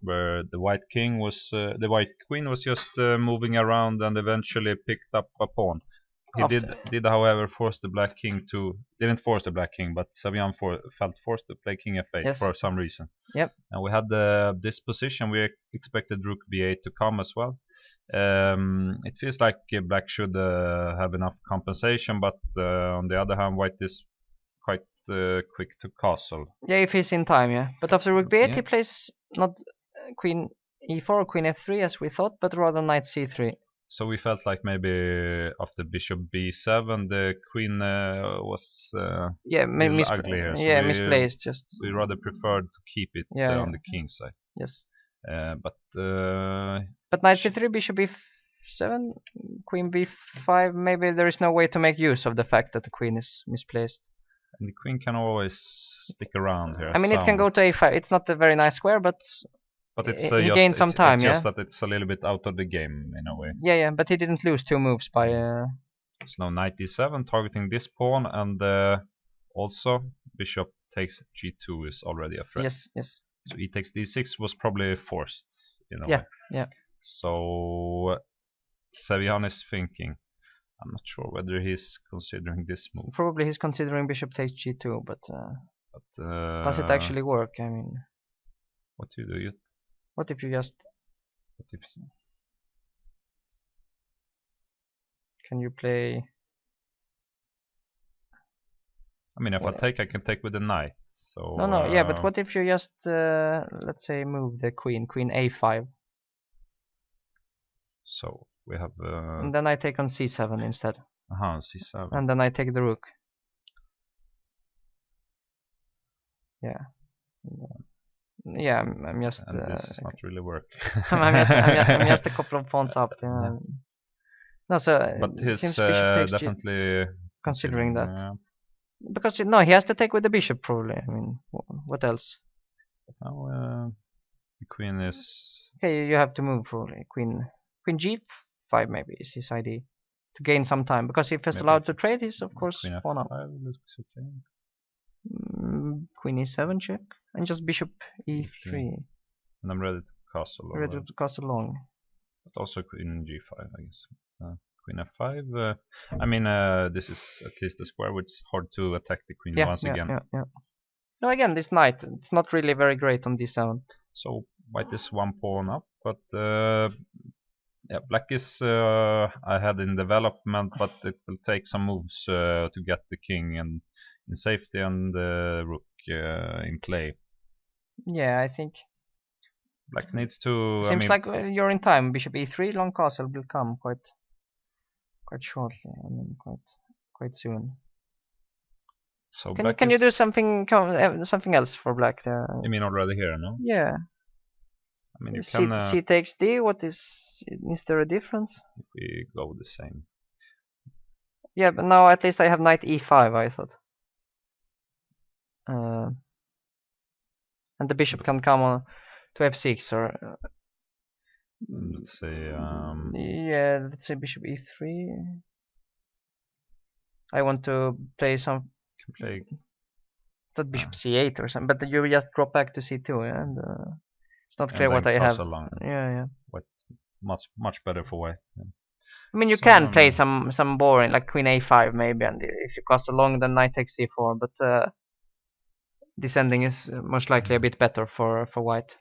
where the white king was the white queen was just moving around and eventually picked up a pawn. He did however force the black king to didn't force the black king, but Savian felt forced to play king f8 for some reason. Yep. And we had this position. We expected rook b8 to come as well, It feels like black should have enough compensation, but on the other hand, white is quite quick to castle. Yeah, if he's in time, yeah. But after rook b8, Yeah. he plays not queen e4 or queen f3 as we thought, but rather knight c3. So we felt like maybe after bishop b7, the queen was yeah, a little ugly here. So yeah, misplaced. Just we rather preferred to keep it yeah, on the king side. Yes. But knight c3, bishop b7, queen b5. Maybe there is no way to make use of the fact that the queen is misplaced. And the queen can always stick around here. I mean, it can go to a5. It's not a very nice square, but it's he gained some time. It's just that it's a little bit out of the game in a way. Yeah, but he didn't lose 2 moves by. So now knight d7 targeting this pawn, and also bishop takes g2 is already a threat. Yes. So e takes d6 was probably forced in a way. Yeah. So Sevian is thinking. I'm not sure whether he's considering this move. Probably he's considering bishop takes g2, but does it actually work? I mean, what do you do? What if you just? What if? Can you play? I mean, if I take, I can take with the knight. So no, yeah, but what if you just let's say move the queen a5? So we have. And then I take on c7 instead. C7. And then I take the rook. Yeah. Yeah, I'm just. And this is not really work. I'm just a couple of pawns up. Yeah. No, so but he's seems bishop takes definitely considering that. Because no, he has to take with the bishop probably. I mean, what else? Now the queen is. Okay, you have to move probably. Queen g5 maybe is his idea to gain some time, because if he's allowed to trade, he's of course queen pawn up. f5 looks okay. Queen e7 check, and just bishop e3. And I'm ready to castle. Ready to castle long. But also queen g5, I guess. Queen f5. I mean, this is at least a square which is hard to attack the queen once again. Yeah. No, again, this knight, it's not really very great on d7. So white is 1 pawn up, but yeah, black is ahead in development, but it will take some moves to get the king in safety and the rook in play. Yeah, I think black needs to. Seems like you're in time. Bishop e3, long castle will come quite shortly. I mean, quite soon. So can you do something else for black there? You mean already here, no? Yeah. I mean, you can. C takes d. What is there a difference? If we go the same. Yeah, but now at least I have knight e5. I thought. And the bishop can come on to f6 or. Let's say. Yeah, let's say bishop e3. I want to play some. Play. That bishop c8 or something, but you just drop back to c2, yeah, and it's not clear what I have. Along. Yeah. What much better for white. Yeah. I mean, you can play some boring like queen a5 maybe, and if you castle long, then knight takes c4. But this ending is most likely a bit better for white.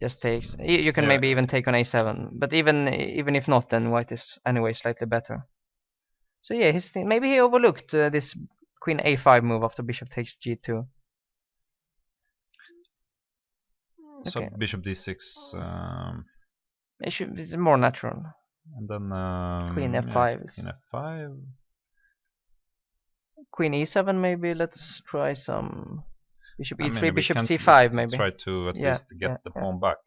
Just takes. You can maybe even take on a7, but even if not, then white is anyway slightly better. So yeah, maybe he overlooked this queen a5 move after bishop takes g2. Okay. So bishop d6. It's more natural. And then queen f5. Queen f5. Queen e7 maybe. Let's try some bishop e3, bishop c5 maybe. Try to at least get the pawn back.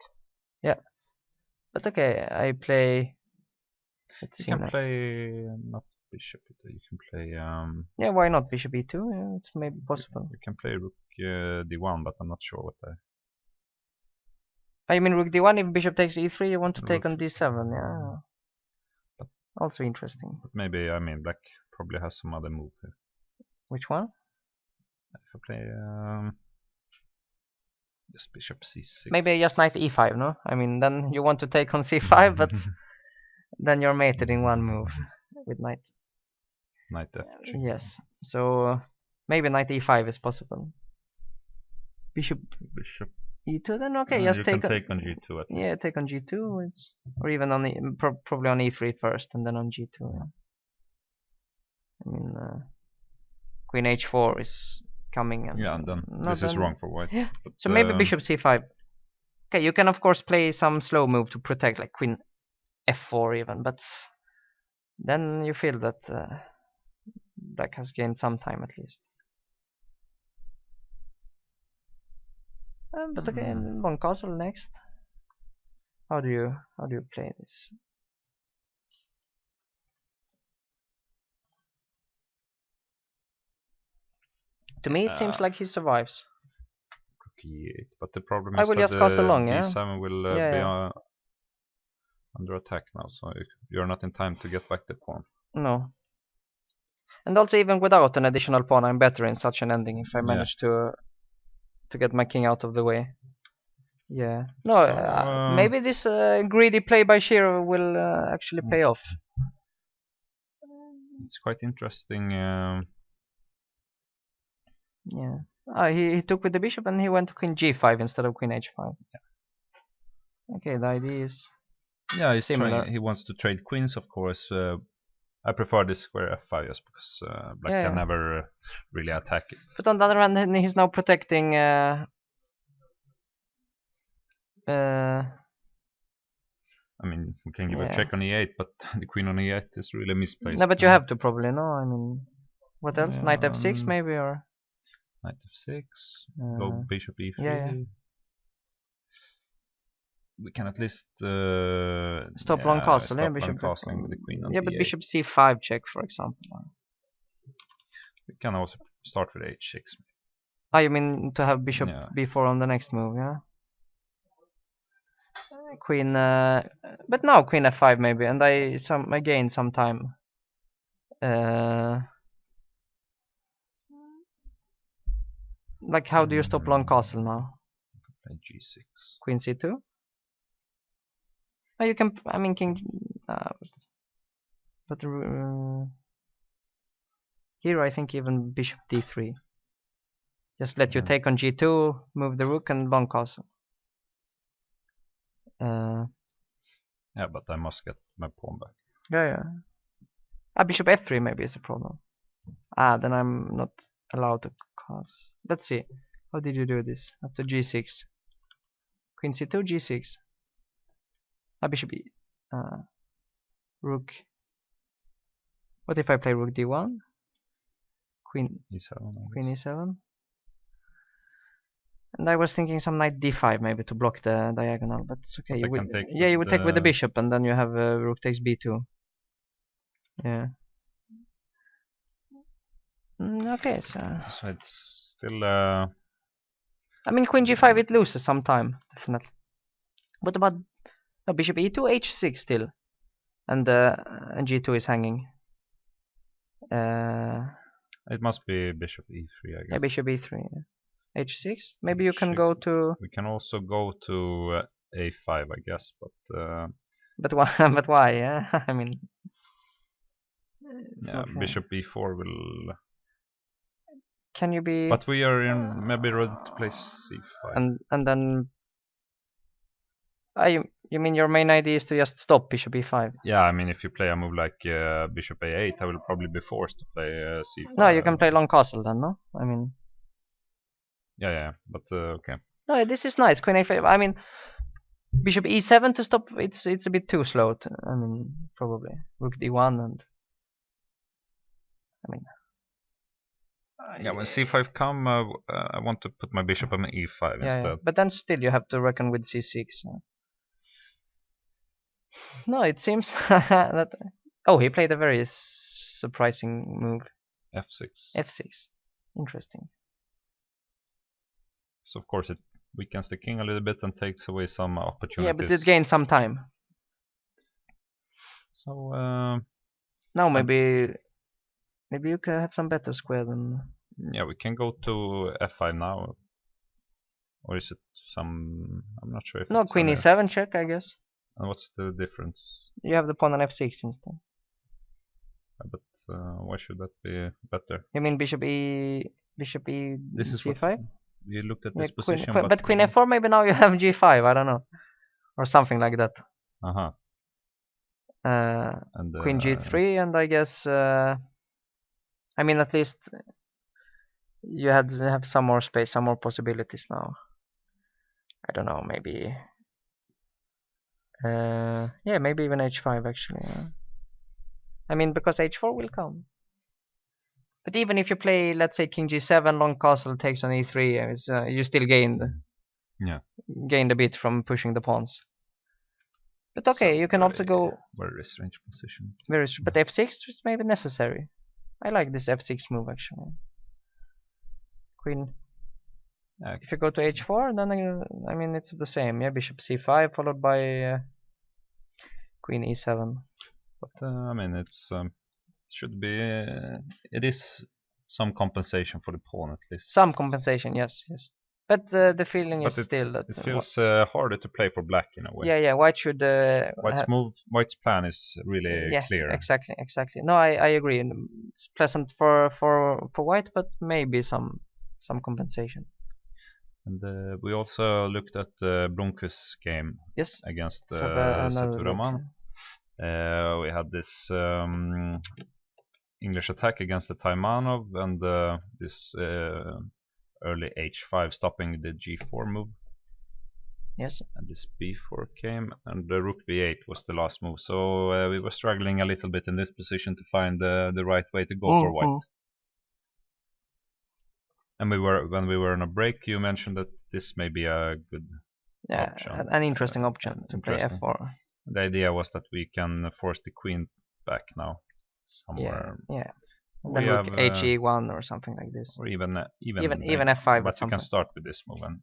Yeah. But okay, I play. You can play not bishop. You can play. Yeah, why not bishop e2? Yeah, it's maybe possible. You can play rook d1, but I'm not sure what I mean rook d1. If bishop takes e3, you want to take on d7. Yeah. But also interesting. But maybe black probably has some other move here. Which one? If I play just bishop c6. Maybe just knight e5. No, I mean then you want to take on c5, but then you're mated in one move with knight. Knight f3. Yes. So maybe knight e5 is possible. Bishop. e2, then okay, just you take can take on g2 at least. Yeah, take on g2, or even on probably on e3 first, and then on g2. Yeah. I mean, queen h4 is coming, and yeah, and then no, this is wrong for white. Yeah. But, So maybe bishop c5. Okay, you can of course play some slow move to protect, like queen f4 even, but then you feel that black has gained some time at least. But okay, long castle next. How do you play this? To me, it seems like he survives. e8, but the problem I is will that just castle long, yeah. d7 will be under attack now, so you're not in time to get back the pawn. No. And also, even without an additional pawn, I'm better in such an ending if I manage to get my king out of the way. Yeah. No, So, maybe this greedy play by Shiro will actually pay off. It's quite interesting. Yeah. He took with the bishop and he went to queen g5 instead of queen h5. Yeah. Okay, the idea is he's similar. He wants to trade queens, of course. I prefer this square f5 just because black can never really attack it. But on the other hand, he's now protecting I mean, we can give a check on e8, but the queen on e8 is really misplaced. No, but you have to probably, no? I mean, what else? Knight f6 maybe, or? Knight f6, go bishop e3. Yeah. We can at least stop long castle, stop bishop long castling with the queen on but d8. bishop c5 check, for example. We can also start with h6. You mean to have bishop b4 on the next move, yeah? Queen, but now queen f5 maybe, and I gain some time. Like, how do you stop long castle now? Play g6. Queen c2. You can. I mean, king. But here I think even bishop d3. Just let you take on g2, move the rook, and long castle. Yeah, but I must get my pawn back. Yeah. Bishop f3 maybe is a problem. Then I'm not allowed to cast. Let's see. How did you do this? After g6. Queen c2, g6. Bishop e. Rook. What if I play rook d1? Queen e7. Queen e7. And I was thinking some knight d5 maybe to block the diagonal, but it's okay. You would take with the bishop, and then you have rook takes b2. Yeah. Okay, so it's still. I mean, queen g5 it loses some time, definitely. What about bishop e2, h6 still, and g2 is hanging. It must be bishop e3, I guess. Yeah, bishop e3. Yeah. h6. Maybe you can go to. We can also go to a5, I guess, but. But why? But why? Yeah, I mean. Yeah, bishop e4 will. Can you be? But we are in maybe ready to play c5. And then. You mean your main idea is to just stop bishop e5? Yeah, I mean if you play a move like bishop a8, I will probably be forced to play c5. No, you can play long castle then, no? I mean. Yeah, but okay. No, this is nice. Queen a5. I mean, bishop e7 to stop. It's a bit too slow. I mean, probably rook d1 and. I mean. Yeah, when c5 come, I want to put my bishop on e5 instead. Yeah, but then still you have to reckon with c6. No, it seems that. Oh, he played a very surprising move. f6. f6. Interesting. So of course it weakens the king a little bit and takes away some opportunities. Yeah, but it gains some time. So now maybe you can have some better square than. Yeah, we can go to f5 now. Or is it some? I'm not sure if. No, queen e7 check, I guess. And what's the difference? You have the pawn on f6 instead. But why should that be better? You mean bishop e this is c5? we looked at Yeah, this position, but queen f4, maybe now you have g5, I don't know, or something like that. And Queen g3, and I guess I mean, at least you have some more space, some more possibilities now. I don't know, maybe yeah, maybe even h5 actually. I mean, because h4 will come. But even if you play, let's say, king g7, long castle takes on e3, it's, you still gained a bit from pushing the pawns. But okay, so you can also go very strange position. but f6 is maybe necessary. I like this f6 move actually. Queen. If you go to h4, then I mean it's the same. Yeah, bishop c5 followed by queen e7. But I mean, it's should be it is some compensation for the pawn at least. Some compensation, yes. But the feeling is still that it feels harder to play for black in a way. Yeah. White should. White's plan is really clear. Exactly. No, I agree. It's pleasant for white, but maybe some compensation. And we also looked at Blomqvist's game against Seturaman. We had this English attack against the Taimanov, and this early h5 stopping the g4 move. Yes. And this b4 came, and the rook b8 was the last move. So we were struggling a little bit in this position to find the right way to go for white. And when we were on a break, you mentioned that this may be a good option. An interesting option to play f4. The idea was that we can force the queen back now somewhere. Yeah. Then rook he1 or something like this. Or even f5. But you can start with this move and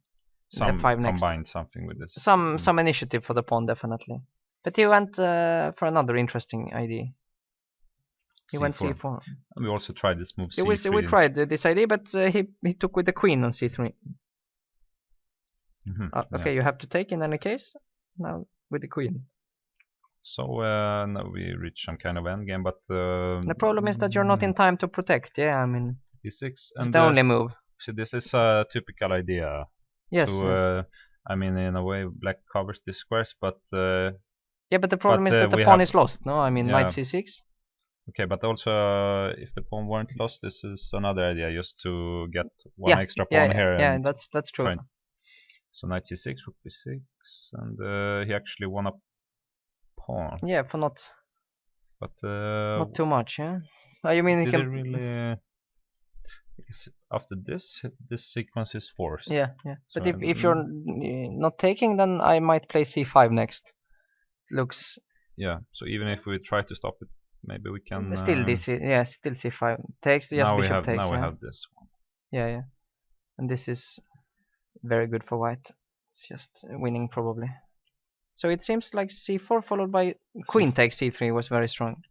f5 combine something with this. Some initiative for the pawn, definitely. But he went for another interesting idea. He went c4. And we also tried this move c3. We tried this idea, but he took with the queen on c3. Okay, you have to take in any case. Now with the queen. So now we reach some kind of endgame, but the problem is that you're not in time to protect. Yeah, I mean, d6 and the only move. So this is a typical idea. Yes. I mean, in a way, black covers the squares, but yeah, but the problem is that the pawn is lost. No, I mean, knight c6. Okay, but also if the pawn weren't lost, this is another idea, just to get one extra pawn here. Yeah, that's true. So knight c6, rook b6, and he actually won a pawn. Yeah, for not too much. Yeah. You mean he can really? After this sequence is forced. Yeah. So but if you're not taking, then I might play c5 next. It looks. Yeah. So even if we try to stop it, maybe we can. Still still c5 takes. Yes, bishop takes. Now we have this one. Yeah. And this is very good for white. It's just winning probably. So it seems like c4 followed by queen takes c3 was very strong.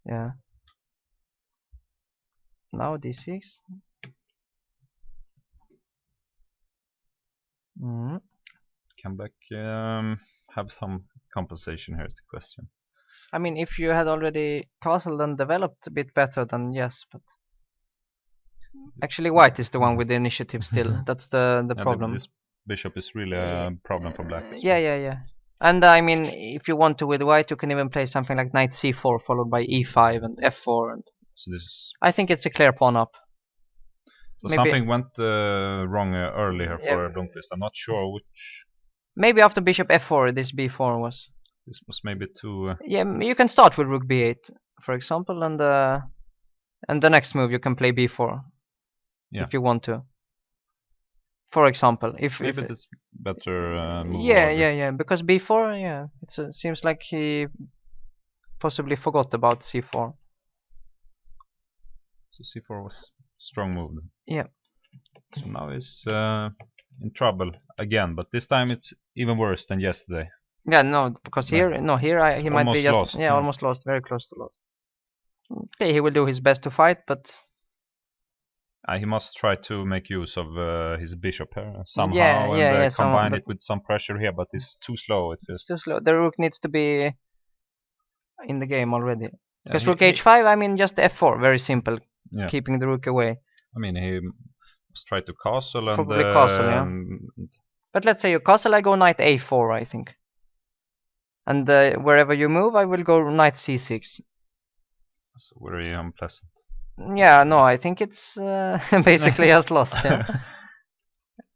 Yeah. Now d6. Come back. Have some compensation here is the question. I mean, if you had already castled and developed a bit better, then yes, but actually white is the one with the initiative still. That's the problem. This bishop is really a problem for black. Yeah. And I mean, if you want to with white, you can even play something like knight c4 followed by e5 and f4. And so this is. I think it's a clear pawn up. So maybe something went wrong earlier for Blomqvist. I'm not sure which. Maybe after bishop f4, this b4 was. This was maybe too. Yeah, you can start with rook b8, for example, and the next move you can play b4. Yeah. If you want to. For example, if it's better. Move yeah, because b4, it seems like he possibly forgot about c4. So c4 was strong move. Yeah. So now he's in trouble again, but this time it's even worse than yesterday. Yeah, no, because he might be just lost. Yeah, almost lost, very close to lost. Okay, he will do his best to fight, but he must try to make use of his bishop here somehow and combine it with some pressure here, but it's too slow. It's too slow. The rook needs to be in the game already. Because rook h5, I mean just f4, very simple, keeping the rook away. I mean Let's try to castle and Probably castle, yeah. But let's say you castle, I go knight a4, I think. And wherever you move, I will go knight c6. That's very unpleasant. Yeah, no, I think it's basically just lost. Yeah.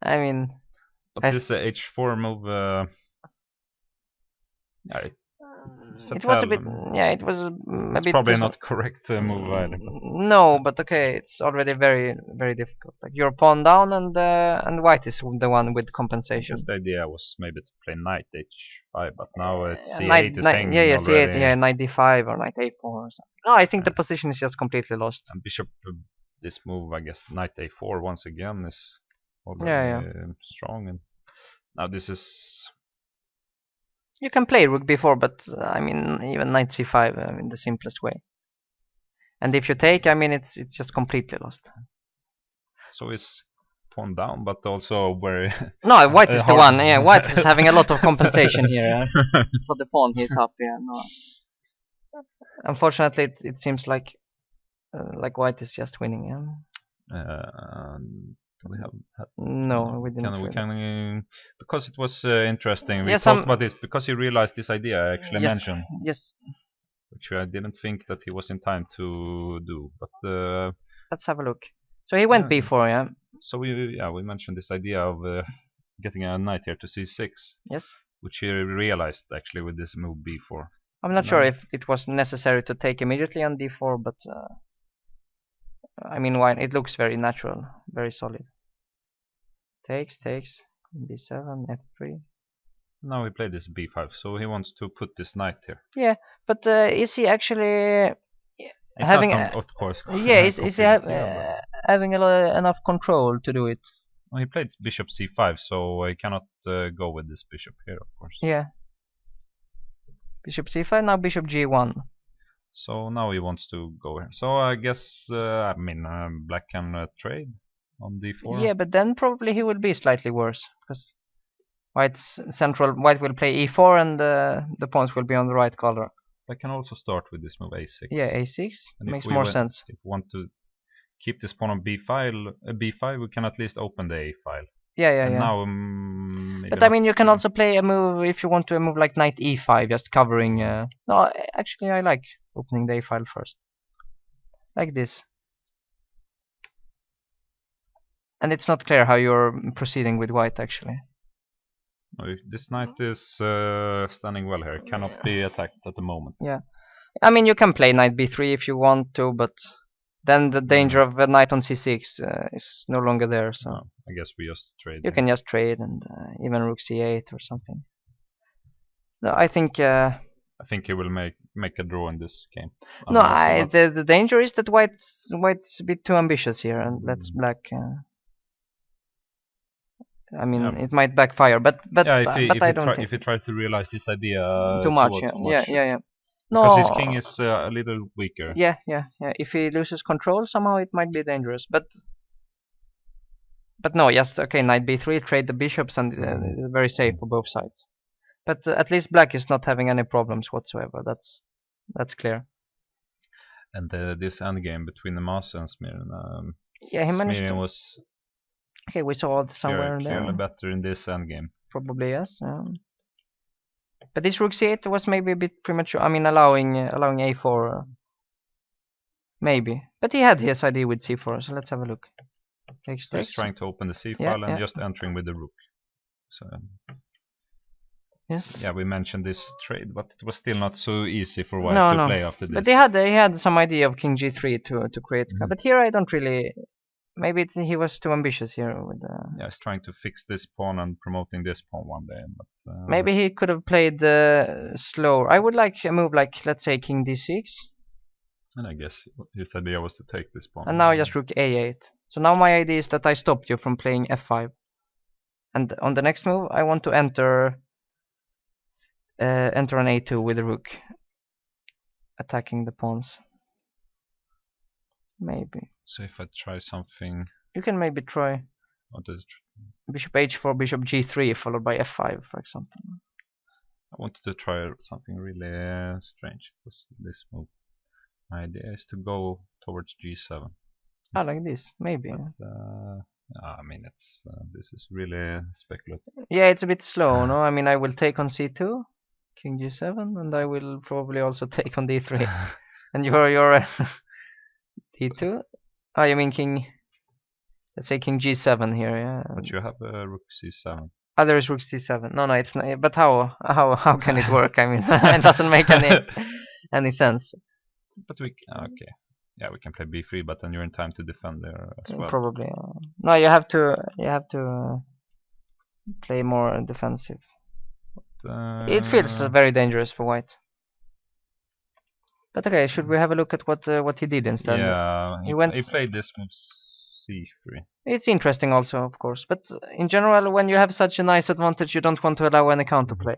I mean, but this h4 move, it was a bit, yeah, it was a bit. Probably not correct move either. No, but okay, it's already very, very difficult. Like you're pawn down, and white is the one with compensation. The idea was maybe to play knight h5, but now it's c8 knight, is hanging yeah, already. c8, yeah, knight d5 or knight a4 or something. No, I think the position is just completely lost. And bishop, this move, I guess, knight a4 once again is already strong. And now this is. You can play rook b4, but I mean even knight c5 in the simplest way. And if you take, I mean it's just completely lost. So it's pawn down, but also very. No, white is the one. Yeah, white is having a lot of compensation here for the pawn he's up there. No. Unfortunately, it seems like white is just winning. Yeah. We have no, we didn't. We can because it was interesting. We talked about this because he realized this idea I actually mentioned. Yes. Which I didn't think that he was in time to do, but let's have a look. So he went b4, yeah. So we mentioned this idea of getting a knight here to c6. Yes. Which he realized actually with this move b4. I'm not sure if it was necessary to take immediately on d4, but I mean, why? It looks very natural, very solid. Takes, b7, f3. Now he played this b5, so he wants to put this knight here. Yeah, but is he actually having? Of course. Yeah, is he having enough control to do it? Well, he played bishop c5, so he cannot go with this bishop here, of course. Yeah. Bishop c5, now bishop g1. So now he wants to go here. So I guess, black can trade on d4. Yeah, but then probably he will be slightly worse, because white will play e4 and the pawns will be on the right color. I can also start with this move a6. Yeah, a6 makes more sense. If we want to keep this pawn on b5, we can at least open the a file. Yeah. Now, but I mean, you can also play a move if you want to move like knight e5, just covering. No, actually, I like opening the a file first, like this. And it's not clear how you're proceeding with white, actually. No, this knight is standing well here. Cannot be attacked at the moment. Yeah, I mean, you can play knight b3 if you want to, but then the danger of a knight on c6 is no longer there. So I guess we just trade. You can just trade and even rook c8 or something. No, I think he will make a draw in this game. No, the danger is that white's a bit too ambitious here and lets black. I mean, it might backfire, but I don't think if he tries to realize this idea too much. Yeah. No, because his king is a little weaker. Yeah. If he loses control, somehow it might be dangerous. But no, yes, okay, knight b3, trade the bishops, and it's very safe for both sides. But at least black is not having any problems whatsoever. That's clear. And this endgame between the Master and Smirn. Yeah, he managed to. Was. Okay, we saw it somewhere there. Clearly better in this endgame. Probably yes. But this rook c8 was maybe a bit premature. I mean, allowing a4, maybe. But he had his idea with c4, so let's have a look. Takes. He's trying to open the c file and just entering with the rook. So. Yes. Yeah, we mentioned this trade, but it was still not so easy for white to play after this. But they had some idea of king g3 to create. But here I don't really. Maybe he was too ambitious here with. Yeah, he's trying to fix this pawn and promoting this pawn one day. But maybe he could have played slower. I would like a move like, let's say, king d6. And I guess his idea was to take this pawn. And now just rook a8. So now my idea is that I stopped you from playing f5. And on the next move, I want to enter on a2 with the rook, attacking the pawns. Maybe. So if I try something, you can maybe try. What is bishop h4, bishop g3, followed by f5, for example. I wanted to try something really strange with this move. My idea is to go towards g7. Like this, maybe. But, I mean, it's this is really speculative. Yeah, it's a bit slow, no? I mean, I will take on c2, king g7, and I will probably also take on d3. And you're d2? Oh, you mean king? Let's say king g7 here, yeah. But you have rook c7. Oh, there is rook c7. No, it's not. But how can it work? I mean, it doesn't make any sense. But okay. Yeah, we can play b3, but then you're in time to defend there as well. Probably. No, you have to play more defensive. It feels very dangerous for white. But okay, should we have a look at what he did instead? Yeah, he played this move c3. It's interesting also, of course, but in general, when you have such a nice advantage, you don't want to allow any counterplay.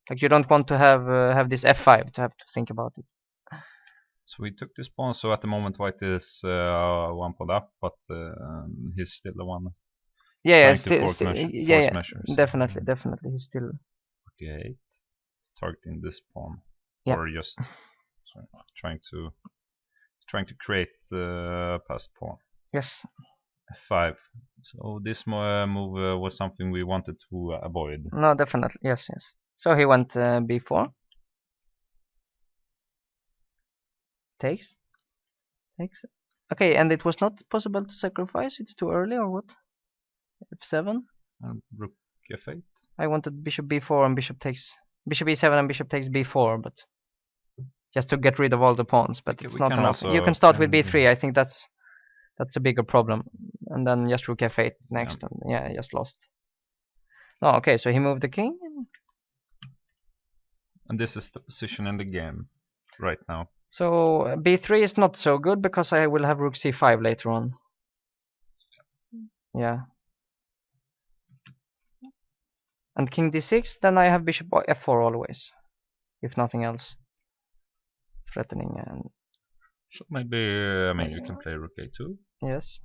Like you don't want to have this f5 to have to think about it. So we took this pawn. So at the moment, white is 1 pawn up, but he's still the one. Yeah, measures. Definitely, he's still. Okay, targeting this pawn, or just trying to create past pawn. Yes. f5. So this move was something we wanted to avoid. No, definitely, yes. So he went b4. Takes. Okay, and it was not possible to sacrifice. It's too early, or what? f7. And rook f8. I wanted bishop b4 and bishop e7 and bishop takes b4, but just to get rid of all the pawns. But it's not enough. You can start with b3. I think that's a bigger problem. And then just rook f8 next, and yeah, just lost. No, okay, so he moved the king. And this is the position in the game right now. So b3 is not so good because I will have rook c5 later on. Yeah. And king d6, then I have bishop f4 always, if nothing else. Threatening and. So maybe you can play rook a2. Yes.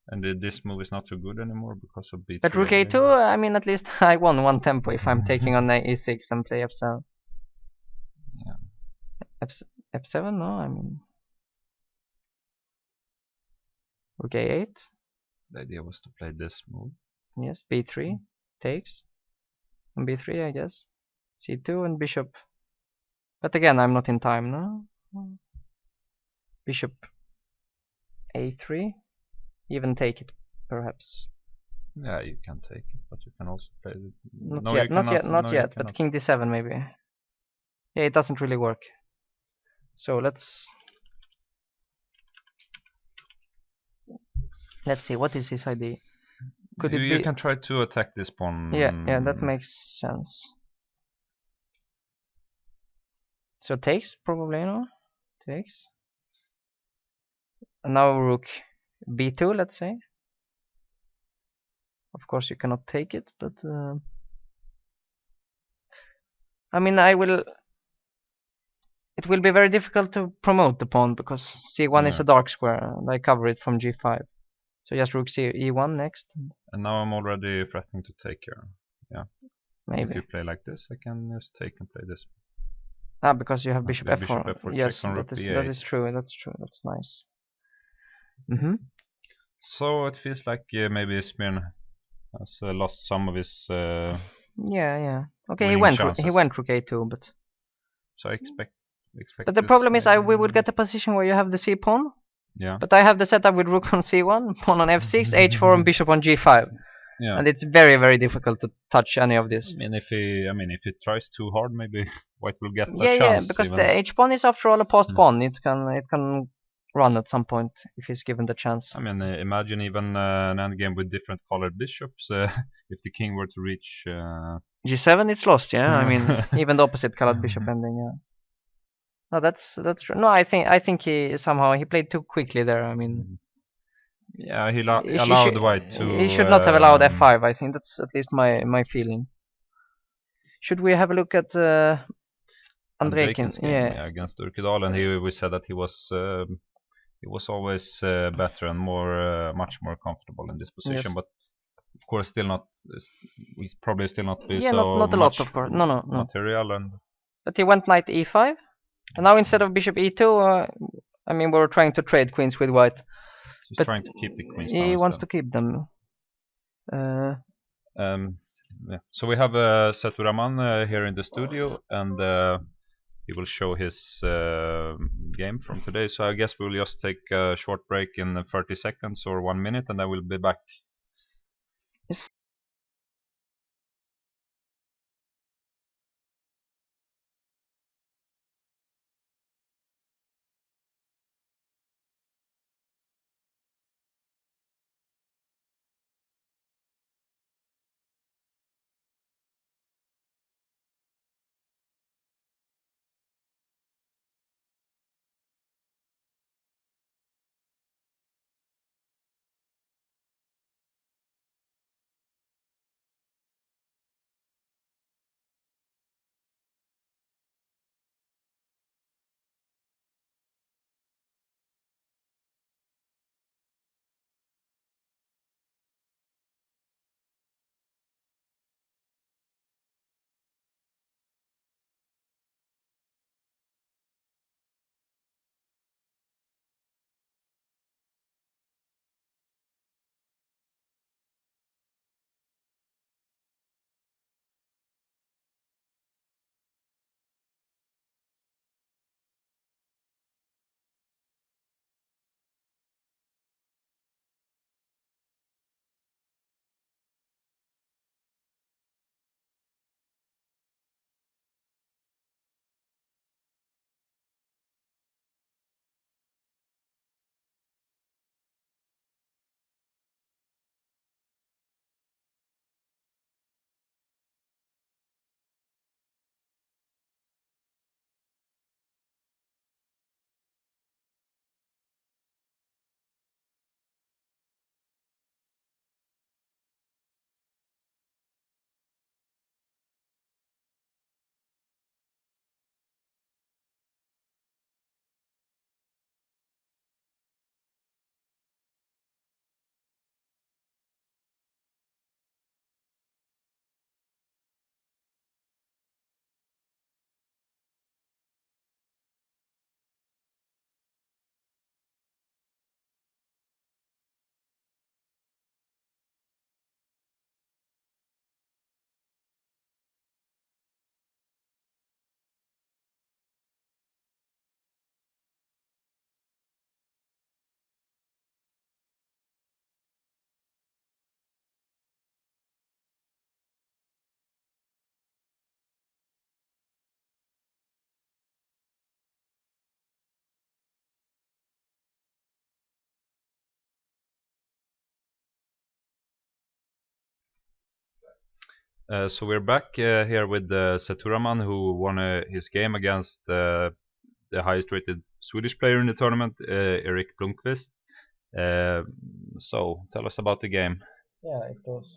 And this move is not so good anymore because of b3. But rook a2, I mean, at least I won one tempo if I'm taking on e6 and play f7. Yeah. f7, no, I mean. Rook a8. The idea was to play this move. Yes, b3 takes. And b3, I guess. c2 and bishop. But again, I'm not in time, no? Bishop a3. Even take it, perhaps. Yeah, you can take it, but you can also play it. Not yet, but king d7 maybe. Yeah, it doesn't really work. So let's see, what is his idea? Could it be? You can try to attack this pawn. Yeah, that makes sense. So takes, probably, no? Takes. And now rook b2, let's say. Of course you cannot take it, but I mean, it will be very difficult to promote the pawn because c1 is a dark square and I cover it from g5. So just rook e1 next. And now I'm already threatening to take here. Yeah. Maybe. If you play like this, I can just take and play this. Ah, because you have bishop f4. Bishop f4. Yes, that is true. That's true. That's nice. So it feels like maybe Smirn has lost some of his. Yeah. Okay, he went rook a2, but. So I expect. But the problem is, we would get a position where you have the c pawn. Yeah. But I have the setup with rook on c1, pawn on f6, h4, and bishop on g5. Yeah. And it's very, very difficult to touch any of this. I mean, if he tries too hard, maybe white will get a chance. Yeah, because the h pawn is after all a passed pawn. It can run at some point if he's given the chance. I mean, imagine even an endgame with different colored bishops. If the king were to reach g7, it's lost. Yeah, I mean, even the opposite colored bishop ending. Yeah. No, that's true. No, I think he somehow played too quickly there. I mean. Yeah, he allowed white to. He should not have allowed f5. I think that's at least my feeling. Should we have a look at Andrejkin's game? Yeah, against Urkedal, and we said that he was always better and much more comfortable in this position. Yes. But of course, still not. He's probably still not. Yeah, not a lot, of course. No. Material and. But he went knight e5, and now instead of bishop e2, I mean, we're trying to trade queens with white. He's trying to keep the queens. He wants to keep them. Yeah. So we have Seturaman here in the studio, and he will show his game from today. So I guess we'll just take a short break in 30 seconds or 1 minute, and then we'll be back. Yes. So we're back here with Seturaman, who won his game against the highest rated Swedish player in the tournament, Erik Blomqvist. So tell us about the game. Yeah, it was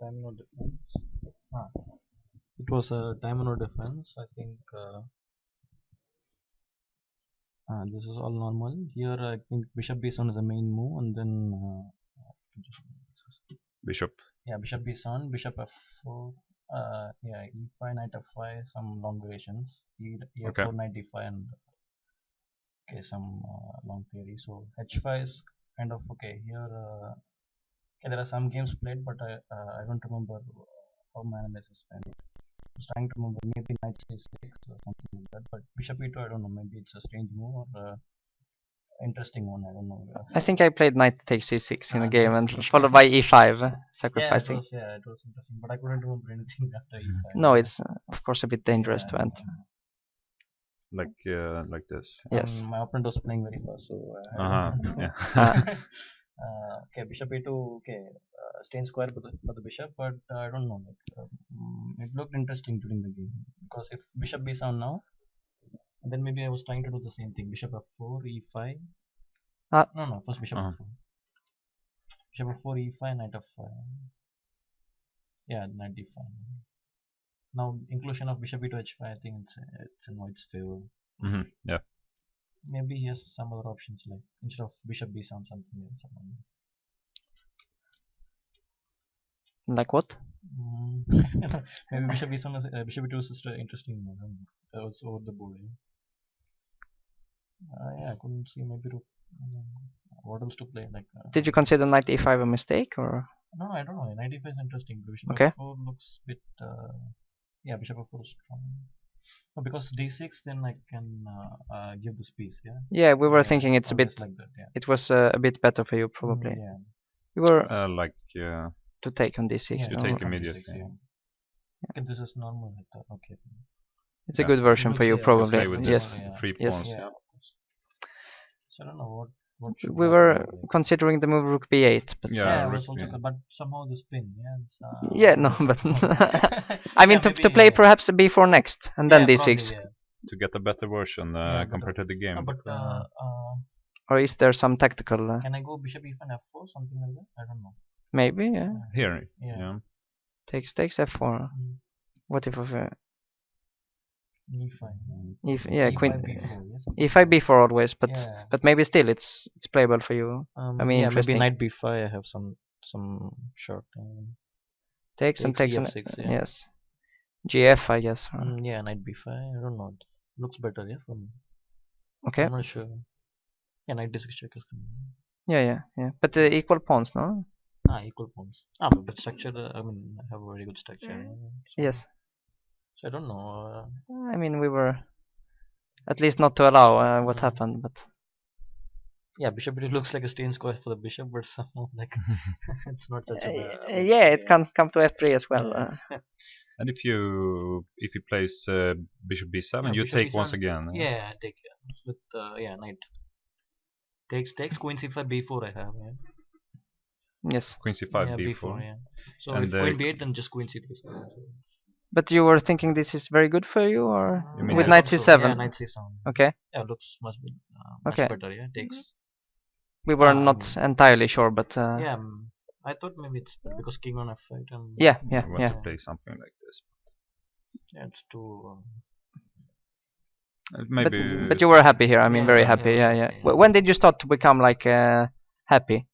time no defense. It was a time no defense. I think this is all normal. Here, I think Bishop B7 is the main move, and then Bishop. yeah, Bishop B7, Bishop F4. Yeah, E5, Knight F5, some long variations. E4, Okay. Knight D5, and okay, some long theory. So H5 is kind of okay. Here, okay, there are some games played, but I don't remember how my analysis is played. I was trying to remember, maybe knight c6 or something like that. But bishop e2, I don't know. Maybe it's a strange move or interesting one. I don't know. I think I played knight takes c6 in the Ah, game, that's and okay. followed by e5, Yeah, sacrificing. it was interesting, but I couldn't remember anything after e5. No, it's of course a bit dangerous to Yeah, enter. Like this. Yes. my opponent was playing very fast, so I Uh-huh. don't know. Yeah. Okay, bishop e2. Okay, staying square for the bishop, but I don't know. Like, it looked interesting during the game because if bishop b7 now, then maybe I was trying to do the same thing. Bishop f4, e5. No, first bishop f4. Bishop f4, e5, knight f5. Yeah, knight d5. Now inclusion of bishop e to h5, I think it's in white's favor. Yeah. Maybe he has some other options, like instead of bishop b7, something else. Like what? Maybe bishop b7 is bishop e2 is just an interesting one. It's over the board. Yeah, I couldn't see maybe what else to play. Like, Did you consider knight e5 a mistake, or? No, I don't know. Knight e5 is interesting. Bishop Okay. f4 looks bit. Yeah, bishop f4 is strong. No, because d6, then I can give this piece. Yeah. Yeah, we were Yeah, thinking it's a always bit. like that. Yeah. It was a bit better for you probably. Yeah. We were like to take on d6. Yeah, you no? take take on immediately. d6, yeah. Okay, this is normal. I thought. Okay. It's a Yeah. good version It for you looks, yeah, probably. Play with Yes. this yeah. 3 Yes. pawns. Yeah. Of course. So I don't know what should We happen were here, like. considering the move rook b8, but Yeah, Yeah, I rook was also, b8. but somehow the spin. Yeah. It's, yeah, no, but I mean yeah, to play maybe, perhaps a b4 next and then yeah, probably, d6. yeah. To get a better version Yeah, compared to the game. No, but Or is there some tactical? can I go bishop e5 f4 something like that? I don't know. Maybe, yeah. Here, Yeah. yeah. Takes f4. Mm. What if of E5. if yeah E5 queen b4. Yes. e5 b4 always, but Yeah. but maybe still it's playable for you. I mean, yeah, interesting. maybe knight b5. I have some short. Takes and takes takes and f6, yeah. yes. GF I guess. Yeah, knight b5. I don't know. Looks better, yeah, for me. Okay. I'm not sure. Yeah, knight d6 check is coming. Yeah. But equal pawns, no? Equal pawns. But structure. I mean, I have a very good structure. Yeah, so, Yes. So I don't know. I mean, we were at least not to allow what happened, but Yeah, bishop it looks like a stain square for the bishop, but somehow like it's not such a bad. yeah, it can come to f3 as well. And if you plays bishop b7, Yeah, you bishop take b7, once again. Yeah, take with knight takes queen c5 b4. I have, yeah. Yes. Queen c5 Yeah, b4. yeah. So And if queen b8, then just queen c3 is coming. So. But you were thinking this is very good for you, or You mean with I knight thought c7? so. Yeah, knight c7. Okay. Yeah, looks much Okay. better. Yeah, takes. We were not entirely sure, but Yeah, I thought maybe it's because king on f8 and yeah. I want to play something like this. yeah, it's too. Maybe. But you were happy here. I mean, very happy. yeah, Yeah. yeah. When did you start to become like happy?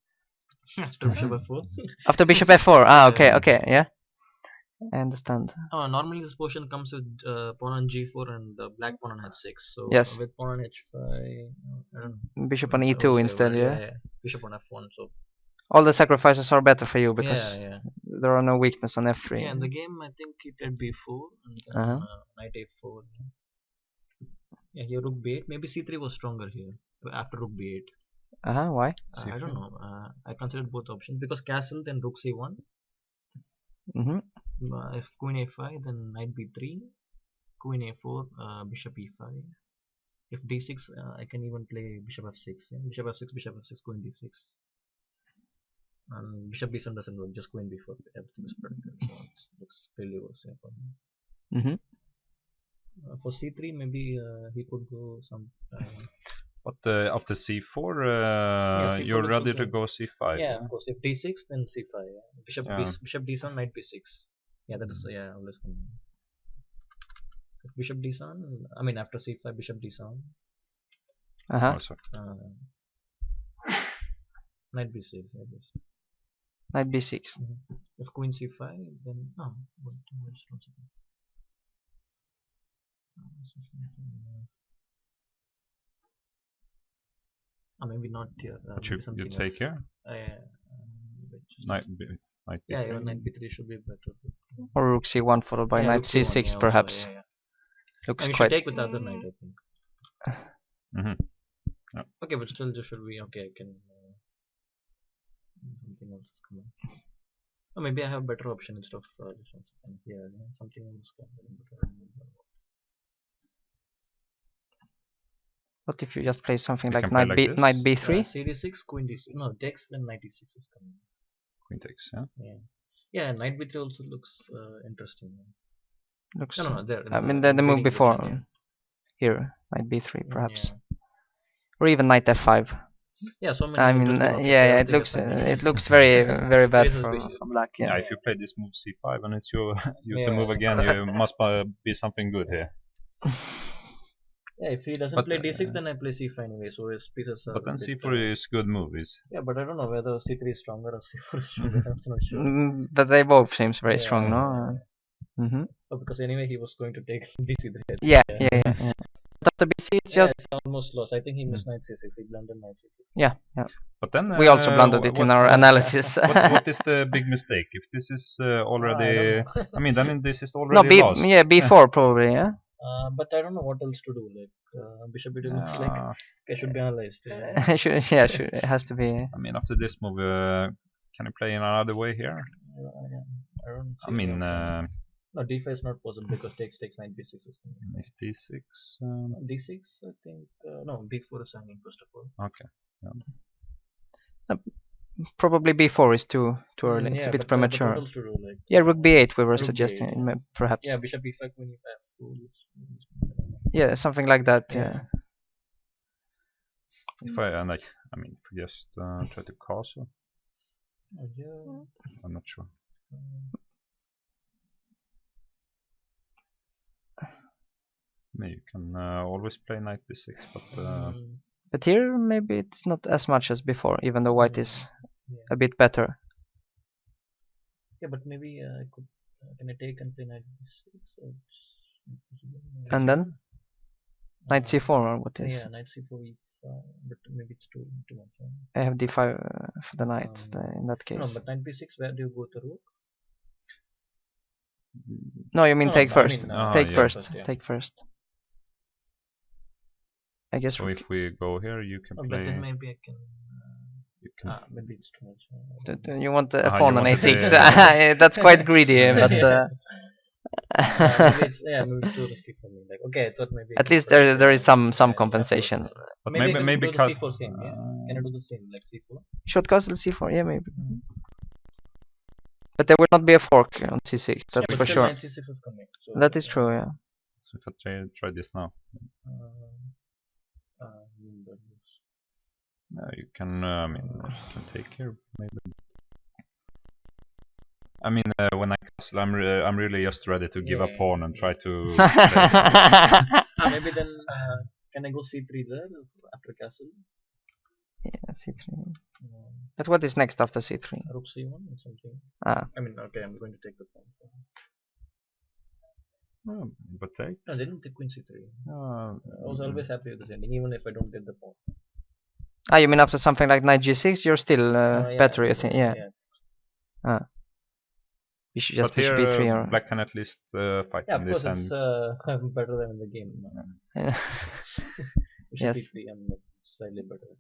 After bishop f4. After bishop f4. Okay. Yeah. I understand. Normally this portion comes with pawn on g4 and black pawn on h6. So Yes. with pawn on h5, I don't know. Bishop on I e2 was instead. favored. Yeah. Bishop on f1. So All the sacrifices are better for you because yeah. there are no weakness on f3. Yeah, in the game I think he played b4 and then knight a4. Yeah, here rook b8. Maybe c3 was stronger here after rook b8. Why? I don't know. I considered both options because castle then rook c1. If queen a5 then knight b3, queen a4, bishop e5. If d6, I can even play bishop f6. Yeah? Bishop f6, queen d6. And bishop b7 doesn't work, just queen b4. Everything is predicted. So it looks really worse, yeah, for me. For c3, maybe he could go some. But after c4, C4 you're looks ready also, to go c5. Yeah, of course. If d6, then c5. Yeah. Bishop d7, knight b6. Yeah, that is always going. If bishop d7, I mean after c5, bishop d7. Oh, sorry. Knight b6. Knight b6. If queen c5, then maybe not here. You take else. here? Knight b3. Yeah, even knight b3 should be better. Or rook c1 followed by knight c6 yeah, perhaps. Also, yeah. Looks we quite. should take with the other knight, I think. Yeah. Okay, but still, there should be okay. I can. Something else is coming. Or maybe I have better option instead of this one. Here, something else coming. What if you just play something You like can play knight b3? CD6, queen d6. No, takes, then knight d6 is coming. Queen takes, yeah? Yeah, knight b3 also looks interesting. Looks. No, there. I mean, the move before. Version, Here, knight b3 perhaps. Yeah. Or even knight f5. Yeah, so many. I mean, yeah, it looks very very bad for black. Yes. Yeah, if you play this move c5 and it's you to move again, you must be something good here. Yeah, if he doesn't play d6, then I play c5 anyway. So his pieces are. But then c4 is good move. Yeah, but I don't know whether c3 is stronger or c4 is stronger. I'm not sure. But they both seems very strong, no? Oh, because anyway he was going to take bc3. Yeah. after BC, it's Yeah, just it's almost lost. I think he missed knight c6. He blundered knight c6. yeah, yeah. But then We also blundered it in our analysis. what is the big mistake? If this is I don't already, know. I mean, then this is No, already lost. yeah, B4 probably, yeah. But I don't know what else to do. Like bishop b2 looks like it should be analyzed. Yeah. Should, it has to be. I mean, after this move, can you play in another way here? I don't see I mean, any option. No, d5 is not possible because takes knight b6 is coming. if d6. D6, I think. No, b4 is hanging first of all. Okay. Probably B4 is too early. It's Yeah, a bit but premature. what else to do? Like, Yeah, rook B8 we were rook suggesting, B8, yeah. perhaps. Yeah, bishop b5, queen e5. Yeah, something like that. Yeah. Yeah. If I like, I mean, if I just try to castle, Oh, yeah. I'm not sure. I mean, you can always play knight b6, but But here maybe it's not as much as before, even though white is a bit better. Yeah, but maybe I could. Can I take and play knight b6? So And then knight c4 or what is? Yeah, knight c4 e5, but maybe it's too much. I have d5 for the knight in that case. No, but knight b6, where do you go to rook? No, you mean No, take I first. mean, Take yeah. first. Yeah. Take first. I guess. so if we go here, you can But play. then maybe I can. You can. Maybe it's too much. You want a you pawn on want a6? the- That's quite greedy, but maybe it's too risky for me. Like, okay, I thought maybe. at least there is some compensation. But maybe I maybe can do the c4 same. Yeah, can I do the same like c4? Short castle c4, yeah, maybe. But there will not be a fork on c6. That's Yeah, for but still sure. knight c6 is coming. So, That is true, yeah. So if I try this now, you can. I mean, you can take here maybe. I mean, when I castle, I'm really just ready to give a pawn and try to. Maybe then can I go c3 there after castle? Yeah, c3. But what is next after c3? Rook c1 or something. Ah. I mean, okay, I'm going to take the pawn. But take. No, they didn't take queen c3. I was always happy with this ending, even if I don't get the pawn. Ah, you mean after something like knight g6, you're still better, you think? Yeah. You should just but here, bishop b3 or. black can at least fight Yeah, in of this course, it's better than in the game. Bishop Yes. b3, I'm slightly better.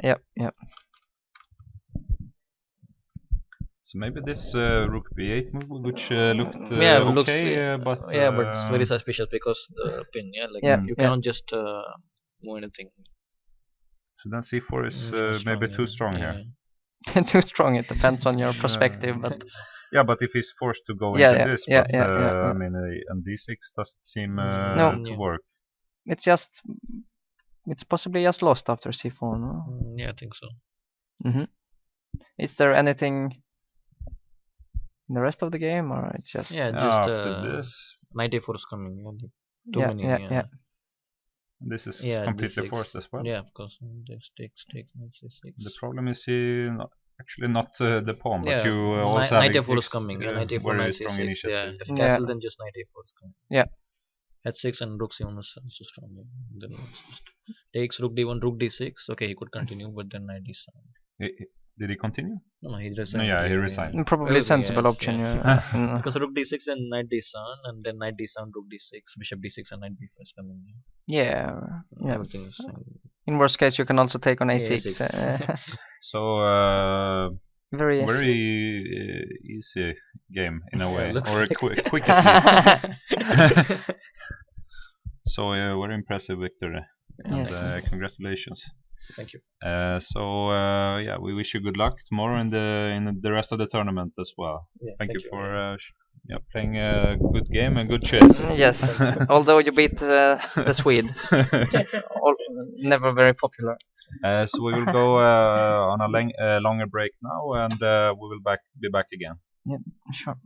Yep. So maybe this rook b8 move, which looked looks, okay, but but it's very suspicious because the pin. You cannot just move anything. So then c4 is maybe too strong here. Too strong. It depends on your perspective, but yeah, but if he's forced to go into this, I mean, and d6 doesn't seem to work. It's possibly just lost after c4, no? Yeah, I think so. Is there anything in the rest of the game, or it's just after this, knight a4 is coming. Yeah. This is Yeah, completely d6. forced as well. Yeah, of course. Takes knight c6. The problem is actually not the pawn, but Yeah, you also knight have a4 is coming. Knight a4, very knight strong c6. initiative. If castle, then just knight a4 is coming. Yeah. h6 and rook c1 is also strong. Then it's just takes rook d1, rook d6. Okay, he could continue, but then knight d7. Did he continue? No, he resigned. No, yeah, he resigned. Probably sensible option. Yeah. Because rook d6 and knight d7, and then knight d7, rook d6, bishop d6, and knight b5 is coming. Yeah. Everything is. In worst case, you can also take on a6. So very easy game in a way, looks or like quick at least. So very impressive victory, and congratulations. Thank you. Yeah, we wish you good luck tomorrow in the rest of the tournament as well. Yeah, thank you for playing a good game and good chess. Yes, although you beat the Swede, never very popular. So we will go on a longer break now, and we will be back again. Yeah, sure.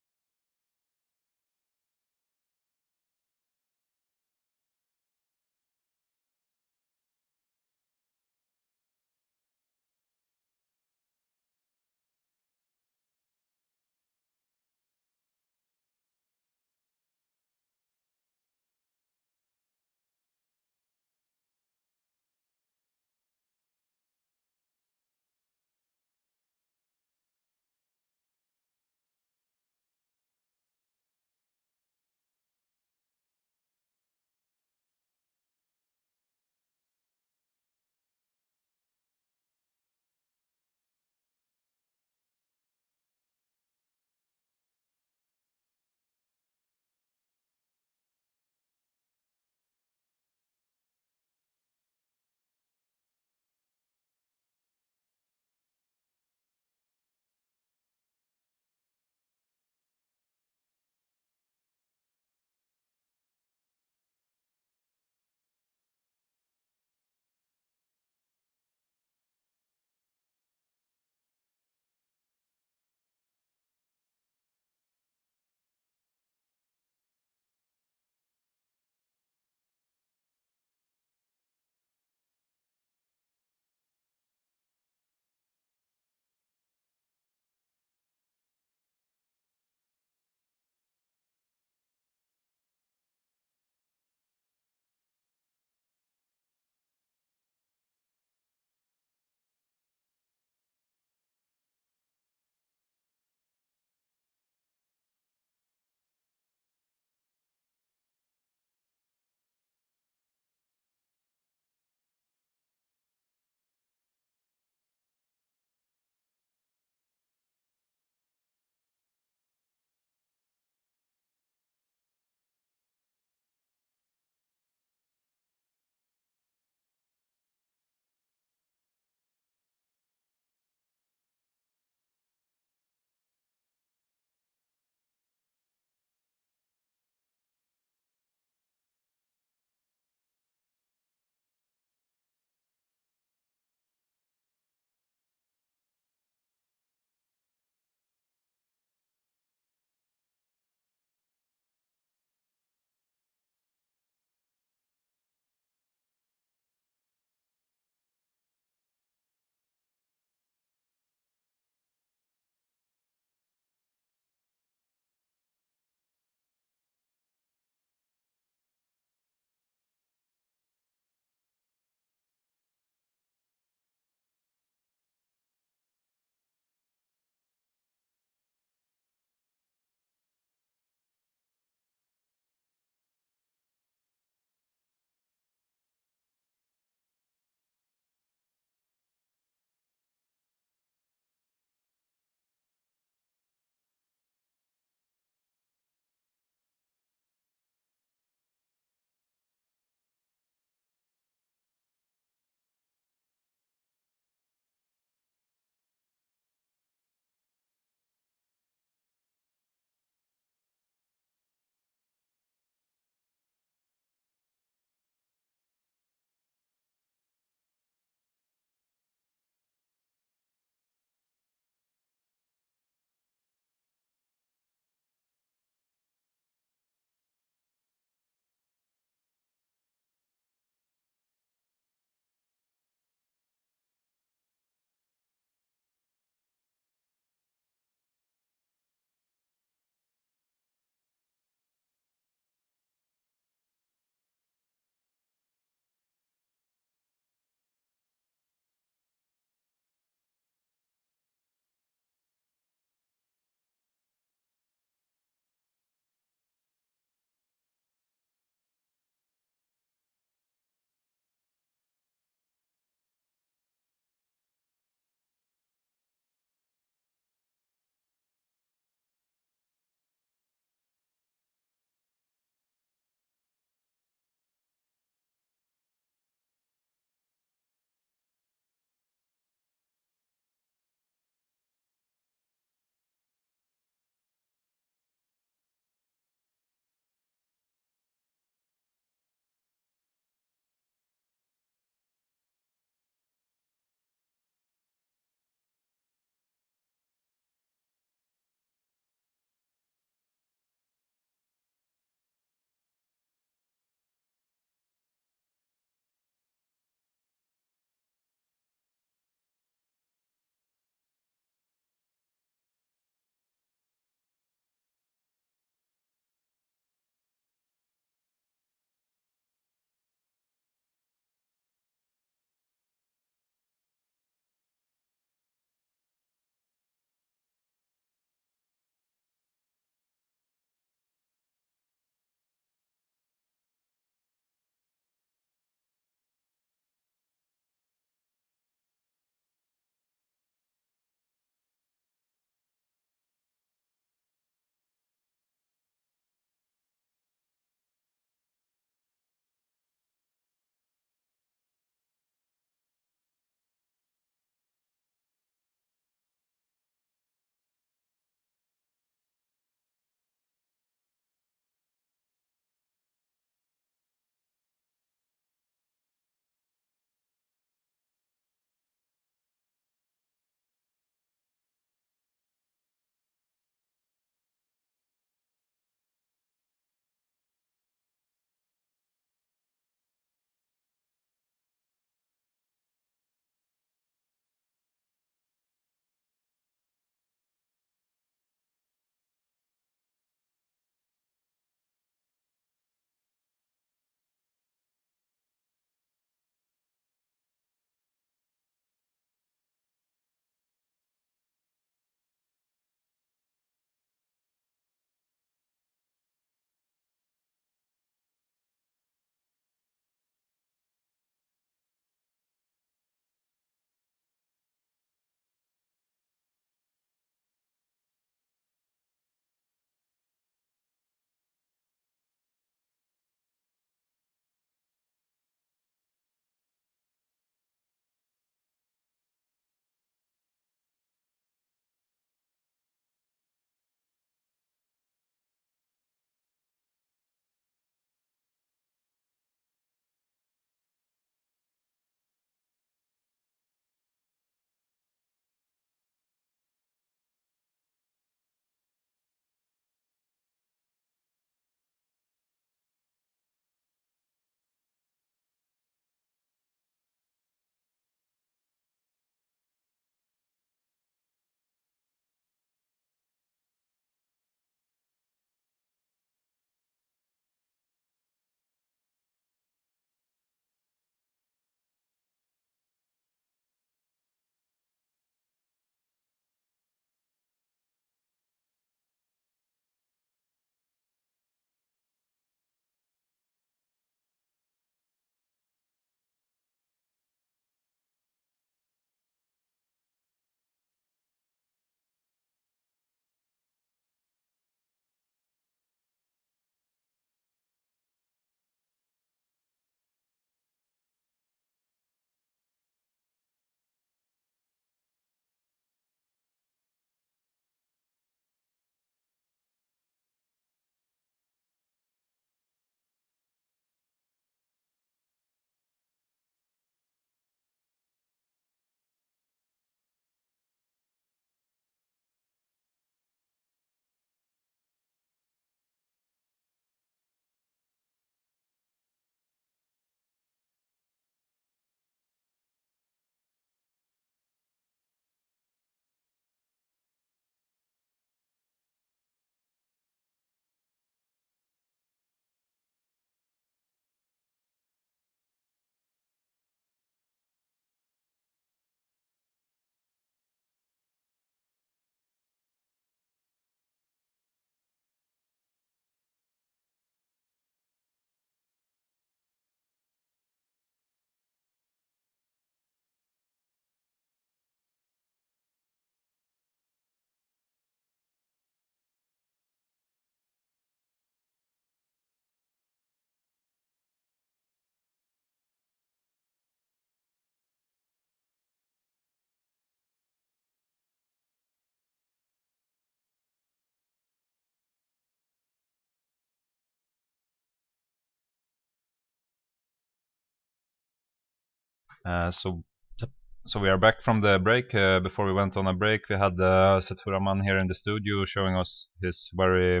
So we are back from the break. Before we went on a break, we had Seturaman here in the studio showing us his very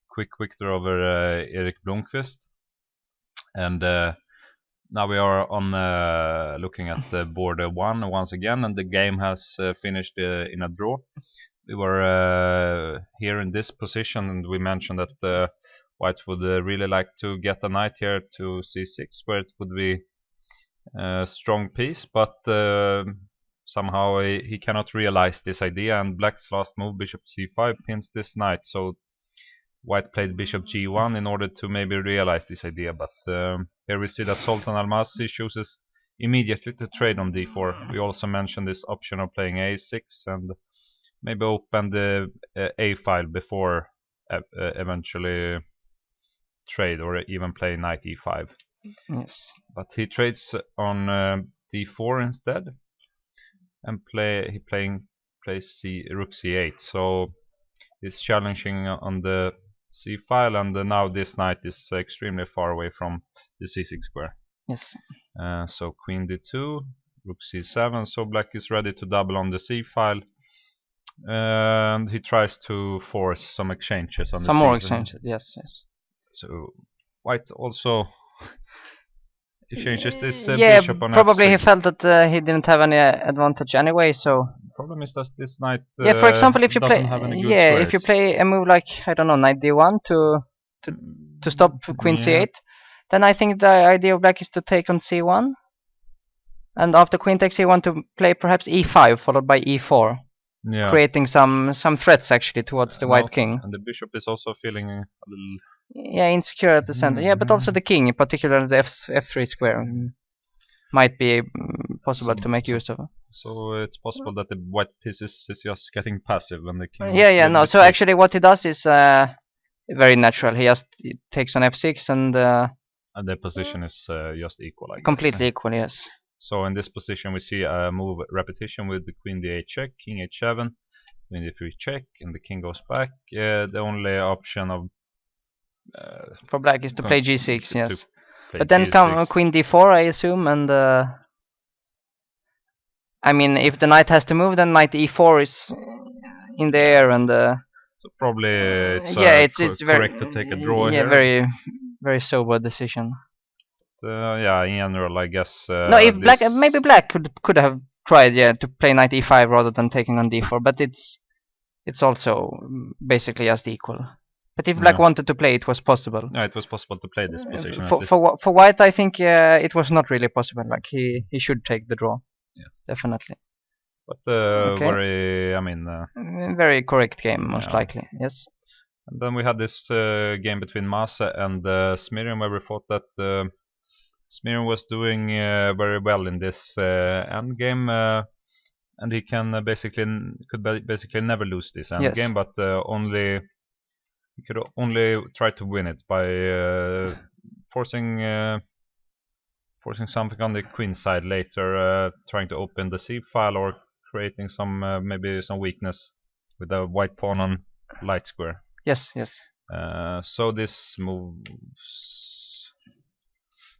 quick victory over Erik Blomqvist. And now we are on looking at the board 1 once again, and the game has finished in a draw. We were here in this position, and we mentioned that White would really like to get a knight here to c6, where it would be strong piece, but somehow he cannot realize this idea, and Black's last move, bishop c5, pins this knight. So White played bishop g1 in order to maybe realize this idea, but here we see that Sultan Almasi chooses immediately to trade on d4. We also mentioned this option of playing a6 and maybe open the a file before eventually trade or even play knight e5. Yes. But he trades on d4 instead, and plays rook c8. So he's challenging on the c file, and now this knight is extremely far away from the c6 square. Yes. So queen d2, rook c7. So Black is ready to double on the c file, and he tries to force some exchanges on some the more c. exchanges. Yes, yes. So White also he changes this yeah, bishop on probably f6. he felt that he didn't have any advantage anyway. So The problem is that this knight yeah, for example, if you doesn't play have any good if you squares. play a move like, I don't know, knight d1 to stop queen Yeah. c8, then I think the idea of Black is to take on c1, and after queen takes c1 to play perhaps e5 followed by e4, Yeah. creating some threats actually towards the white king. And the bishop is also feeling a little. Yeah, insecure at the center. Yeah, but also the king, particularly the f3 square, might be possible to make use of. So it's possible that the white piece is just getting passive when the king. Yeah, no. So actually, what he does is very natural. He just takes on f6 and the position is just equal, I guess. completely equal. Yes. So in this position we see a move repetition with the queen d8 check, king h7, queen d3 check, and the king goes back. The only option of for Black is to play g6. to Yes. play But then g6. come queen d4, I assume, and I mean, if the knight has to move, then knight e4 is in the air, and So probably it's it's very correct to take a draw yeah, here. very sober decision. Yeah, in general, I guess. No, if Black maybe Black could have tried to play knight e5 rather than taking on d4, but it's also basically just equal. But if Black wanted to play, it was possible. Yeah, it was possible to play this position. For White, I think it was not really possible. Like he should take the draw. Yeah, definitely. But Okay. Very correct game, most likely. Yes. And then we had this game between Mase and Smirian, where we thought that Smirian was doing very well in this end game, and he can basically never lose this end game, but he could only try to win it by forcing something on the queen side later, trying to open the c file or creating some maybe some weakness with a white pawn on light square. Yes. So this moves.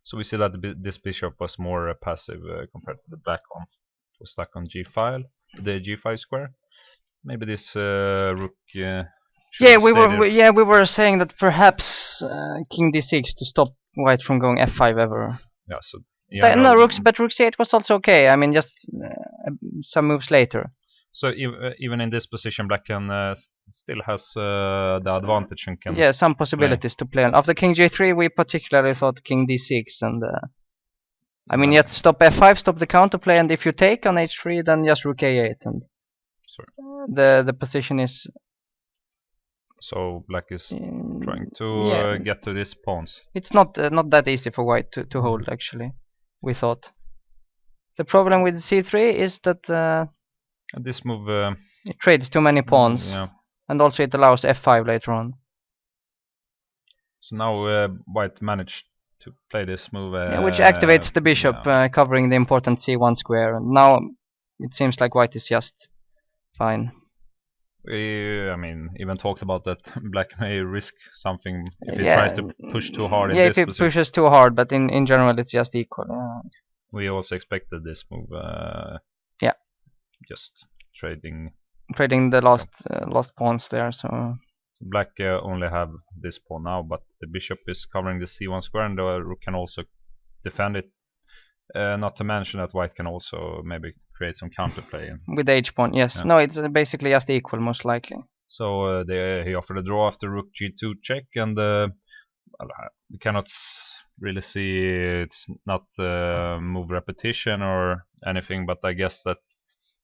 So we see that this bishop was more passive compared to the black one. It was stuck on the g5 square. Maybe this rook. We were saying that perhaps king d6 to stop white from going f5 ever. Yeah. So no, rook c8 was also okay. I mean, just some moves later. So even in this position, Black can still has the advantage and can. Some possibilities to play on. After king g3, we particularly thought king d6, and I mean, yet stop f5, stop the counterplay, and if you take on h3, then just rook a8, and the position is. So Black is trying to get to these pawns. It's not that easy for white to hold, actually, we thought. The problem with c3 is that this move it trades too many pawns, and also it allows f5 later on. So now white managed to play this move, which activates the bishop, covering the important c1 square. And now it seems like white is just fine. We, even talked about that Black may risk something if he tries to push too hard in this position. If he pushes too hard, but in general it's just equal. we also expected this move. Yeah. Just trading the last pawns there. So black only have this pawn now, but the bishop is covering the c1 square, and the rook can also defend it. Not to mention that white can also maybe create some counterplay. with the h pawn, yes. Yeah. No, it's basically just equal, most likely. So he offered a draw after rook g2 check, and we cannot really see, it's not move repetition or anything, but I guess that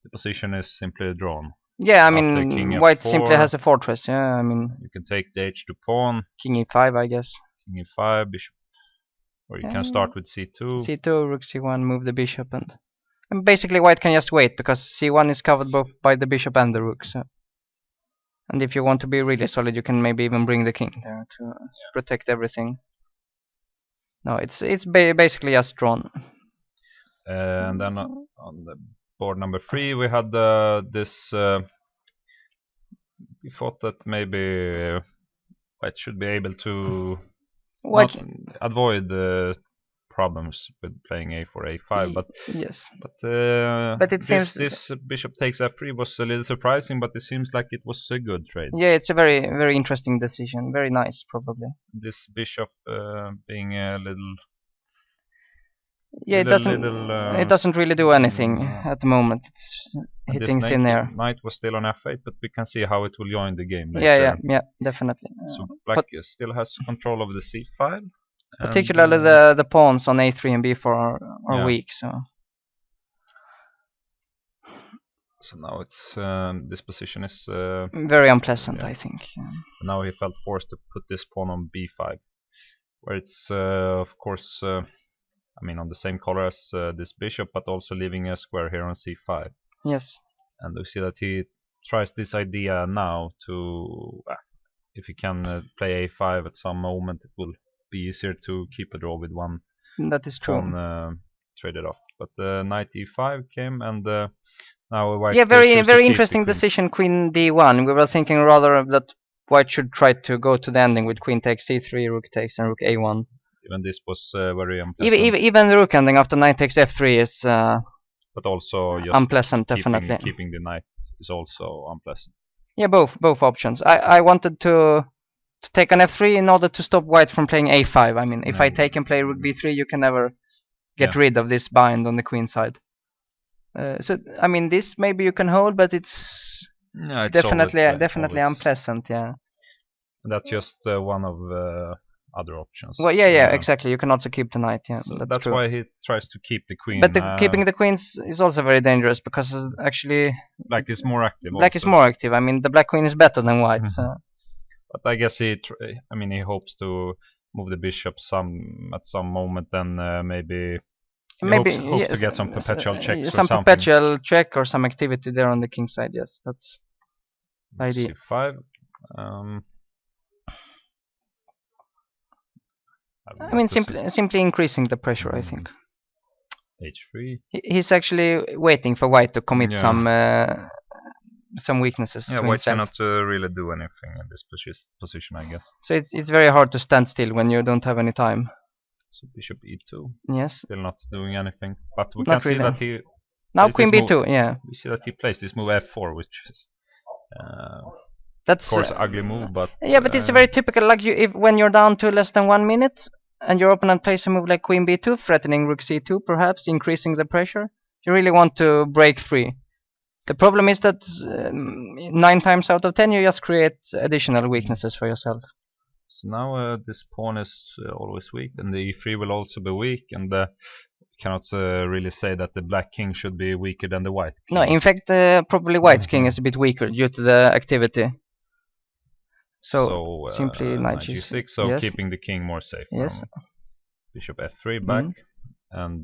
the position is simply drawn. Yeah, I After king mean, white f4, simply has a fortress. Yeah, I mean, you can take the h2 pawn, king e5, I guess. king e5, bishop, or you can start with c2. c2, rook c1, move the bishop, and basically white can just wait because c1 is covered both by the bishop and the rook. So, and if you want to be really solid, you can maybe even bring the king there to protect everything. No, it's basically just drawn. And then on the board number 3 we had this. We thought that maybe white should be able to not avoid the problems with playing a4, a5, but yes. But it seems this bishop takes f3 was a little surprising, but it seems like it was a good trade. Yeah, it's a very, very interesting decision. Very nice, probably. This bishop being a little. Yeah, it doesn't really do anything at the moment. It's hitting thin air. Knight was still on f8, but we can see how it will join the game later. Yeah, definitely. So black still has control of the c file. Particularly the pawns on a3 and b4 are weak. So now it's this position is very unpleasant, I think. Now he felt forced to put this pawn on b5, where it's of course. I mean, on the same color as this bishop, but also leaving a square here on c5. Yes. And we see that he tries this idea now to, if he can play a5 at some moment, it will be easier to keep a draw with one. That is true. Traded off, but knight e5 came, and now white. Yeah, very interesting decision. Queen d1. We were thinking rather that white should try to go to the ending with queen takes c3, rook takes, and rook a1. Even this was very unpleasant. Even the rook ending after knight takes f3 is but also just unpleasant, definitely. Keeping the knight is also unpleasant. Yeah, both options. I wanted to take an f3 in order to stop white from playing a5. I mean, if I take and play rook b3, you can never get rid of this bind on the queen side. So I mean, this maybe you can hold, but it's definitely always unpleasant. Yeah. And that's just one of other options. Well, yeah, exactly. You can also keep the knight. Yeah, so that's why he tries to keep the queen. But keeping the queens is also very dangerous because actually black is more active. Black is more active. I mean, the black queen is better than white. So. But I guess he hopes to move the bishop at some moment, then maybe hopes to get some perpetual checks. Some perpetual check or some activity there on the king side. Yes, that's the idea. c5. I mean, simply increasing the pressure, I think. h3. He's actually waiting for white to commit some weaknesses. Yeah, white cannot really do anything in this position, I guess. So it's very hard to stand still when you don't have any time. So bishop e2. Yes. Still not doing anything, but we can see that he. Now queen b2. Yeah. We see that he plays this move f4, which is. That's of course ugly move, but yeah, but it's very typical. Like when you're down to less than 1 minute, and your opponent plays a move like queen b2, threatening rook c2, perhaps increasing the pressure. You really want to break free. The problem is that 9 times out of 10 you just create additional weaknesses for yourself. So now this pawn is always weak, and the e3 will also be weak, and cannot really say that the black king should be weaker than the white king. No, in fact, probably white's king is a bit weaker due to the activity. So simply knight g6, so keeping the king more safe. Yes. Bishop f3 back, and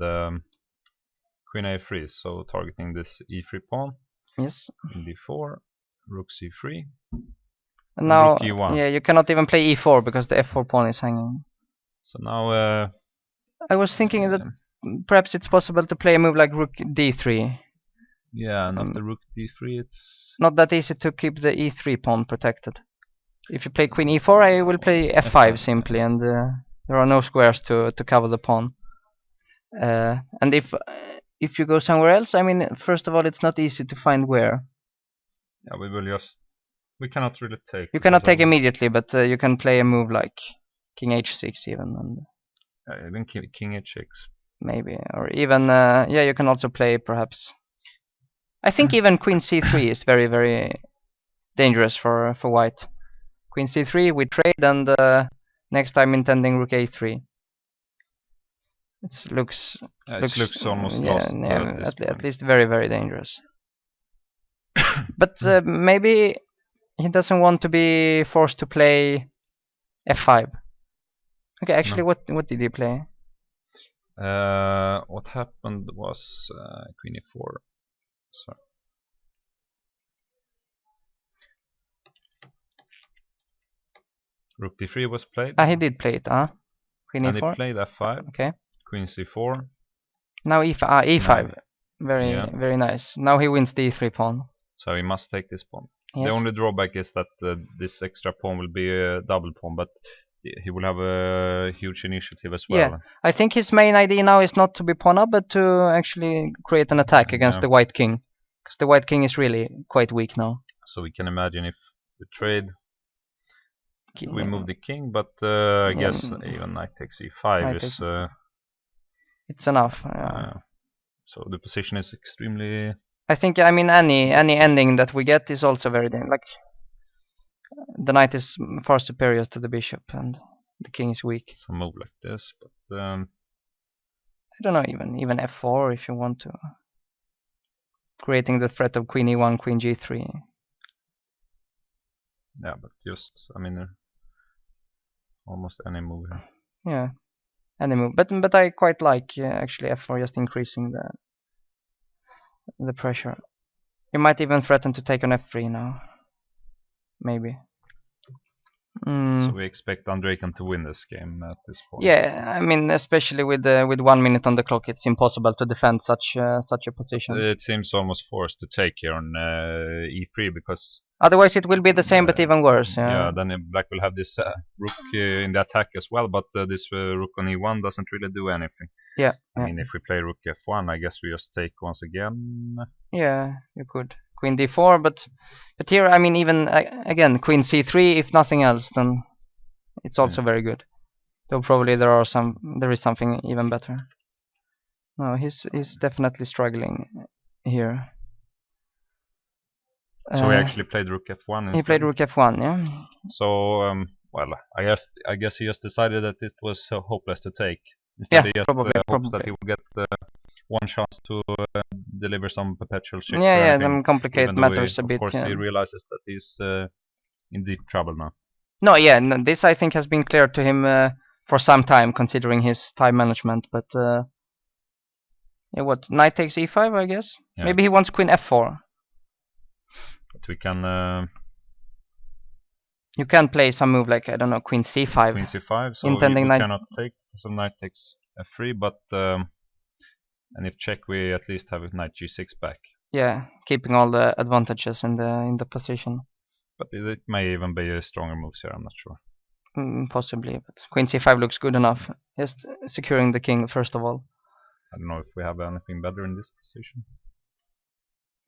queen a3, so targeting this e3 pawn. Yes. d4, rook c3. And now, rook e1. Yeah, you cannot even play e4 because the f4 pawn is hanging. So now I was thinking that perhaps it's possible to play a move like rook d3. Yeah, and after rook d3 it's not that easy to keep the e3 pawn protected. If you play queen e4, I will play f5 simply, and there are no squares to cover the pawn. And if you go somewhere else, I mean, first of all, it's not easy to find where. Yeah, we cannot really take. You cannot because take immediately, but you can play a move like King H6 even, and even King H6. maybe, or even yeah, you can also play perhaps. I think even Queen C3 is very very dangerous for White. Queen C3 we trade, and next time intending Rook A3. It looks almost yeah, lost. yeah, at least very very dangerous. But maybe he doesn't want to be forced to play F5. Okay, actually, No. what did he play? What happened was Queen E4. Sorry. Rook D3 was played. He did play it, Queen and E4. he played F5. Okay. Queen C4. Now E5. Now, very yeah. very nice. Now he wins the E3 pawn. So he must take this pawn. Yes. The only drawback is that this extra pawn will be a double pawn, but he will have a huge initiative as well. Yeah, I think his main idea now is not to be pawn up, but to actually create an attack against the white king, because the white king is really quite weak now. So we can imagine if we trade, we move the king, but I guess even knight takes e5 is it's enough. So the position is extremely. I think, I mean, any ending that we get is also very like the knight is far superior to the bishop and the king is weak. Some move like this, but I don't know, even f4 if you want to, creating the threat of queen e1, queen g3. Yeah, but just, I mean, almost any move here. Yeah, any move, but I quite like actually f4, just increasing the pressure. You might even threaten to take on f3 now, maybe. So we expect Andrejkan to win this game at this point. Yeah, I mean, especially with 1 minute on the clock, it's impossible to defend such a position. It seems almost forced to take here on e3 because otherwise it will be the same, but even worse. Yeah, then Black will have this rook in the attack as well, but this rook on e1 doesn't really do anything. Yeah. I mean, if we play rook f1, I guess we just take once again. Yeah, you could. Queen d4, but here, I mean, even again, queen c3, if nothing else, then it's also very good. Though probably there is something even better. No, he's definitely struggling here. So he actually played rook f1 instead? He played rook f1, yeah. So, well, I guess he just decided that it was hopeless to take. Instead, he just probably. hopes that he will get one chance to deliver some perpetual checks. Yeah, then complicate matters a bit. Of course, he realizes that he's in deep trouble now. No, yeah, no, this I think has been clear to him for some time, considering his time management. But yeah, what, knight takes e5, I guess. Yeah. Maybe he wants queen f4. But we can. You can play some move like, I don't know, queen c5. Queen c5. So intending we cannot take. So knight takes f3, but and if check, we at least have knight g6 back. Yeah, keeping all the advantages in the position. But it may even be a stronger moves here. I'm not sure. Possibly, but queen c5 looks good enough. Just securing the king first of all. I don't know if we have anything better in this position.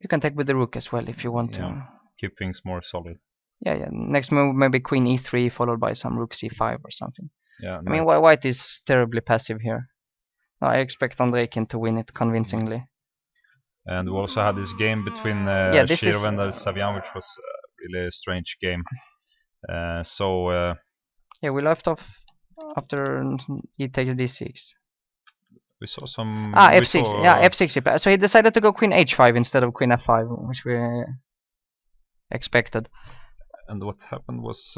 You can take with the rook as well if you want to. Keep things more solid. Yeah. Next move maybe queen e3 followed by some rook c5 or something. Yeah. I mean, white is terribly passive here. I expect Andrejkan to win it convincingly. And we also had this game between Shirov and Savian, which was really a strange game. Yeah, we left off after he takes d6. We saw some. f6. Yeah, f6. So he decided to go queen h5 instead of queen f5, which we expected. And what happened was.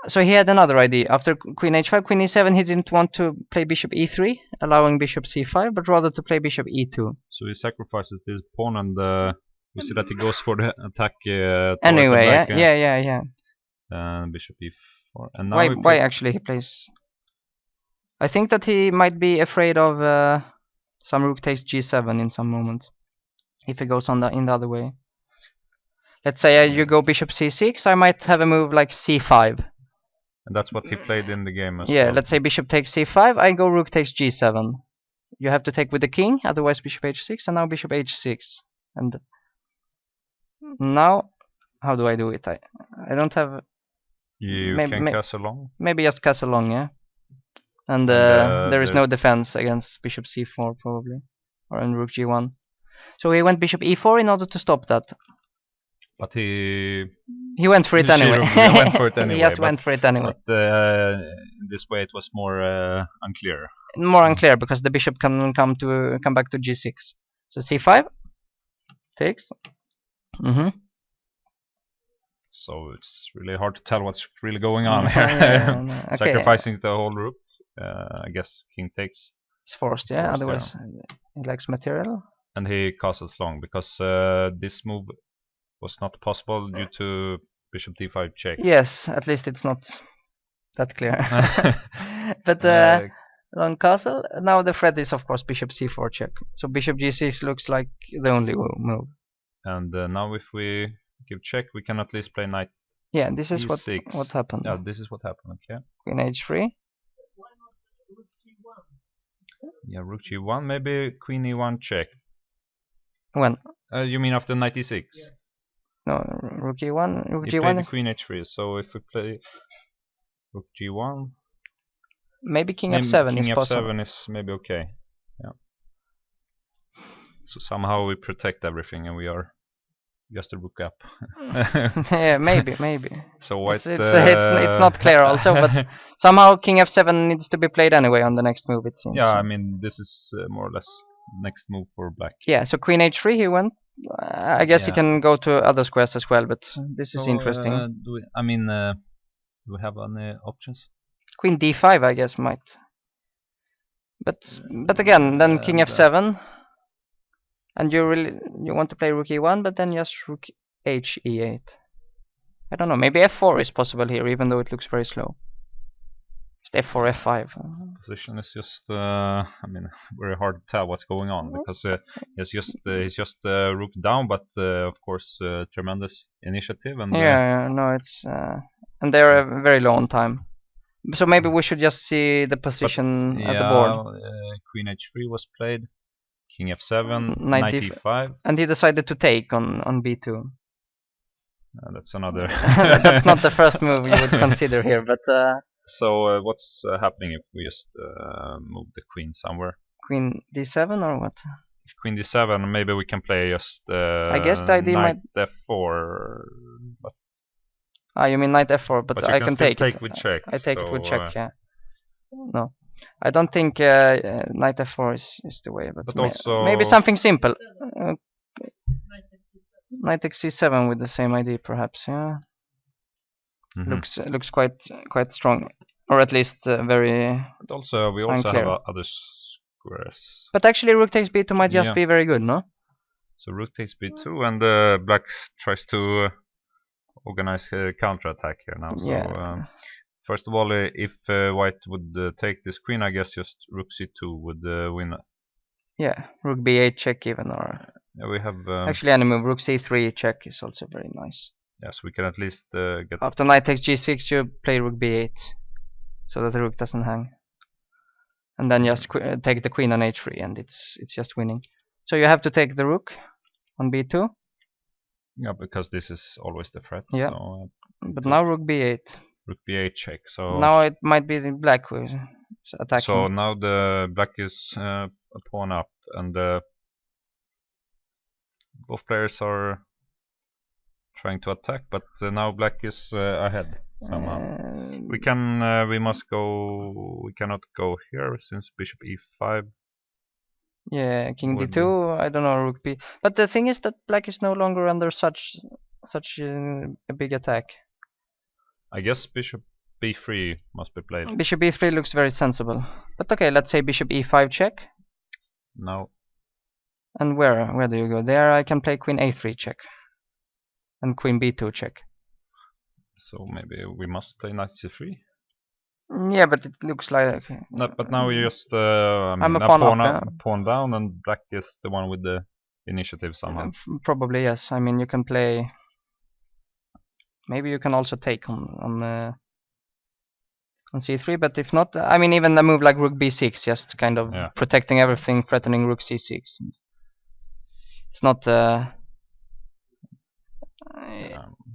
So he had another idea. After queen h5, queen e7, he didn't want to play bishop e3, allowing bishop c5, but rather to play bishop e2. So he sacrifices this pawn, and we see that he goes for the attack. Anyway, yeah. Bishop e4. And now why actually he plays? I think that he might be afraid of some rook takes g7 in some moment, if he goes in the other way. Let's say you go bishop c6, I might have a move like c5. And that's what he played in the game as well. Yeah, let's say bishop takes c5, I go rook takes g7. you have to take with the king, otherwise bishop h6, and now bishop h6. And now, how do I do it? I don't have. You can castle long. Maybe just castle long, yeah. And there is no defense against bishop c4 probably, or in rook g1. So he went bishop e4 in order to stop that. But he went for it anyway. He went for it anyway. He just went for it anyway. But in this way, it was more unclear. More unclear because the bishop can come back to g6. So c5 takes. So it's really hard to tell what's really going on Yeah, here. no. Okay. Sacrificing the whole rook. I guess king takes. It's forced, yeah. Otherwise, he lacks material. And he castles long because this move was not possible due to bishop d5 check. Yes, at least it's not that clear. But long castle. Now the threat is of course bishop c4 check. So bishop g6 looks like the only move. And now if we give check, we can at least play knight. Yeah, this is e6. what happened. Yeah, this is what happened. Okay. Queen h3. Yeah, rook g1. Maybe queen e1 check. When? You mean after knight e6? Yes. No, rook e1. Rook you g1. Play the queen h3. So if we play rook g1, maybe king f7 is possible. King f7 is maybe okay. Yeah. So somehow we protect everything, and we are just a rook up. Yeah, maybe. So white. It's not clear also, but somehow king f7 needs to be played anyway on the next move, it seems. Yeah, I mean this is more or less next move for black. Yeah, so queen h3 he went. I guess you can go to other squares as well, but this is interesting. Do we have any options? Queen d5 I guess might. But again, then king f7. And you want to play rook e1, but then just rook h e8. I don't know, maybe f4 is possible here, even though it looks very slow. Just f4, f5. Position is just, very hard to tell what's going on because it's just rook down, but of course tremendous initiative and it's and they're very low on time. So maybe we should just see the position at the board. Queen h3 was played. King f7, knight e5. And he decided to take on b2. That's another. That's not the first move you would consider here, but. So what's happening if we just move the queen somewhere? Queen d7 or what? If queen d7, maybe we can play just. I guess the idea knight f4. But you mean knight f4? But I can take it. With check. I take it with check. Yeah. No. I don't think knight f4 is the way, but also maybe something simple. Knight x7 with the same idea, perhaps. Yeah, looks quite strong, or at least very. But also we also unclear. have other squares. But actually, rook takes b2 might just be very good, no? So rook takes b2, and black tries to organize a counter attack here now. So, first of all, if white would take this queen, I guess just rook c2 would win. Yeah, rook b8 check even, or we have actually any move. Rook c3 check is also very nice. Yes, we can at least get. After knight takes g6, you play rook b8, so that the rook doesn't hang, and then just take the queen on h3, and it's just winning. So you have to take the rook on b2. Yeah, because this is always the threat. Yeah, so, but now rook b8. Rook b8 check. So now it might be the black who is attacking. So now the black is a pawn up, and both players are trying to attack, but now black is ahead somehow. We cannot go here since bishop e5. Yeah, king d2. I don't know, rook b. But the thing is that black is no longer under such a big attack. I guess bishop b3 must be played. Bishop b3 looks very sensible. But okay, let's say bishop e5 check. No. And where do you go? There I can play queen a3 check. And queen b2 check. So maybe we must play knight c3? Yeah, but it looks like... but now you just... I'm a pawn up, pawn down, and black is the one with the initiative somehow. Probably, yes. I mean, you can play... Maybe you can also take on on c3, but if not, I mean, even a move like rook b6, just kind of protecting everything, threatening rook c6. It's not. I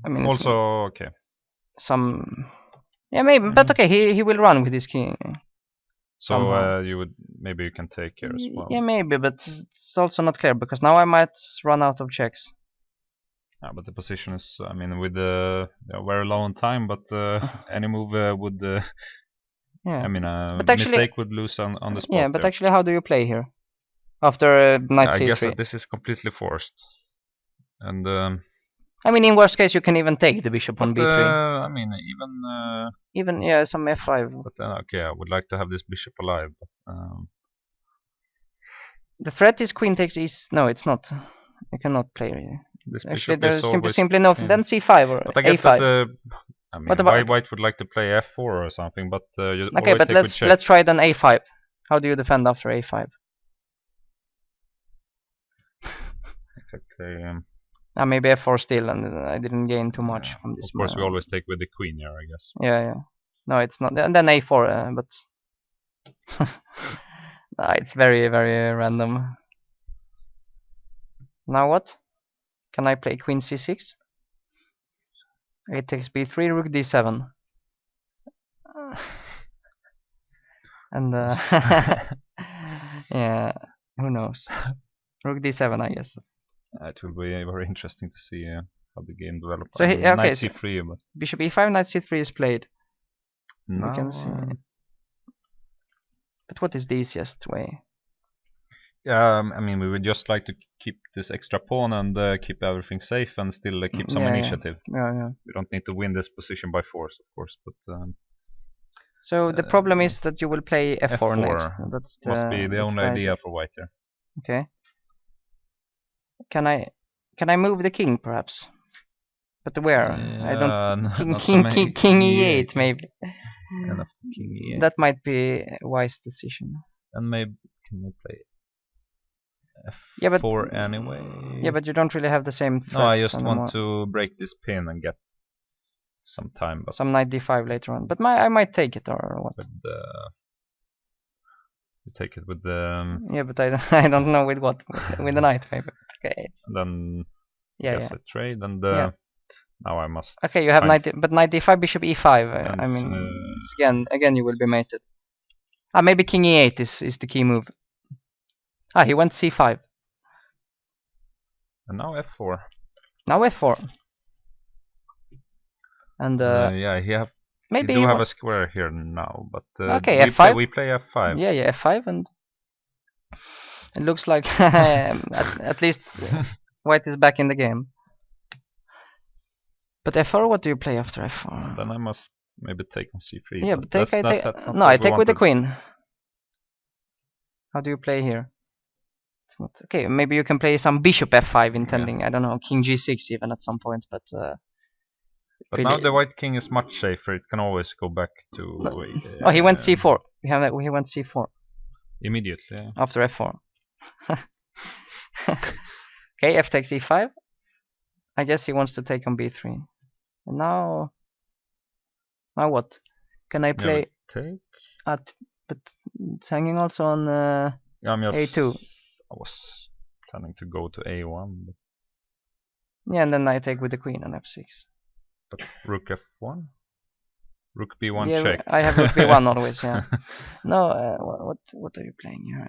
mean, also okay. Some. Yeah, maybe, but okay. He will run with his king. So you would maybe you can take here as well. Yeah, maybe, but it's also not clear because now I might run out of checks. Yeah, but the position is, I mean, with very low on time, but any move would, yeah. I mean, but actually, mistake would lose on the spot. Yeah, but actually, how do you play here? After knight c3? I guess that this is completely forced. And I mean, in worst case, you can even take the bishop on b3. I mean, even yeah, some f5. But okay, I would like to have this bishop alive. But, the threat is queen takes east. No, it's not. You cannot play. This actually, bishop there's is simply no. Then c5 or but I guess a5. That, I mean, white would like to play f4 or something, but you okay, but let's try then a5. How do you defend after a5? Exactly. Maybe f4 still, and I didn't gain too much from this. Of course, we always take with the queen here, I guess. Yeah. No, it's not. And then a4, but it's very, very random. Now what? Can I play queen c6? A takes b3, rook d7. And yeah, who knows? Rook d7, I guess. It will be very interesting to see how the game develops. So knight c3, but bishop e5, knight c3 is played. No, we can see. But what is the easiest way? Yeah, I mean, we would just like to keep this extra pawn and keep everything safe and still keep some initiative. Yeah. We don't need to win this position by force, of course, but. So the problem is that you will play f4 next. That's must be the only idea for white here. Okay. Can I move the king perhaps? But where? I don't. King e8 maybe. Enough king e8. That might be a wise decision. And maybe can we play f4 yeah, but, anyway? Yeah, but you don't really have the same threats. No, I just want to break this pin and get some time. But some knight d5 later on. But I might take it or what? You take it with the. Yeah, but I don't know with what. With the knight maybe. Okay. And then yeah. I trade and now I must. Okay, you have knight d5, bishop e5. I mean, again you will be mated. Maybe king e8 is the key move. He went c5. And now f4. Now f4. And maybe we do have a square here now, but okay, f5. We play f5. Yeah, f5, and it looks like at least white is back in the game. But f4, what do you play after f4? Then I must maybe take on c3. Yeah, but I take with the queen. How do you play here? It's not okay. Maybe you can play some bishop f5, intending I don't know, king g6 even at some point, but. But really, now the white king is much safer. It can always go back to. He went c4. He went c4. Immediately. After f4. Okay, f takes e5. I guess he wants to take on b3. And now what? Can I play? Take. But it's hanging also on a2. I was planning to go to a1. But... Yeah, and then I take with the queen on f6. But rook f1, rook b1 check. I have rook b1 always. Yeah. No, what are you playing here?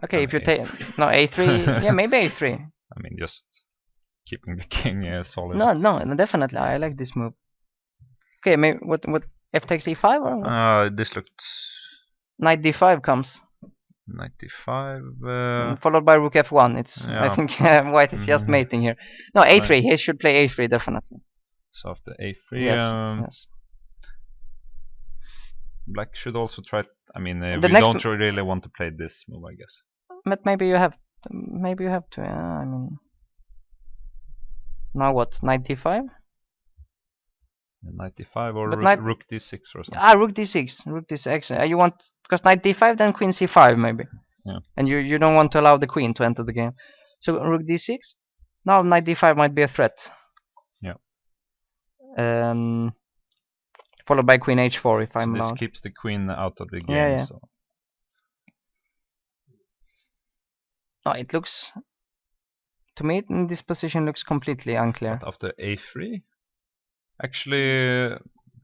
Okay, if you take a3, yeah, maybe a3. I mean, just keeping the king solid. No, definitely. I like this move. Okay, maybe what f takes e5 or what? This looked. Knight d5 comes. Knight d5 followed by rook f1. It's I think white is just mating here. No, a3. He should play a3 definitely. So after a3, yes. Black should also try. I mean, we don't really want to play this move, I guess. But maybe you have. Maybe you have to. I mean. Now what? Knight d5. Knight d5 or rook d6 or something. Rook d6. Rook d6. You want because knight d5, then queen c5 maybe. Yeah. And you don't want to allow the queen to enter the game. So rook d6. Now knight d5 might be a threat. Yeah. followed by queen h4 if I'm this allowed. keeps the queen out of the game. Yeah, yeah. So No, it looks, to me, in this position looks completely unclear. but after a3, actually,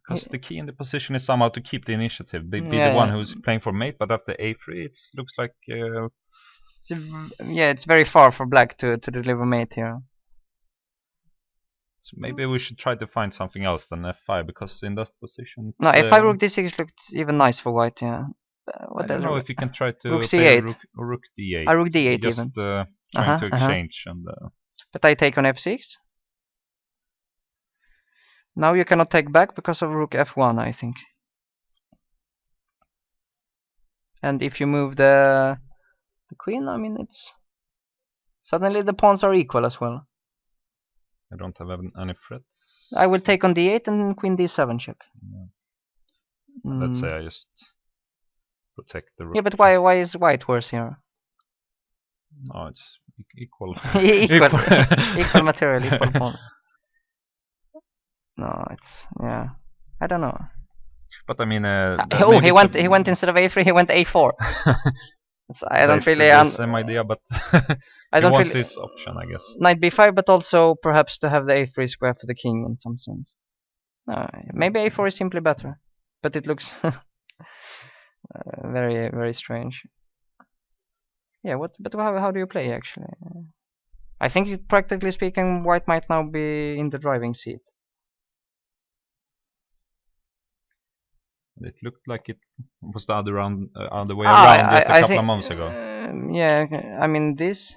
because the key in the position is somehow to keep the initiative, be the one who's playing for mate. But after a3, it looks like it's very far for black to deliver mate here. so maybe we should try to find something else than f5, because in that position. No, f5 rook d6 looked even nice for white. Yeah. I don't know if you can try to rook play c8. rook d8. Rook d8 just even. Trying to exchange and. But I take on f6. Now you cannot take back because of rook f1, I think. And if you move the queen, I mean, it's suddenly the pawns are equal as well. I don't have any threats. I will take on d8 and queen d7 check. Yeah. Let's say I just protect the rook. Yeah, but why is white worse here? No, it's equal. equal material, equal pawns. No, it's I don't know. But I mean, he went instead of a3, he went a4. So I don't really. Same idea, but I don't wants really. this option, I guess. Knight b5, but also perhaps to have the a3 square for the king in some sense. Maybe a4 is simply better, but it looks very, very strange. Yeah, but how do you play actually? I think practically speaking, white might now be in the driving seat. It looked like it was the other way around just a couple of months ago. Yeah, I mean this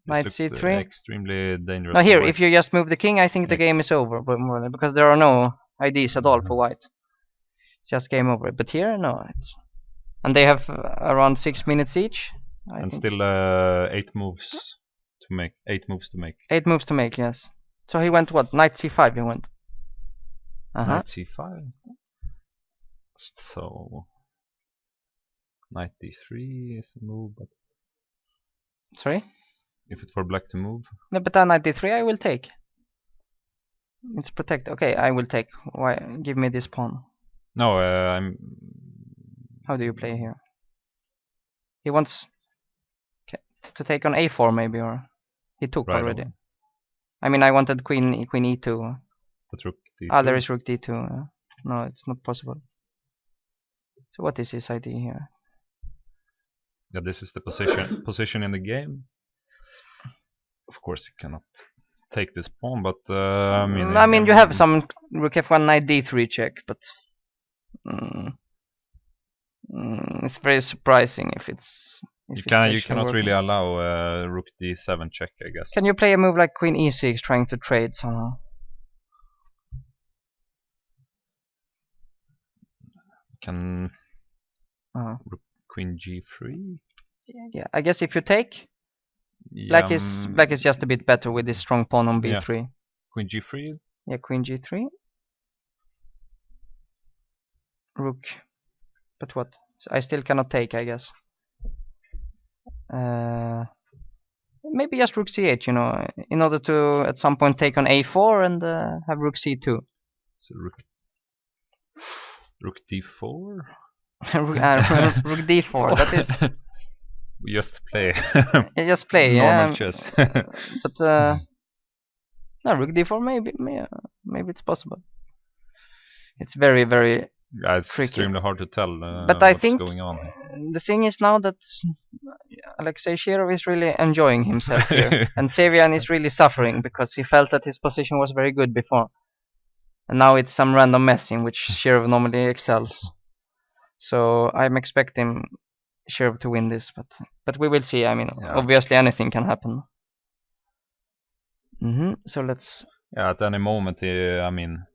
knight c3. Extremely dangerous. No, here if you just move the king, I think the game is over, but more because there are no IDs at all for white. It's just game over. But here, no, and they have around 6 minutes each. And still 8 moves to make. 8 moves to make. 8 moves to make, yes. So he went what? Knight c5 he went. Knight c5. So knight d3 is a move, but sorry? If it's for black to move. No, but knight d3 I will take. It's protect. Okay, I will take. Why? Give me this pawn. No, I'm. How do you play here? He wants to take on a4 maybe, or he took right already. On. I mean, I wanted queen e2. But rook d2. There is rook d2. No, it's not possible. So what is his idea here? Yeah, this is the position in the game. Of course, you cannot take this pawn, but I mean, you have some rook f1 knight d3 check, but it's very surprising if it's. You cannot really allow rook d7 check, I guess. Can you play a move like queen e6 trying to trade somehow? Can queen g3? Yeah, I guess if you take, black is just a bit better with this strong pawn on b3. Yeah. Queen g3. Yeah, queen g3. Rook, but what? I still cannot take, I guess. Maybe just rook c8, in order to at some point take on a4 and have rook c2. So rook d4. rook d4. That is. We just play. You just play, normal chess. But no, rook d4 maybe it's possible. It's very, very. Yeah, it's tricky. Extremely hard to tell. But I what's think going on. The thing is now that Alexei Shirov is really enjoying himself here, and Sevian is really suffering because he felt that his position was very good before, and now it's some random mess in which Shirov normally excels. So I'm expecting Shirov to win this, but we will see. I mean, obviously anything can happen. So let's. Yeah, at any moment, I mean.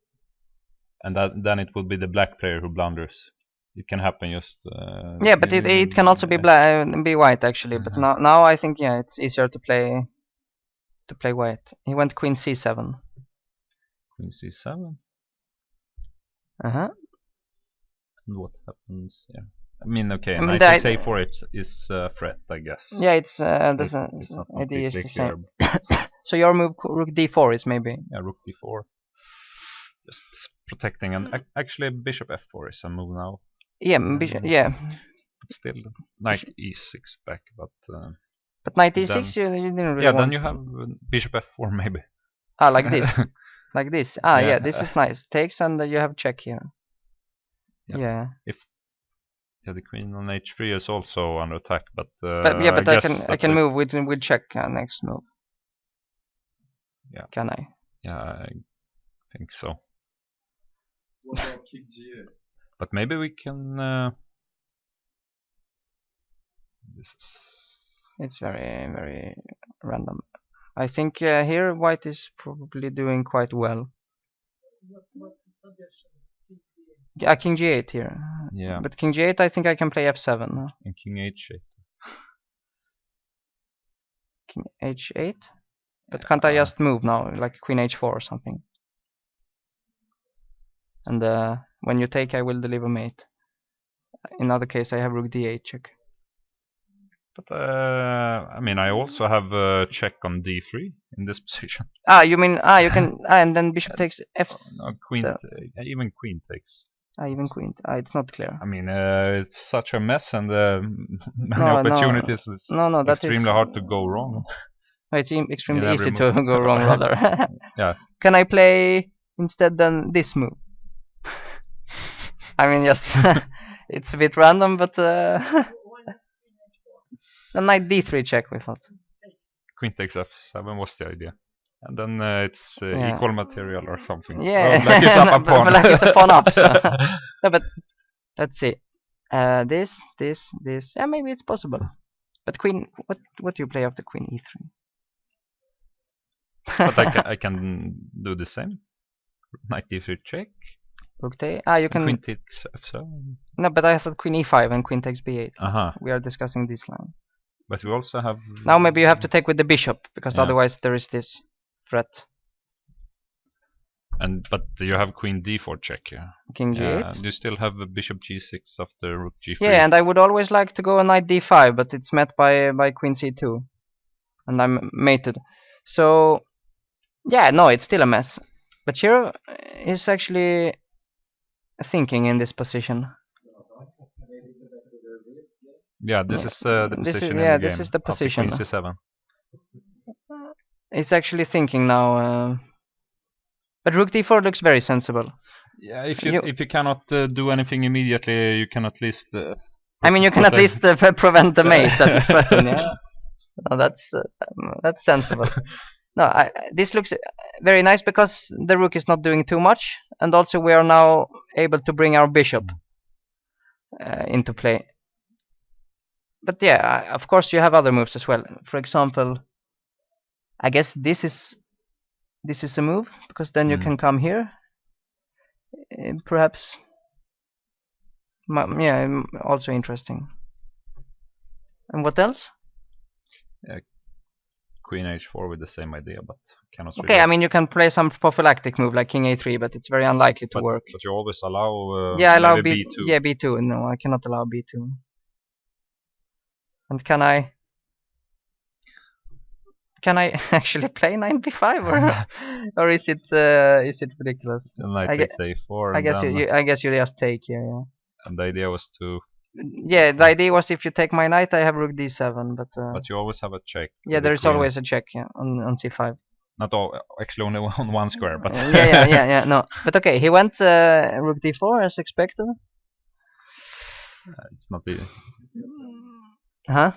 And then it will be the black player who blunders. It can happen just. Yeah, but it can also be be white actually. But now I think it's easier to play white. He went queen c7. Queen c7. And what happens? Yeah. I mean, okay. Knight a4 is a threat, I guess. Yeah, it's the idea is the same. So your move rook d4 is maybe. Yeah, rook d4. Just protecting, and actually bishop f4 is a move now. Yeah, yeah. Still knight e6 back, but knight e6 you didn't really yeah, want. then you have bishop f4 maybe. Ah, like this. Like this. Ah, Yeah. yeah, this is nice. Takes, and you have check here. Yeah. Yeah. If the queen on h3 is also under attack, but I can move with check next move. Yeah. Can I? Yeah, I think so. What about king g8? But maybe we can. It's very, very random. I think here white is probably doing quite well. What suggestion? Yeah, king g8 here. Yeah. But king g8, I think I can play f7 now. And king h8. King h8. But can't I just move now, like queen h4 or something? And when you take, I will deliver mate. In other case, I have rook d8 check. But I mean, I also have a check on d3 in this position. Ah, you mean you can and then bishop takes f. No, queen, even queen takes. Even queen. It's not clear. I mean, it's such a mess, and many opportunities. It's that extremely hard to go wrong. It's extremely In easy every to go wrong, rather. Yeah. Can I play instead than this move? I mean, just it's a bit random, but the knight d3 check we thought. Queen takes f7 was the idea, and then it's equal material or something. Yeah, black is up a pawn. Black is a pawn up. So. No, but let's see. This. Yeah, maybe it's possible. But queen. What do you play after queen e3? But I can do the same. Knight d3 check. Rook take. Ah, you can. Queen takes f7. No, but I thought queen e5 and queen takes b8. Uh-huh. We are discussing this line. But we also have. Now maybe you have to take with the bishop, because otherwise there is this threat. But you have queen d4 check here. King g8. Do you still have a bishop g6 after rook g3? Yeah, and I would always like to go a knight d5, but it's met by queen c2, and I'm mated. So yeah, no, it's still a mess. But here is actually thinking in this position. Yeah, this is the position. This is the position. Queen c7. It's actually thinking now. But rook d4 looks very sensible. Yeah, if you cannot do anything immediately, you can at least. I mean, you can at least prevent the mate that is threatened. Yeah, no, that's sensible. No, this looks very nice because the rook is not doing too much, and also we are now able to bring our bishop into play. But yeah, of course you have other moves as well. For example, I guess this is a move, because then you can come here. Perhaps. Yeah, also interesting. And what else? Queen h4 with the same idea, but cannot. Okay, I mean you can play some prophylactic move like king a3, but it's very unlikely to work. But you always allow. Yeah, I allow b2. Yeah, b2. No, I cannot allow b2. And can I actually play knight b5 or is it ridiculous? Knight takes a4. I guess you just take here. Yeah. And the idea was to. Yeah, the idea was if you take my knight, I have rook d7, but. But you always have a check. Yeah, there is always a check. Yeah, on c5. Not all, actually only on one square, but. yeah. No, but okay, he went rook d4 as expected. It's not the. Huh?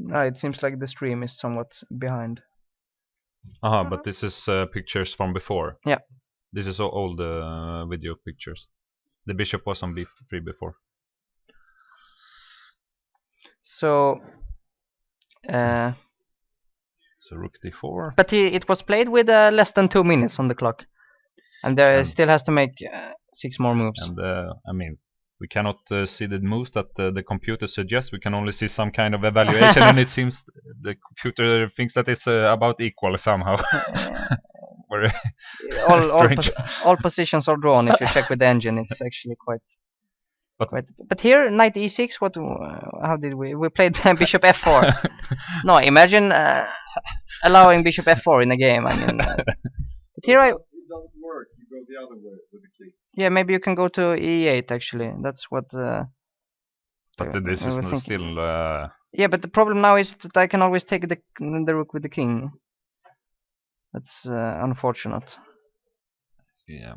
It seems like the stream is somewhat behind. But this is pictures from before. Yeah. This is old video pictures. The bishop was on b3 before. So. So rook d4. But it was played with less than 2 minutes on the clock, and there still has to make 6 more moves. And I mean, we cannot see the moves that the computer suggests. We can only see some kind of evaluation, and it seems the computer thinks that it's about equal somehow. Very strange. All positions are drawn. If you check with the engine, it's actually quite But here knight e6. What? How did we played bishop f4? No, imagine allowing bishop f4 in a game. I mean, but here It doesn't work. You go the other way with the king. yeah, maybe you can go to e8 actually. That's what. But this is still. Yeah, but the problem now is that I can always take the rook with the king. That's unfortunate. Yeah.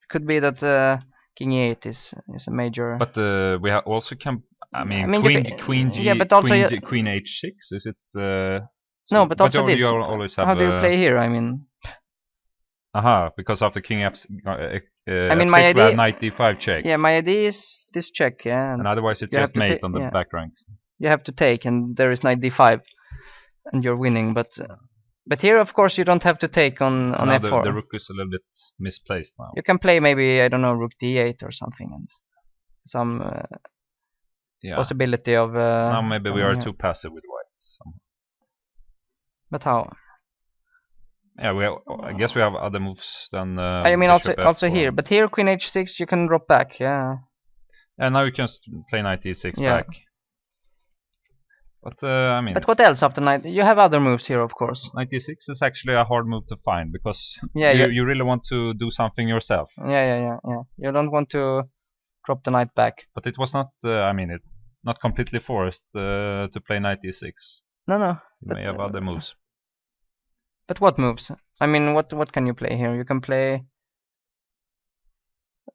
Could be that king e8 is a major. But we also can. I mean, queen g. Yeah, but also queen h6. Is it? No, but also this. You always have, how do you play here? I mean. Aha, because after king f. I mean, f6 my idea. knight d5 check. Yeah, my idea is this check. Yeah. And otherwise it's just mate on the back rank. You have to take, and there is knight d5, and you're winning. But here, of course, you don't have to take on f4. The rook is a little bit misplaced now. You can play maybe, I don't know, rook d8 or something, and some possibility of. Now maybe we are too passive with white. But how? Yeah, I guess we have other moves than. I mean, also here, but here queen h6 you can drop back. Yeah. And now you can play knight e6 back. But I mean. But what else after knight? You have other moves here, of course. Knight e6 is actually a hard move to find because you really want to do something yourself. Yeah. You don't want to drop the knight back. But it was not. I mean, it not completely forced to play knight e6. No. You may have other moves. But what moves? I mean, what can you play here? You can play.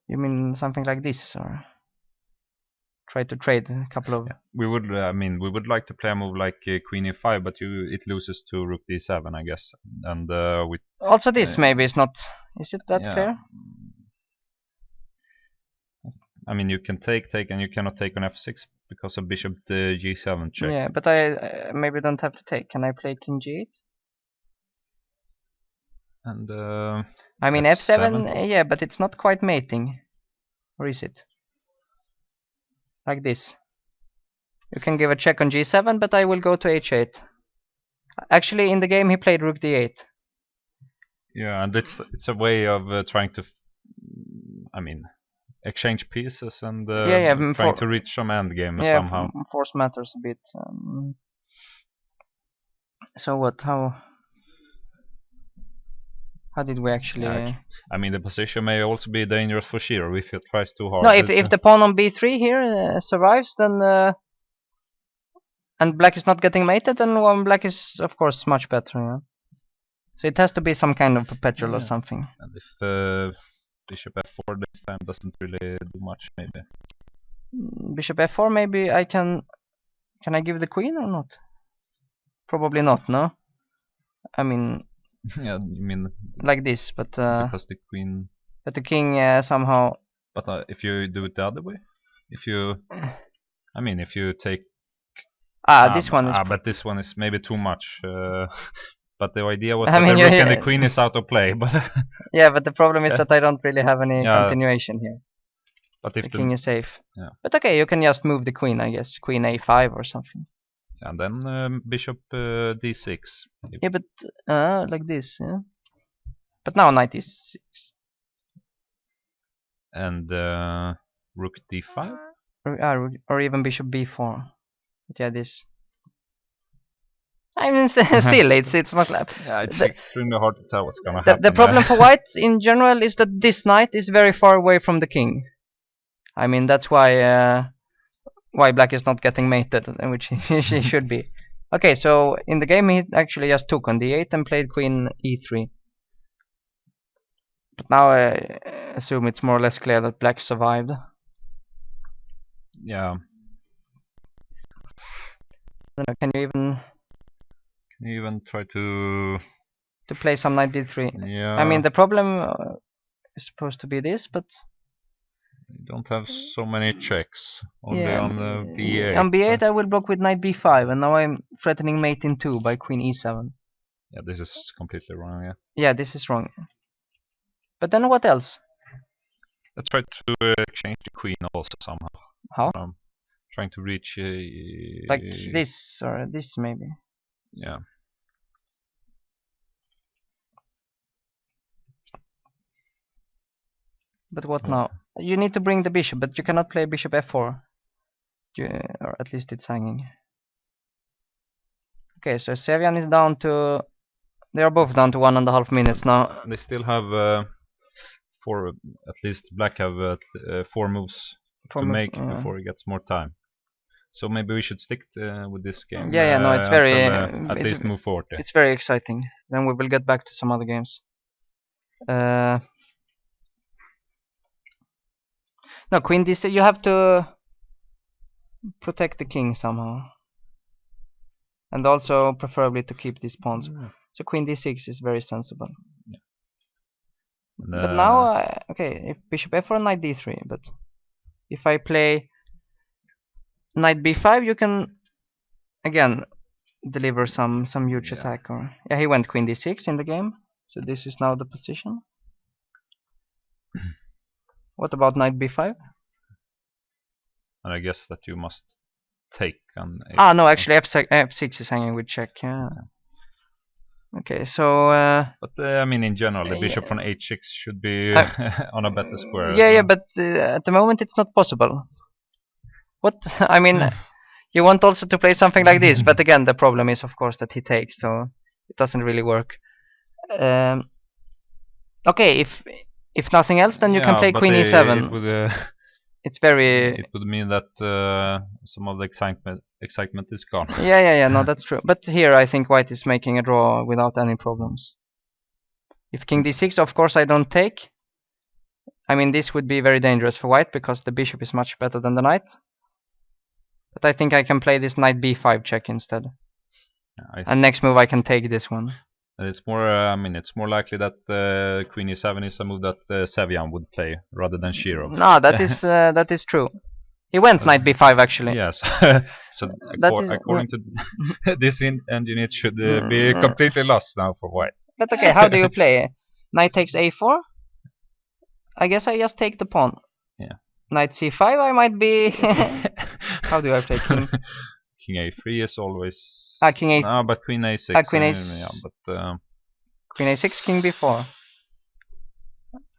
You mean something like this, or try to trade a couple of? Yeah. We would. I mean, we would like to play a move like queen e5, but it loses to rook d7, I guess. And with also this maybe is not. Is it that clear? I mean, you can take, and you cannot take on f6 because of bishop g7 check. Yeah, but I maybe don't have to take. Can I play king g8? And I mean f7, yeah, but it's not quite mating, or is it? Like this. You can give a check on g7, but I will go to h8. Actually, in the game he played rook d8. Yeah, and it's a way of trying to, I mean, exchange pieces and trying to reach some endgame somehow. Yeah, force matters a bit. So what? How did we actually? I mean, the position may also be dangerous for Shiro if he tries too hard. No, if the pawn on b3 here survives, then and black is not getting mated, then one black is of course much better. Yeah. So it has to be some kind of perpetual or something. And if bishop f4 this time doesn't really do much, maybe. Bishop f4, maybe I can. Can I give the queen or not? Probably not. No. I mean. Yeah, you mean like this, but because the queen. But the king somehow. But if you do it the other way, if you, I mean, if you take. This one is. But this one is maybe too much. But the idea was that the rook and the queen is out of play. But yeah, but the problem is that I don't really have any continuation here. But if the king is safe. Yeah. But okay, you can just move the queen, I guess. Queen a5 or something. And then bishop d6. Yeah, but like this, yeah. But now knight e6. And rook d5? Or even bishop b4. But yeah, this. I mean, still, it's not like. Yeah, it's extremely hard to tell what's gonna happen. The problem for white in general is that this knight is very far away from the king. I mean, that's why black is not getting mated, which he should be. Okay, so in the game he actually just took on d8 and played queen e3. But now I assume it's more or less clear that black survived. Yeah. Can you even try to play some knight d3? Yeah. I mean, the problem is supposed to be this, but you don't have so many checks. Only on b8. On b8 I will block with knight b5, and now I'm threatening mate in 2 by queen e7. Yeah, this is completely wrong, yeah. Yeah, this is wrong. But then what else? Let's try to exchange the queen also somehow. How? Trying to reach... like this, or this maybe. Yeah. But what now? You need to bring the bishop, but you cannot play bishop f4. Or at least it's hanging. Okay, so Sevian is down to... They are both down to 1.5 minutes now. They still have four. At least black have 4 moves Four to moves, make before he gets more time. So maybe we should stick with this game. Yeah, no, it's very... until, at least move 40. It's very exciting. Then we will get back to some other games. No, queen d6, you have to protect the king somehow. And also preferably to keep these pawns. So queen d6 is very sensible. Yeah. But now, okay, if bishop f4, knight d3. But if I play knight b5, you can again deliver some huge attack. Or yeah, he went queen d6 in the game. So this is now the position. What about knight b5? And I guess that you must take on. No, actually f6 is hanging with check. Yeah. Okay, so. But I mean, in general, the bishop on h6 should be on a better square. Yeah, but at the moment it's not possible. What I mean, you want also to play something like this, but again, the problem is, of course, that he takes, so it doesn't really work. Okay, if nothing else, then you can play queen e7. It's very. It would mean that some of the excitement is gone. Yeah. No, that's true. But here, I think white is making a draw without any problems. If king d6, of course, I don't take. I mean, this would be very dangerous for white because the bishop is much better than the knight. But I think I can play this knight b5 check instead. And next move, I can take this one. It's more. I mean, it's more likely that queen e7 is a move that Sevian would play rather than Shirov. No, that is true. He went knight b5 actually. Yes. So according to this engine, it should be completely lost now for white. But okay, how do you play? Knight takes a4. I guess I just take the pawn. Yeah. Knight c5. I might be. How do I play king? King a3 is always. King a. No, but queen a6. Queen a. Yeah, but. Queen a6, king b4.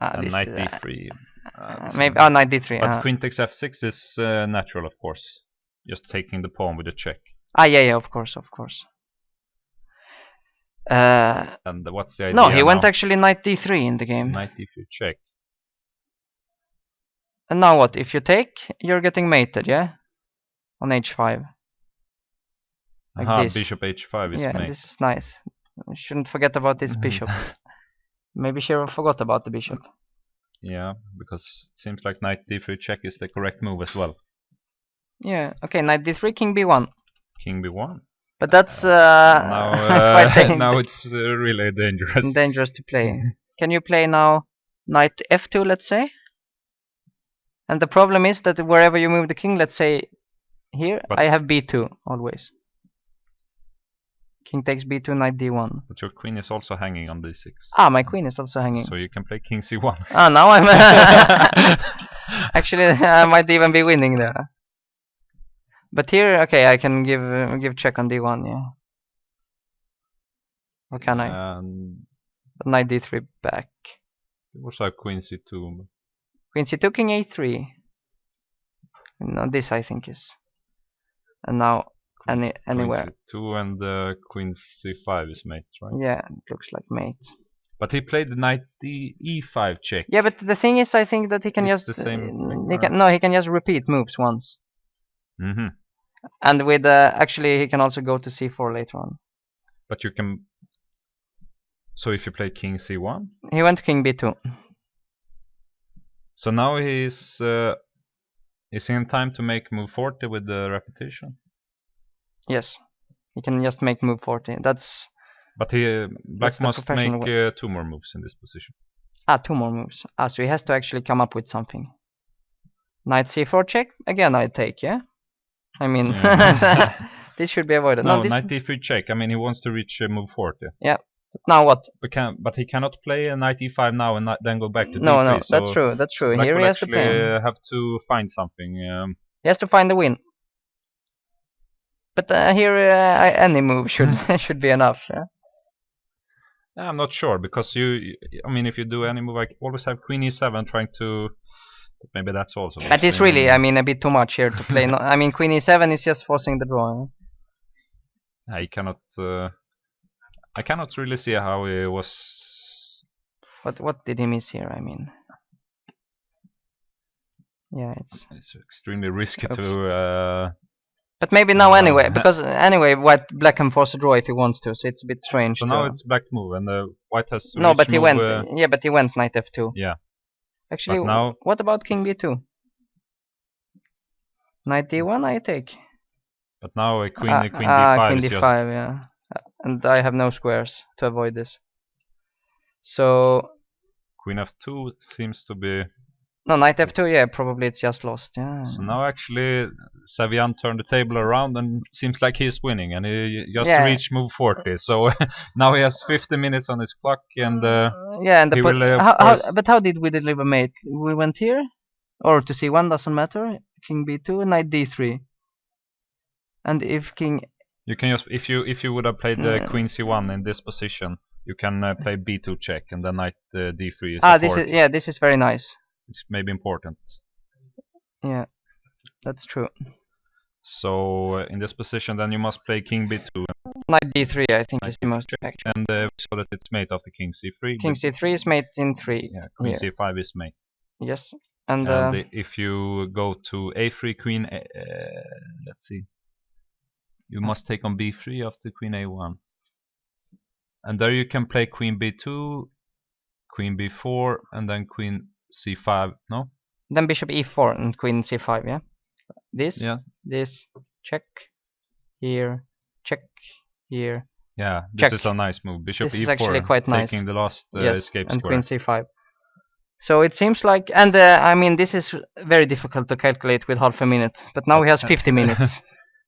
And knight d3. Maybe knight d3. But queen takes f6 is natural, of course. Just taking the pawn with a check. Yeah, of course. And what's the idea? No, he went actually knight d3 in the game. Knight d3 check. And now what? If you take, you're getting mated, yeah? On h5. Like this. Bishop h5 is mate. This is nice. I shouldn't forget about this bishop. Maybe Shiro forgot about the bishop. Yeah, because it seems like knight d3 check is the correct move as well. Yeah, okay, knight d3, king b1. King b1. But that's now it's really dangerous. Dangerous to play. Can you play now knight f2, let's say? And the problem is that wherever you move the king, let's say here, I have b2 always. King takes b2, knight d1. But your queen is also hanging on d6. My queen is also hanging. So you can play king c1. Now I'm... Actually, I might even be winning there. But here, okay, I can give check on d1, yeah. Or can I? But knight d3 back. You also have queen c2. Queen c2, king a3. No, this I think is. And now anywhere. Queen c2 and queen c5 is mates, right? Yeah, it looks like mate. But he played the knight e5 check. Yeah, but the thing is, I think that he can it's just the same he can just repeat moves once. And with actually he can also go to c4 later on. But you can. So if you play king c1, he went king b2. So now is he in time to make move 40 with the repetition? Yes, he can just make move 40. That's. But black must make 2 more moves in this position. 2 more moves. So he has to actually come up with something. Knight c4 check. Again, I take, yeah? I mean, this should be avoided. No, knight d3 check. I mean, he wants to reach move 40. Yeah. Now what? But he cannot play a knight e5 now and then go back to d3. No, so that's true. Here he has to play. Have to find something. He has to find the win. But here, any move should be enough. Yeah? I'm not sure because I mean, if you do any move, I always have queen e7 trying to Maybe that's also. But it's really, I mean, a bit too much here to play. No, I mean, Queen E7 is just forcing the draw. I cannot. I cannot really see how he was. What did he miss here? I mean, yeah, it's extremely risky Oops. to. But maybe now no. anyway, because anyway, black can force a draw if he wants to, so it's a bit strange. So now it's black move, and white has. No, but he move, went. Yeah, but he went knight f2. Yeah. Actually, But now. What about king b2? Knight d1, I take. But now a queen d5 queen is d5, just. yeah. And I have no squares to avoid this. So. Queen f2 seems to be. No, knight f2, yeah, probably it's just lost, yeah. So now actually Savian turned the table around and seems like he's winning, and he just reached move 40. So now he has 50 minutes on his clock, and yeah, and but how did we deliver mate? We went here, or to c1 doesn't matter. King b2, knight d3, and if king. You can just if you would have played the queen c1 in this position, you can play b2 check, and then knight d3 is this is very nice. It's maybe important. Yeah, that's true. So in this position, then you must play king b2. Knight d3, I think, is the most effective. And so that it's mate after king c3. King c3 is mate in 3. Yeah, queen c5 is mate. Yes, and if you go to a3, queen, let's see. You must take on b3 after queen a1. And there you can play queen b2, queen b4, and then queen c5, no? Then bishop e4 and queen c5, yeah? This, check, here, check, here. Yeah, this is a nice move. Bishop this e4, is actually quite nice. Taking the last escape and square. Queen c5. So it seems like, and I mean, this is very difficult to calculate with half a minute, but now he has 50 minutes.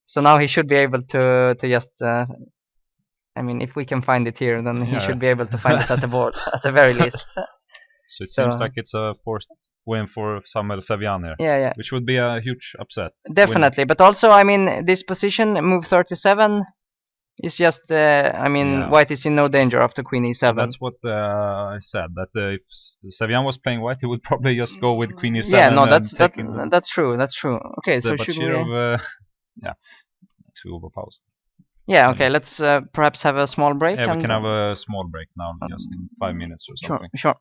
So now he should be able to just, I mean, if we can find it here, then he should be able to find it at the board, at the very least. So it seems like it's a forced win for Samuel Savian here. Yeah. Which would be a huge upset. Definitely, but also, I mean, this position, move 37, is just, I mean, white is in no danger after queen e7. So that's what I said, that if Savian was playing white, he would probably just go with queen e7. Yeah, no, that's true, that's true. Okay, so should we... yeah, to overpause. Yeah, okay, let's perhaps have a small break. Yeah, we can have a small break now, just in 5 minutes or something. Sure.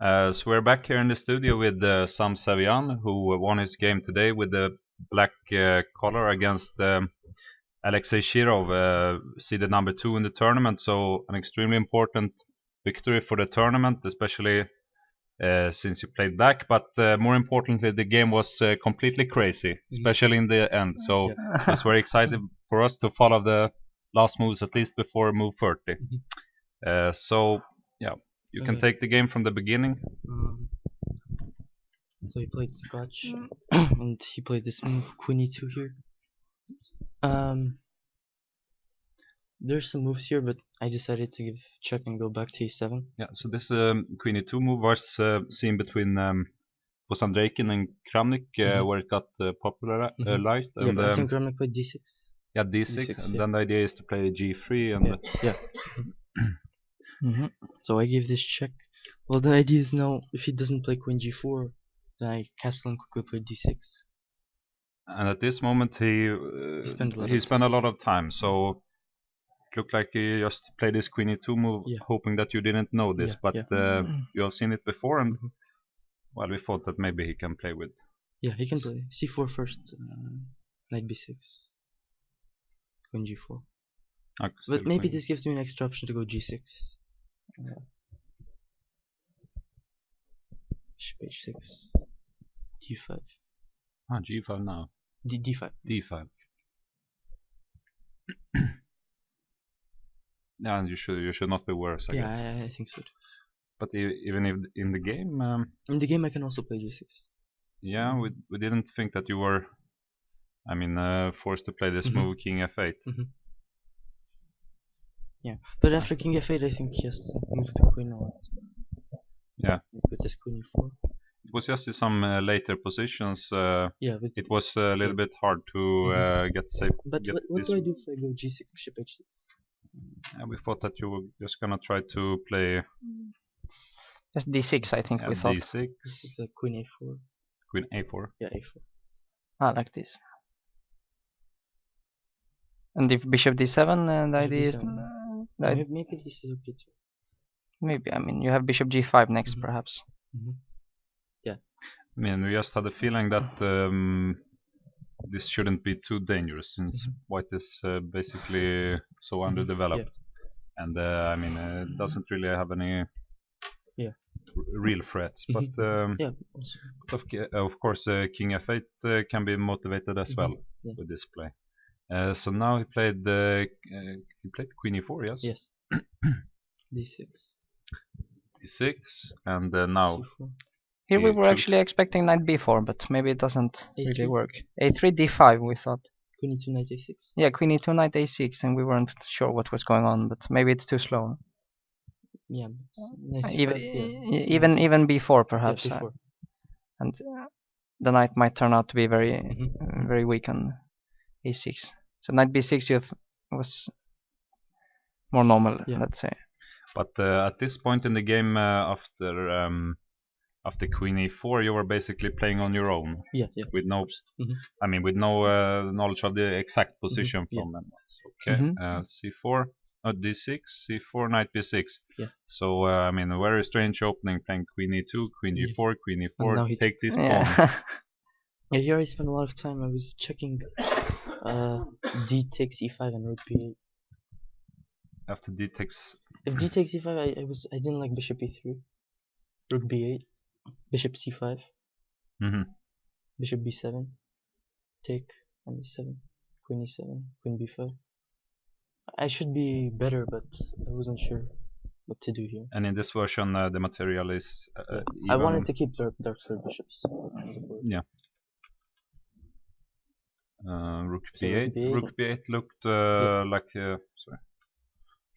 So we're back here in the studio with Sam Savian, who won his game today with the black collar against Alexei Shirov, seeded number 2 in the tournament. So an extremely important victory for the tournament, especially since you played back. But more importantly, the game was completely crazy, especially in the end. So it was very exciting for us to follow the last moves at least before move 30. So yeah. You can take the game from the beginning. So he played Scotch, and he played this move, Queen E2 here. There's some moves here, but I decided to give check and go back to E7. Yeah, so this Queen E2 move was seen between Posandreikin and Kramnik, where it got popularized. Yeah, And, but I think Kramnik played D6. Yeah, D6, and yeah. then the idea is to play G3 and Yeah. So I gave this check. Well, the idea is now, if he doesn't play Queen G4, then I castle and quickly play D6. And at this moment he spent a lot of time. So it looked like he just played this Queen E2 move, hoping that you didn't know this. But you have seen it before, and well, we thought that maybe he can play with. Yeah, he can play C4 first, Knight B6, Queen G4. But maybe this gives me an extra option to go G6. Bishop H6, D5. Ah, G5 now. D5. D5. Yeah, and you should not be worse, I guess. Yeah, I think so too. But even if in the game. In the game, I can also play G6. Yeah, we didn't think that you were. I mean, forced to play this move King F8. Yeah, but after King F8, I think he has to move the queen a lot. Yeah. With this Queen E4. It was just in some later positions. Yeah, but it was a little bit hard to get safe. But what do I do if I go G6, Bishop H6? Yeah, we thought that you were just gonna try to play. Just D6, I think we thought. D6. It's like Queen A4. Queen A4. Yeah, A4. Ah, like this. And if Bishop D7, the idea is. Maybe this is okay too. Maybe, I mean, you have Bishop G5 next, perhaps. Yeah. I mean, we just had a feeling that this shouldn't be too dangerous since White is basically so underdeveloped, and I mean, it doesn't really have any real threats. But of course, King F8 can be motivated as well with this play. So now he played Queen E4, yes. Yes. D6. D6, and now. C4. Here we were actually expecting Knight B4, but maybe it doesn't really work. A3 D5, we thought. Queen E2 Knight A6. Yeah, Queen E2 Knight A6, and we weren't sure what was going on, but maybe it's too slow. Yeah. Even B4 perhaps. Yeah, B4. And the knight might turn out to be very weak on A6. So Knight B6 was more normal, let's say. But at this point in the game, after Queen E4, you were basically playing on your own. Yeah. With no, I mean, with no knowledge of the exact position from them. Okay. C4, D6, C4, Knight B6. Yeah. So I mean, a very strange opening, playing Queen E2, Queen G4, Queen E4. Take this pawn. Yeah, here I spent a lot of time. I was checking D takes E5 and Rook B8. After D takes. If D takes E5, I didn't like Bishop E3, Rook B8, Bishop C5, Bishop B7, take on E7, Queen E7, Queen B5. I should be better, but I wasn't sure what to do here. And in this version, the material is. I wanted to keep dark for bishops on the board. Yeah. Rook B8. Rook B8 looked like. Sorry.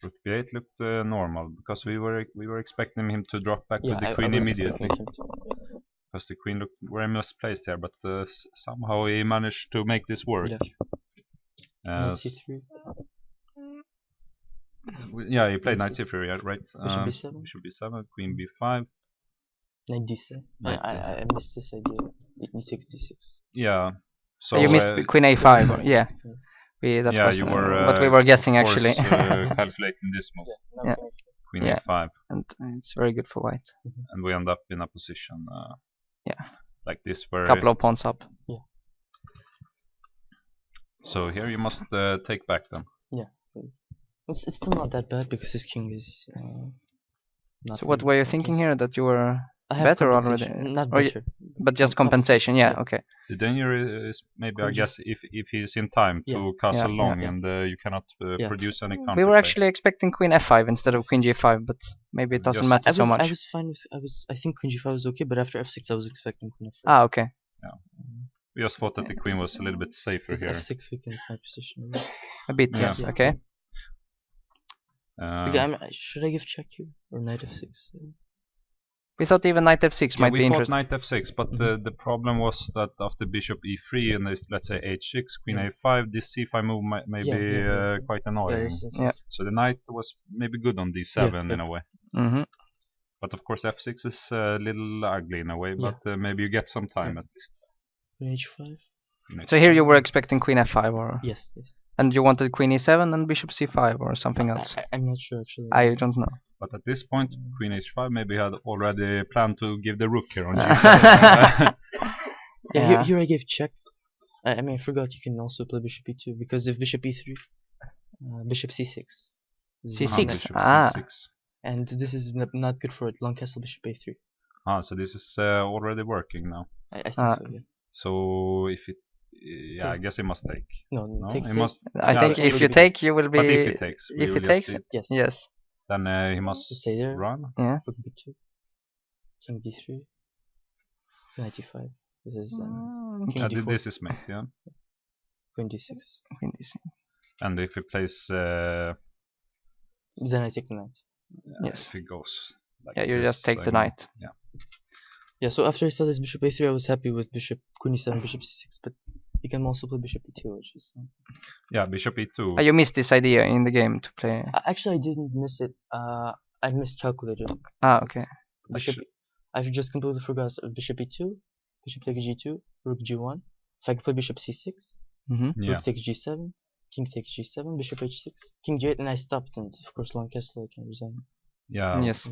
Rook B8 looked normal because we were expecting him to drop back with the queen immediately. Because the queen looked very misplaced here, but somehow he managed to make this work. Knight C3. Yeah, he played Knight C3, right? Bishop B7. Bishop B7, Queen B5. Knight D7. I missed this idea. D6, D6. Yeah. So you missed Queen A5. Yeah. That was you were, what we were guessing actually. calculating this move. Yeah. queen Yeah. a5, and it's very good for white. and we end up in a position like this where. Couple of pawns up. So here you must take back then. Yeah. It's still not that bad because his king is. Not So what really were you that thinking close. here? That you were I have better already? compensation. Not Or you- better. but just compensation, yeah, okay. The danger is maybe, I Could guess, if he's in time to Yeah. castle Yeah, long yeah. and you cannot Yeah. produce any counter. We were actually expecting queen f5 instead of queen g5, but maybe it doesn't Just- matter I so was much. I was fine with I think queen g5 was okay, but after f6 I was expecting queen f5. Ah, okay. We just thought that the queen was a little bit safer Because here. f6 weakens my position. A bit, Yeah. yes, okay. Okay, should I give check here or knight f6? We thought even knight f6 might we be thought interesting. knight f6, but the problem was that after bishop e3 and if, let's say h6, queen Yeah. a5, this c5 move may Yeah, be yeah. quite Yeah, annoying. Yeah. So the knight was maybe good on d7 Yeah, in a way. Mm-hmm. But of course f6 is a little ugly in a way, Yeah. but maybe you get some time Yeah. at least. Queen h5? So here you were expecting queen f5, or Yes, yes. and you wanted queen e7 and bishop c5 or something else. I'm not sure actually. I don't know. But at this point, queen h5 maybe had already planned to give the rook here on g7. Yeah, Yeah. Here I gave check. I mean, I forgot you can also play bishop e2 because if bishop e3, bishop c6. This is C6. Bishop Ah. c6. And this is not good for it. Long castle bishop a3. So this is already working now. I think so. Yeah. So if it, I Take. guess he must take. No, take. he take. must. I Yeah, think but- if you take, you will be. But if he takes, we if will he just takes, see. Yes. yes. Then he must Let's say there. run. Yeah. Rook b2. King d3. Knight e5. This is king d4. This is mate, yeah. Queen d6. Queen d6. And if he plays, Then I take the knight. Yes. if he goes. Like Yeah, you this, just take the again. knight. Yeah. Yeah, so after I saw this bishop a3, I was happy with bishop queen e7, bishop c6, but you can also play bishop e2, which is. Yeah, bishop e2. You missed this idea in the game to play. Actually, I didn't miss it. I miscalculated. Ah, okay. Bishop. I just completely forgot bishop e2, bishop takes g2, rook g1. If I could play bishop c6, Mm-hmm. Yeah. rook takes g7, king takes g7, bishop h6, king g8, and I stopped. And of course, long castle, I can resign. Yeah. Yes.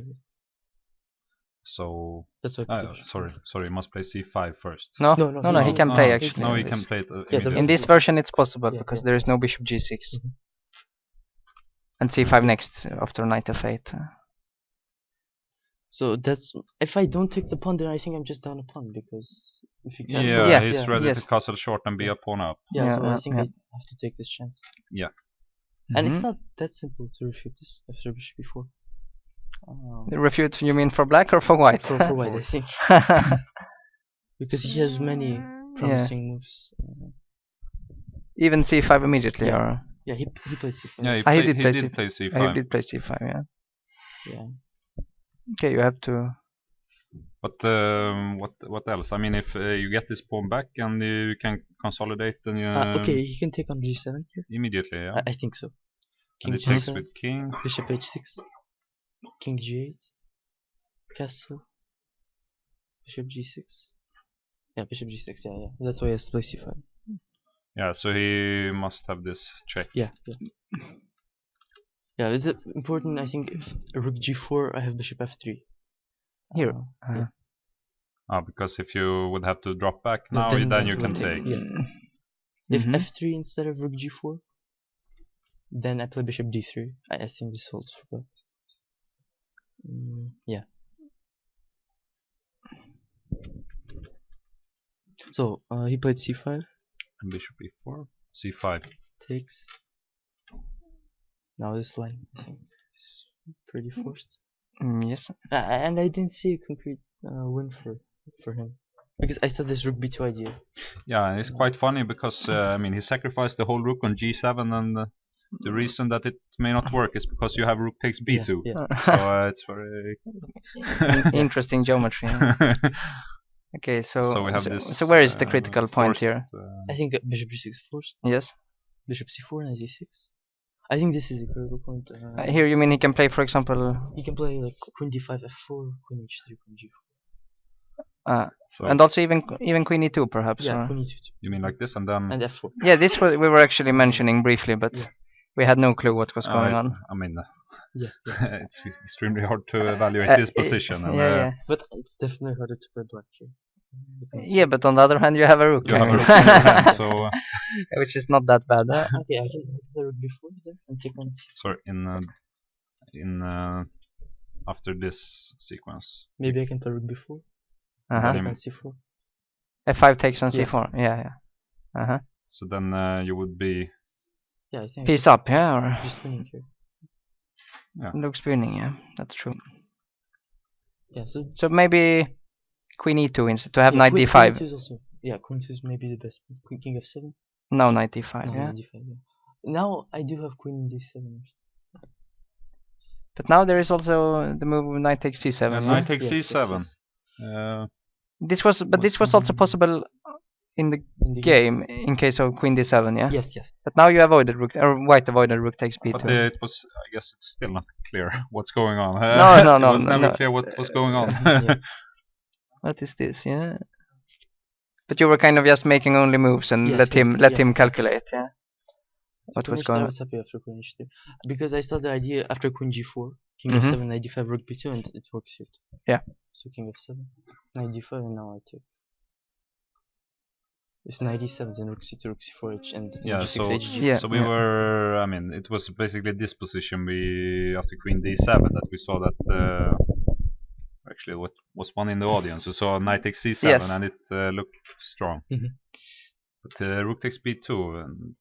So. That's why I played bishop. Sorry. You must play c5 first. No, No, no, he no, can no, play no, actually. No, he this. can play it Yeah, the- immediately. In this version, it's possible Yeah, because yeah. there is no bishop g6 Mhm. and c5 next after knight f8. So that's if I don't take the pawn, then I think I'm just down a pawn because if you Yeah, castle, Yeah, he's ready yes. to castle short and be Yeah. a pawn up. yeah, Yeah, so yeah, I think yeah. I have to take this chance. Yeah. And it's Mhm. not that simple to refute this after bishop before. Refute, you mean for black or for white? For white, I think, because he has many promising moves. Even c5 immediately, Yeah. or Yeah, he played c5. Yeah, he, Ah, he play- did he play did c5. play c5. he did play c5, yeah. Yeah. Okay, you have to. But what else? I mean, if you get this pawn back and you can consolidate, then Okay, he can take on g7 here. immediately, yeah. I think so. And King it takes g7, with king. bishop h6, king g8, castle, bishop g6. Yeah, bishop g6. Yeah. That's why he has to play c5. Yeah, so he must have this check. Yeah. Yeah, it's important. I think if rook g4, I have bishop f3. Here. Yeah. Because if you would have to drop back No, now, then- then then you he can will take- take. yeah. If Mhm. f3 instead of rook g4, then I play bishop d3. I think this holds for black. Yeah. So he played c5, And bishop e4, c5. takes. Now this line, I think, is pretty forced. Yes. And I didn't see a concrete win for him because I saw this rook b2 idea. Yeah, and it's quite funny because I mean he sacrificed the whole rook on g7, and the reason that it may not work is because you have rook takes b2. Yeah. So it's very. Interesting geometry. Yeah. Okay, so we have this. So where is the critical point forced, here? I think bishop g6 forced, Yes. bishop c4, knight e6. I think this is a critical point. Here you mean he can play, for example. You can play like queen d5, f4, queen h3, queen g4. So And also even queen e2 perhaps. Yeah, or- queen e2 you mean like this, and then and f4. Yeah, this was we were actually mentioning briefly, but Yeah. We had no clue what was going on. I mean, Yeah. it's extremely hard to evaluate this position. And, Yeah. But it's definitely harder to play black here. Yeah, but on the other hand, you have a rook. you I have a mean. rook in your hand, so Which is not that bad. Okay, I can play rook b4 there and take on. sorry, in after this sequence. Maybe I can play rook b4. Uh-huh. Take on c4. F5 takes on Yeah. c4. Yeah. Uh-huh. So then you would be Yeah, I think. Piece up, yeah, or Just winning here. looks winning, yeah. That's true. Yeah, so. So maybe Queen e2 instead to have knight Queen d5. e2 is also. Yeah, Queen 2 is maybe the best move. Queen king f7. No, knight d5, No, yeah. knight d5. Yeah. Now I do have queen d7. But now there is also the move knight takes c7. Yeah, yeah? knight takes c7. Yes. This was also possible in the In the game in case of queen d7, yeah. Yes. But now you avoided rook, or white avoided rook takes b2. But it was, I guess it's still not clear what's going on. No, it was never no. clear what was going on. Yeah. What is this? Yeah. But you were kind of just making only moves and Yes, let him calculate, yeah. What was going I on? was happy after queen h2 because I saw the idea after queen g4, king Mhm. f7, knight d5, rook b2, and it works here. Yeah. So king f7, knight d5, and now I take. If knight d7, then rook c2, rook c4, h, and Yeah, g6, so hg. Yeah. so we were. I mean, it was basically this position we after queen d7 that we saw that. Actually, what was one in the audience? We saw knight takes c7 Yes. and it looked strong. Mhm. But rook takes b2 and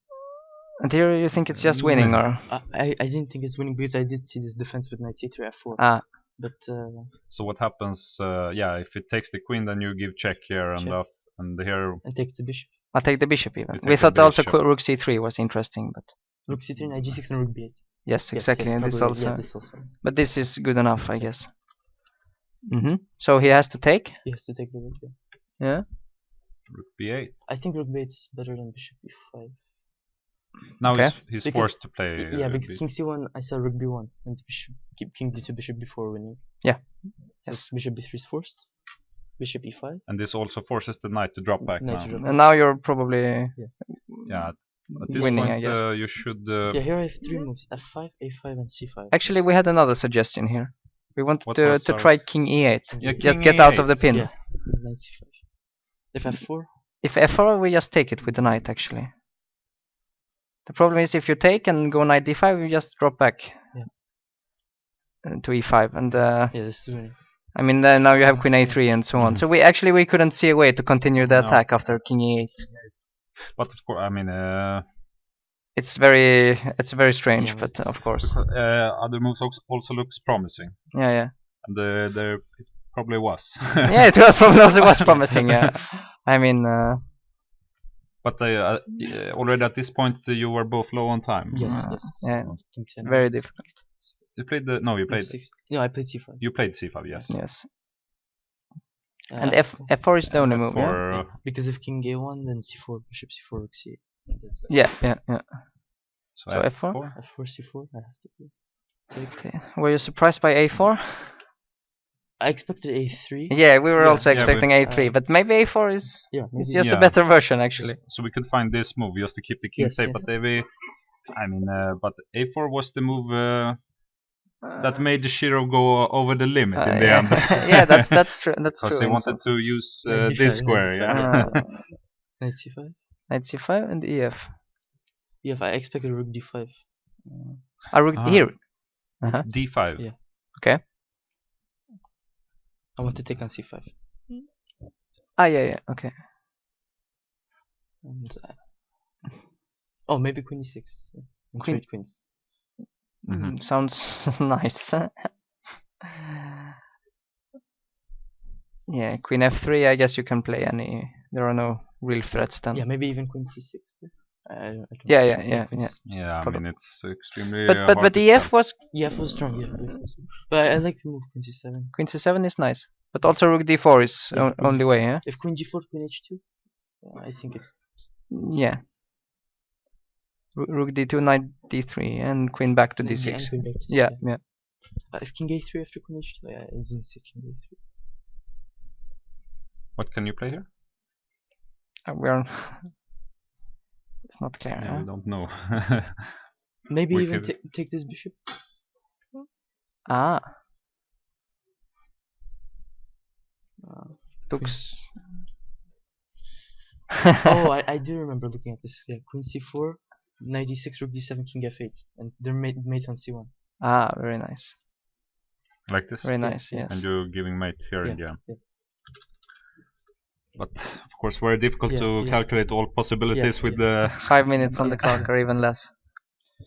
And here you think it's just winning, or? I didn't think it's winning because I did see this defense with knight c3 f4. But so what happens? Yeah, if it takes the queen, then you give check here and Check. and here. and take the bishop. I'll take the bishop even. You We take the thought also bishop. rook c3 was interesting, but Rook c3, knight g6, and rook b8. yes, exactly. Yes, and this probably, also, yeah, this also. but this is good enough, I guess. So he has to take. He has to take the rook. Yeah. Yeah. Rook b8. I think rook b8 is better than bishop b5. Now Okay. he's Because- forced to play. Yeah, because b- king c1, I saw rook b1 and bishop, keep king d2, bishop b4 winning. Yeah. So Yes. bishop b3 is forced. Bishop e5. and this also forces the knight to drop back Knight now. to drop And now you're probably Yeah. At this winning, I point, guess. you should. Yeah, here I have three moves: f5, a5, and c5. Actually, we had another suggestion here. We wanted What to was try ours? king e8. Yeah, Just king get out of E8. the pin. Yeah, knight c5. If f4, If f4, we just take it with the knight, actually. The problem is if you take and go knight d5, you just drop back to e5. And yeah, this is winning. I mean, now you have queen a3 and so on. So we couldn't see a way to continue the No. attack after king e8. But of course, I mean, It's very strange, Yeah, but of course. other moves also looks promising, Yeah. and there it probably was. Yeah, it was probably also was promising, yeah. I mean, But already at this point, you were both low on time. Yes, Uh, yes. yeah, King 10. very difficult. You played the no, you played F6. No, I played c5. you played c5, yes. Yes. And f4 is the only move, yeah? For Because if king a1, then c4, bishop c4, rook c8. That's Yeah. so So f4? f4, c4, I have to play. Okay. Were you surprised by a4? I expected a3. Yeah, we were Yeah, also yeah, expecting a3, but maybe a4 is Yeah, maybe. it's just Yeah. a better version, actually. So we could find this move just to keep the king Yes, safe. yes. But I mean, but a4 was the move that made the Shiro go over the limit in the yeah. end. Yeah, that's true. That's Because true. they in wanted to use Knight this d5, square, knight yeah. some- Knight c5. knight c5 and ef. Yeah, I expected rook d5. Rook Ah. here. Uh-huh. d5. Yeah. Okay. I want to take on c5. Yeah. Okay. And oh, maybe queen e6. Yeah. And Queen- trade queens. Sounds nice. Yeah, queen f3. I guess you can play any. There are no real threats then. Yeah, maybe even queen c6. I don't Yeah. queens. Yeah, I Probably. mean it's extremely. But hard to ef tell. was Yeah, f was strong. Yeah, f was. But I like to move queen c7. queen c7 is nice, but also rook d4 is Yeah, queen only way, yeah. If queen g4, queen h2, I think it. Yeah. Rook d2, knight d3, and queen back to Yeah, d6. and queen back to Yeah. if king a3 after queen h2, yeah, I didn't see king a3. What can you play here? We are. It's not clear. Yeah, huh? we don't know. Maybe We even could- take this bishop. Ah. Looks. Oh, I do remember looking at this. Yeah, Queen C4, Knight D6, Rook D7, King F8, and they're mate on C1. Ah, very nice. Like this. Very Yeah, nice. yeah. Yes. And you're giving mate here Yeah, again. yeah. But of course, very difficult Yeah, to yeah. calculate all possibilities Yeah, with yeah. the. 5 minutes on the Yeah. clock or even less.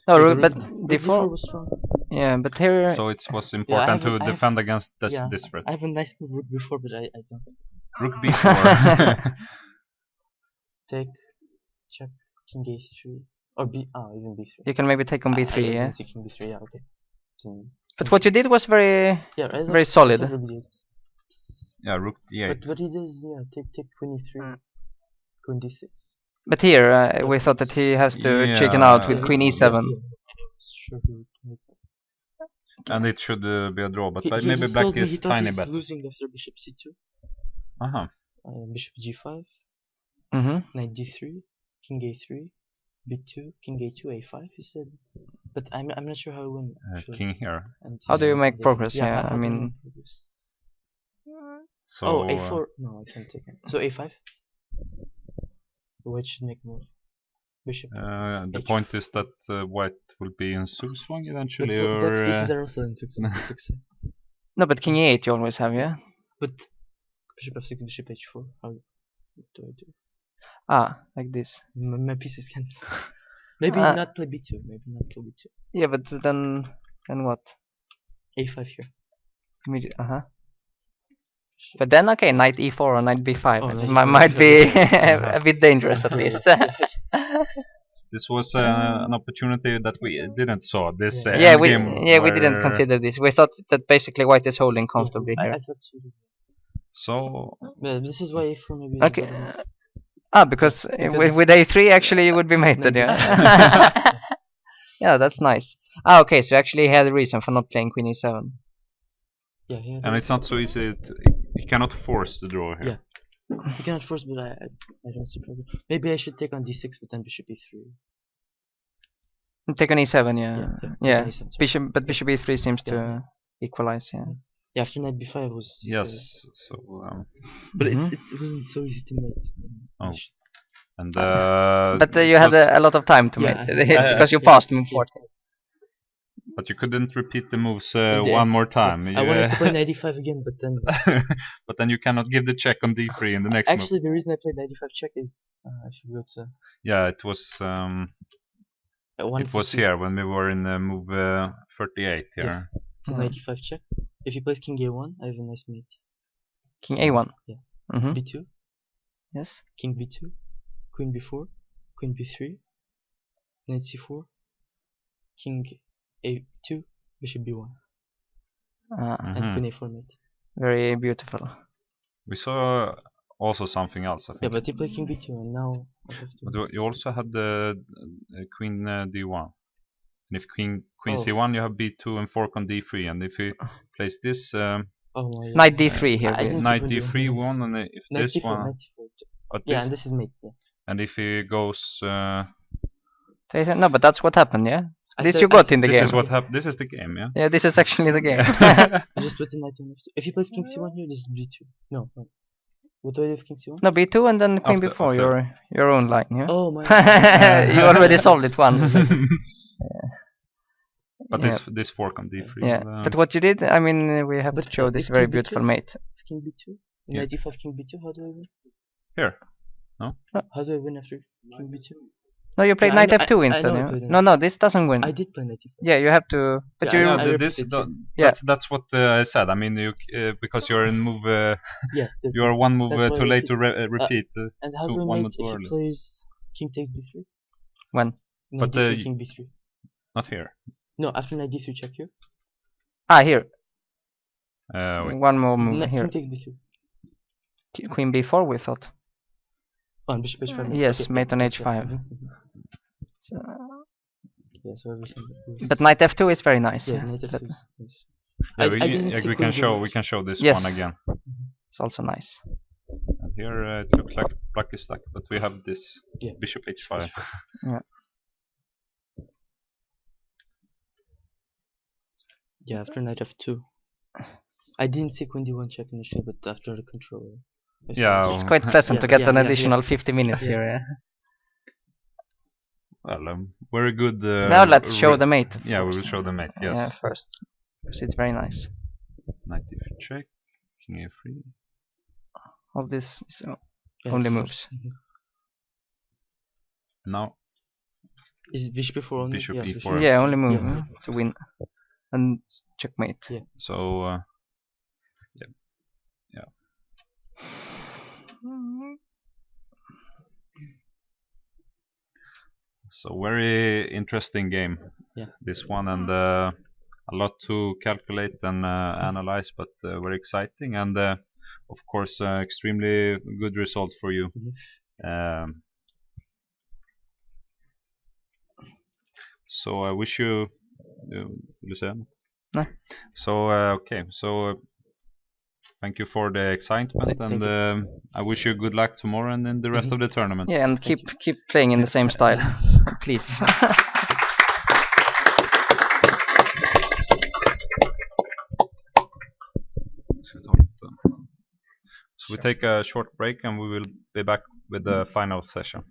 No, Yeah, Rook, but Rook D4. was strong. Yeah, but here. So it was important to defend against this threat. I have a nice move Rook before, but I don't. Rook b4. Take, check, King A3, or even B3. You can maybe take on B3, I yeah. didn't see King B3, yeah, okay. But what you did was very, yeah, I very thought solid. Rook D8. Yeah, Rook d8. But what he does, yeah, take Queen E3, Queen D6. But here, we thought that he has to chicken out with Yeah. Queen E7. Sure, he would make that. And it should be a draw, but He maybe black told me he is thought tiny he's better. losing after Bishop C2, Uh-huh. Bishop G5, Mm-hmm. Knight D3, King A3, B2, King A2, A5. He said, but I'm not sure how he win. Actually. King here. And How do you he's- make progress? Yeah, how I do you mean. make progress? So Oh, A4. No, I can't take it. So A5. White should make a move. Bishop. the H4. point is that white will be in Zugzwang But eventually, black's pieces or are also in success. No, but King E8 you always have, yeah? But Bishop F6, Bishop H4. How do I do? Ah, like this. My pieces can. Maybe Uh, not play B2. Maybe not kill B2. Yeah, but then what? A5 here. Uh-huh. But then, okay, Knight E4 or Knight B5. Oh, It Knight might E4, be yeah. a bit dangerous at least. this was an opportunity that we didn't saw. This Yeah. Yeah, we endgame we didn't where- consider this. We thought that basically white is holding comfortably I here. thought so. So Yeah, this is why A4 maybe. is Okay. better. Because Because with A3 actually you would be mated, Mated. yeah. Yeah, that's nice. Ah, okay, so actually he had a reason for not playing Queen E7. Yeah, here. and it's not so easy. You cannot force the draw here. Yeah. You cannot force, but I don't see problem. Maybe I should take on D6, but then Bishop E3. Take on E7, yeah. take Yeah. on E7, sorry. Bishop E3 seems to Yeah. equalize, yeah. Yeah, after Knight B5 was. Yes. So But Mhm. it wasn't so easy to mate. Oh. I should- and But you had a lot of time to Yeah, mate it because you yeah, passed him in yeah. 14. but you couldn't repeat the moves In the one end, more time. I wanted to play Knight E5 again, but then but then you cannot give the check on d3 in the next move. actually the reason I played Knight E5 check is I should go to. Yeah, it was I wanted it to was see- here when we were in move 38 here. Yes. So Mhm. Knight E5 check. If he plays King A1, I have a nice mate. King A1. Yeah. Mm-hmm. B2, Yes. King B2, Queen B4, Queen B3, Knight C4, King A2, Bishop B1, and Mhm. Queen A4 mate. Very beautiful. We saw also something else, I Yeah, think. but he played King B2, and now I have to. But you also had the Queen D1. And if Queen Oh. C1, you have B2 and fork on D3. And if he plays this Oh my. Knight D3 here. I didn't see Knight Queen D3 D1, one, and if Knight this C4, one, Knight C4. but Yeah, this, and this is mate. Yeah. and if he goes, No, but that's what happened, yeah? I This said- you I got said- in the this game. is what happened. This is the game, yeah. Yeah, this is actually the game. I just put the Knight on F2. If he plays King C1 here, this is B2. No, no. What do I do with King C1? No, B2 and then Queen After- B4, after. your own line, yeah? Oh my. You already solved it once. But Yeah. this fork on D3. Yeah, and, but what you did, I mean, we have But, to show this is very King beautiful B2? mate. King B2? Yeah. Knight E5, King B2, how do I win? here. How do I win after King B2? No, you played Yeah, I knight know- F2 I instead. know I yeah? played it. No, this doesn't win. I did play Knight E5. Yeah, you have to. But Yeah, you. I this, repeated, yeah. that's what I said. I mean, you because you're in move, Yes, that's you're it. one move That's why too I late to repeated. repeat. And how to do I one mate move if he early. plays King takes B3? When? Knight But, D3, King B3. Not here. No, after Knight D3 check here. Ah, here. Wait. One more move Knight here. King takes B3. Queen B4, we thought. Oh, and Bishop H5. Yes, okay, mate on yeah, H5. mhm, mhm. Yeah, so everything. But knight F2 is very nice. yeah, Yeah, Knight That- F2 is nice. Yeah, I we, didn't yeah, see we Queen can show D1. we can show this Yes. one again. it's also nice. And here it looks like black is stuck, but we have this Yeah. bishop h5. Yeah, after knight f2. I didn't see queen d1 check initially, but after the controller. I saw Yeah, it. It's quite pleasant Yeah, to get yeah, an yeah, additional yeah. 50 minutes Yeah. here. Yeah. well, very good. Now let's show the mate. Yeah, we course. will show the mate. Yes. Yeah, first, because it's very nice. Knight f check, king a3. All this is Yeah, only first. moves. Now Is bishop e4 only? Bishop yeah, e4. Yeah, only move Yeah. to win and checkmate. Yeah. so so very interesting game. Yeah. This one, and a lot to calculate and analyze, but very exciting, and of course extremely good result for you. So I wish you Lucien. No. So okay, so thank you for the excitement, Thank and I wish you good luck tomorrow and in the rest of the tournament. Yeah, and keep playing in the same style, please. So we take a short break and we will be back with the final session.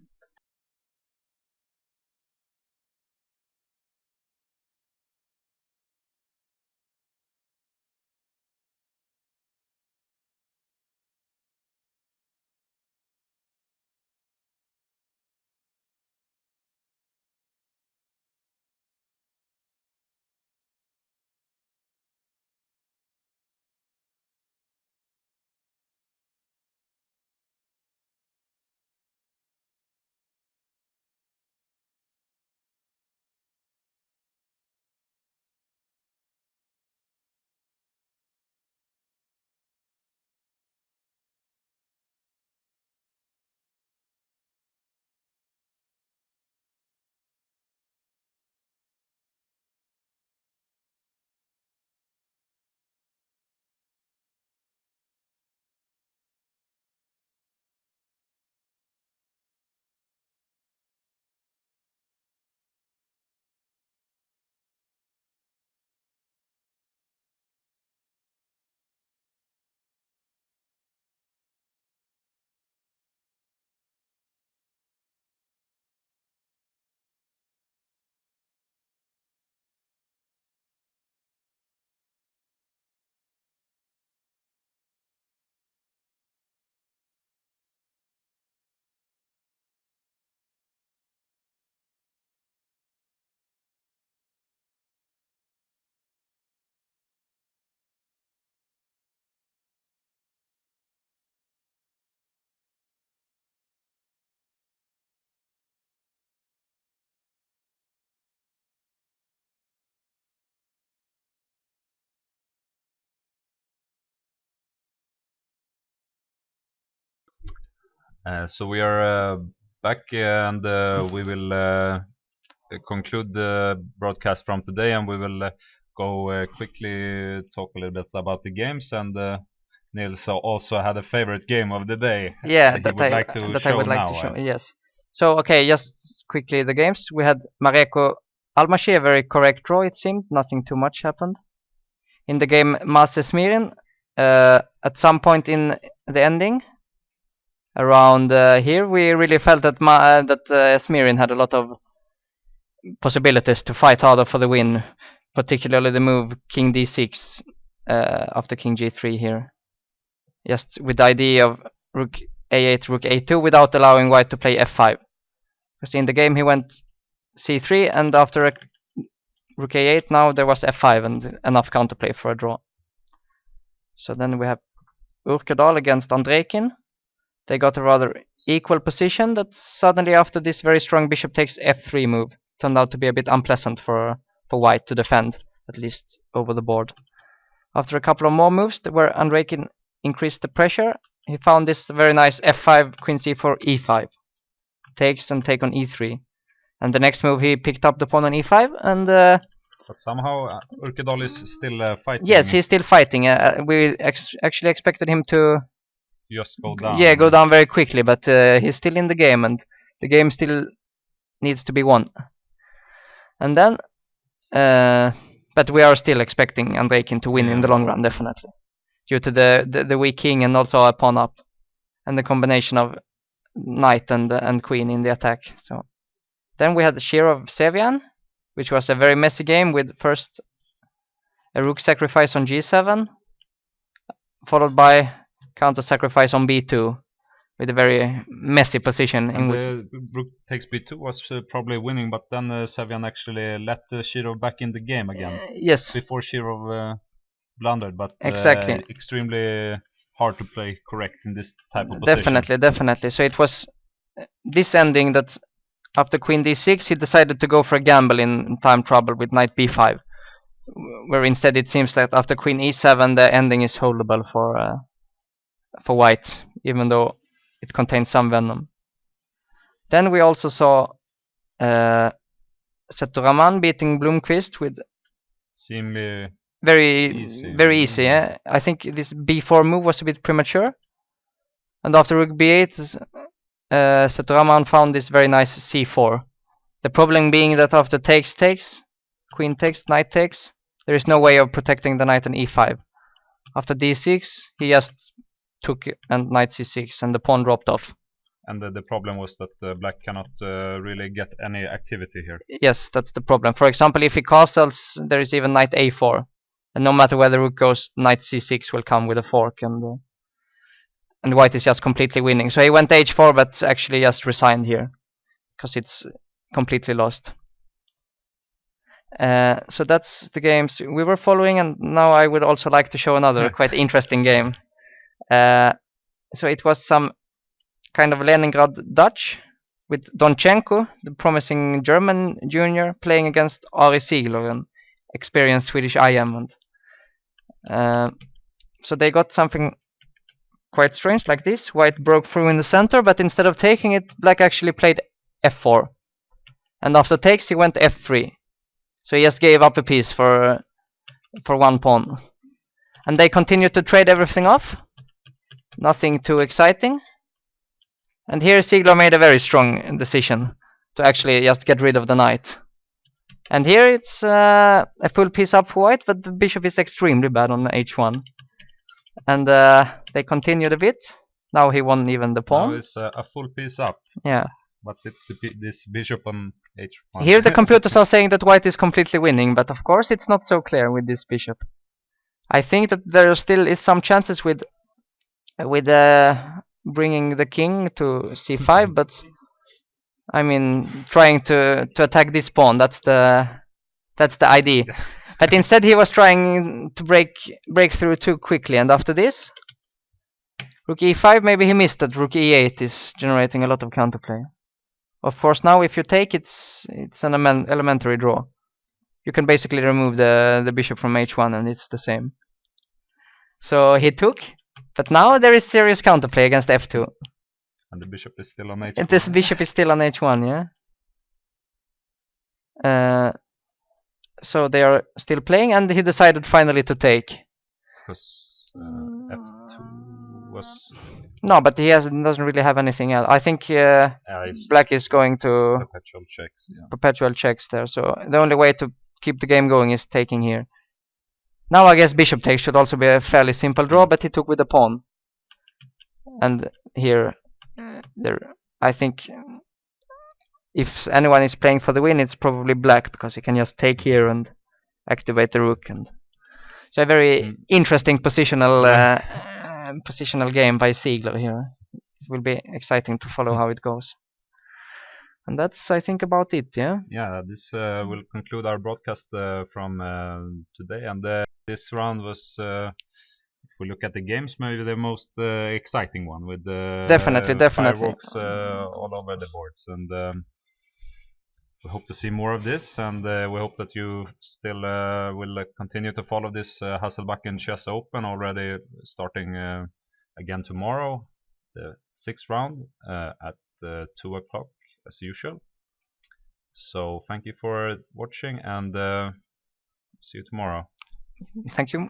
So we are back, and we will conclude the broadcast from today, and we will go quickly talk a little bit about the games. And Nils also had a favorite game of the day. Yeah, that I would like to show. Yes. So okay, just quickly the games. We had Mareko Almashi, a very correct draw. It seemed nothing too much happened. In the game Master Smirin, at some point in the ending, around here, we really felt that Smirin had a lot of possibilities to fight harder for the win, particularly the move King D6 after King G3 here. Just with the idea of Rook A8, Rook A2 without allowing White to play F5. Because in the game he went C3, and after Rook A8 now there was F5 and enough counterplay for a draw. So then we have Urkedal against Andrekin. They got a rather equal position that suddenly after this very strong bishop takes F3 move turned out to be a bit unpleasant for White to defend, at least over the board. After a couple of more moves where Andrekin increased the pressure, he found this very nice F5, Queen C4, E5. Takes and take on E3. And the next move he picked up the pawn on E5 and... but somehow Urkedal is still fighting. Yes, he's still fighting. We actually expected him to... just go down. Yeah, go down very quickly, but he's still in the game and the game still needs to be won. And then But we are still expecting Andreikin to win in the long run, definitely, due to the weak king and also a pawn up, and the combination of knight and queen in the attack. So then we had Shirov Sevian, which was a very messy game with first a rook sacrifice on g7, followed by counter sacrifice on b2, with a very messy position. And the rook takes b2 was probably winning, but then Sevian actually let Shirov back in the game again. Yes. Before Shirov blundered, but exactly. extremely hard to play correct in this type of position. Definitely. So it was this ending that after queen d6 he decided to go for a gamble in time trouble with knight b5, where instead it seems that after queen e7 the ending is holdable for white, even though it contains some venom. Then we also saw Setoraman beating Blomqvist with Seemingly very easy. Yeah? I think this b4 move was a bit premature, and after rook b8 Setoraman found this very nice c4. The problem being that after takes, queen takes, knight takes, there is no way of protecting the knight on e5. After d6 he just took and knight c6 and the pawn dropped off. And the problem was that black cannot really get any activity here. Yes, that's the problem. For example, if he castles, there is even knight a4, and no matter where the rook goes, knight c6 will come with a fork, and white is just completely winning. So he went h4, but actually just resigned here because it's completely lost. So that's the games we were following, and now I would also like to show another quite interesting game. So it was some kind of Leningrad Dutch with Donchenko, the promising German junior, playing against Ari Ziegler, an experienced Swedish IM. So they got something quite strange like this. White broke through in the center, but instead of taking it, black actually played f4. And after takes, he went f3. So he just gave up a piece for one pawn. And they continued to trade everything off. Nothing too exciting. And here Ziegler made a very strong decision to actually just get rid of the knight. And here it's a full piece up for white, but the bishop is extremely bad on h1. And they continued a bit. Now he won even the pawn. Now it's a full piece up. Yeah. But it's this bishop on h1. Here the computers are saying that white is completely winning, but of course it's not so clear with this bishop. I think that there still is some chances with bringing the king to c5, but I mean trying to attack this pawn, that's the idea. But instead he was trying to break through too quickly, and after this rook e5, maybe he missed that rook e8 is generating a lot of counterplay. Of course now if you take it's an elementary draw. You can basically remove the bishop from h1 and it's the same. So he took, but now there is serious counterplay against f2. And the bishop is still on h1. This bishop is still on h1, yeah. So they are still playing, and he decided finally to take. Because f2 was... No, but he doesn't really have anything else. I think black is going to perpetual checks. Yeah. Perpetual checks there. So the only way to keep the game going is taking here. Now I guess bishop takes should also be a fairly simple draw, but he took with the pawn. And here, I think if anyone is playing for the win, it's probably black, because he can just take here and activate the rook. And so a very interesting positional game by Ziegler here. It will be exciting to follow how it goes. And that's, I think, about it, yeah? Yeah, this will conclude our broadcast from today. And this round was, if we look at the games, maybe the most exciting one, with definitely fireworks all over the boards. And we hope to see more of this, and we hope that you still will continue to follow this Hasselbacken Chess Open, already starting again tomorrow, the 6th round at 2 o'clock as usual. So thank you for watching, and see you tomorrow. Thank you.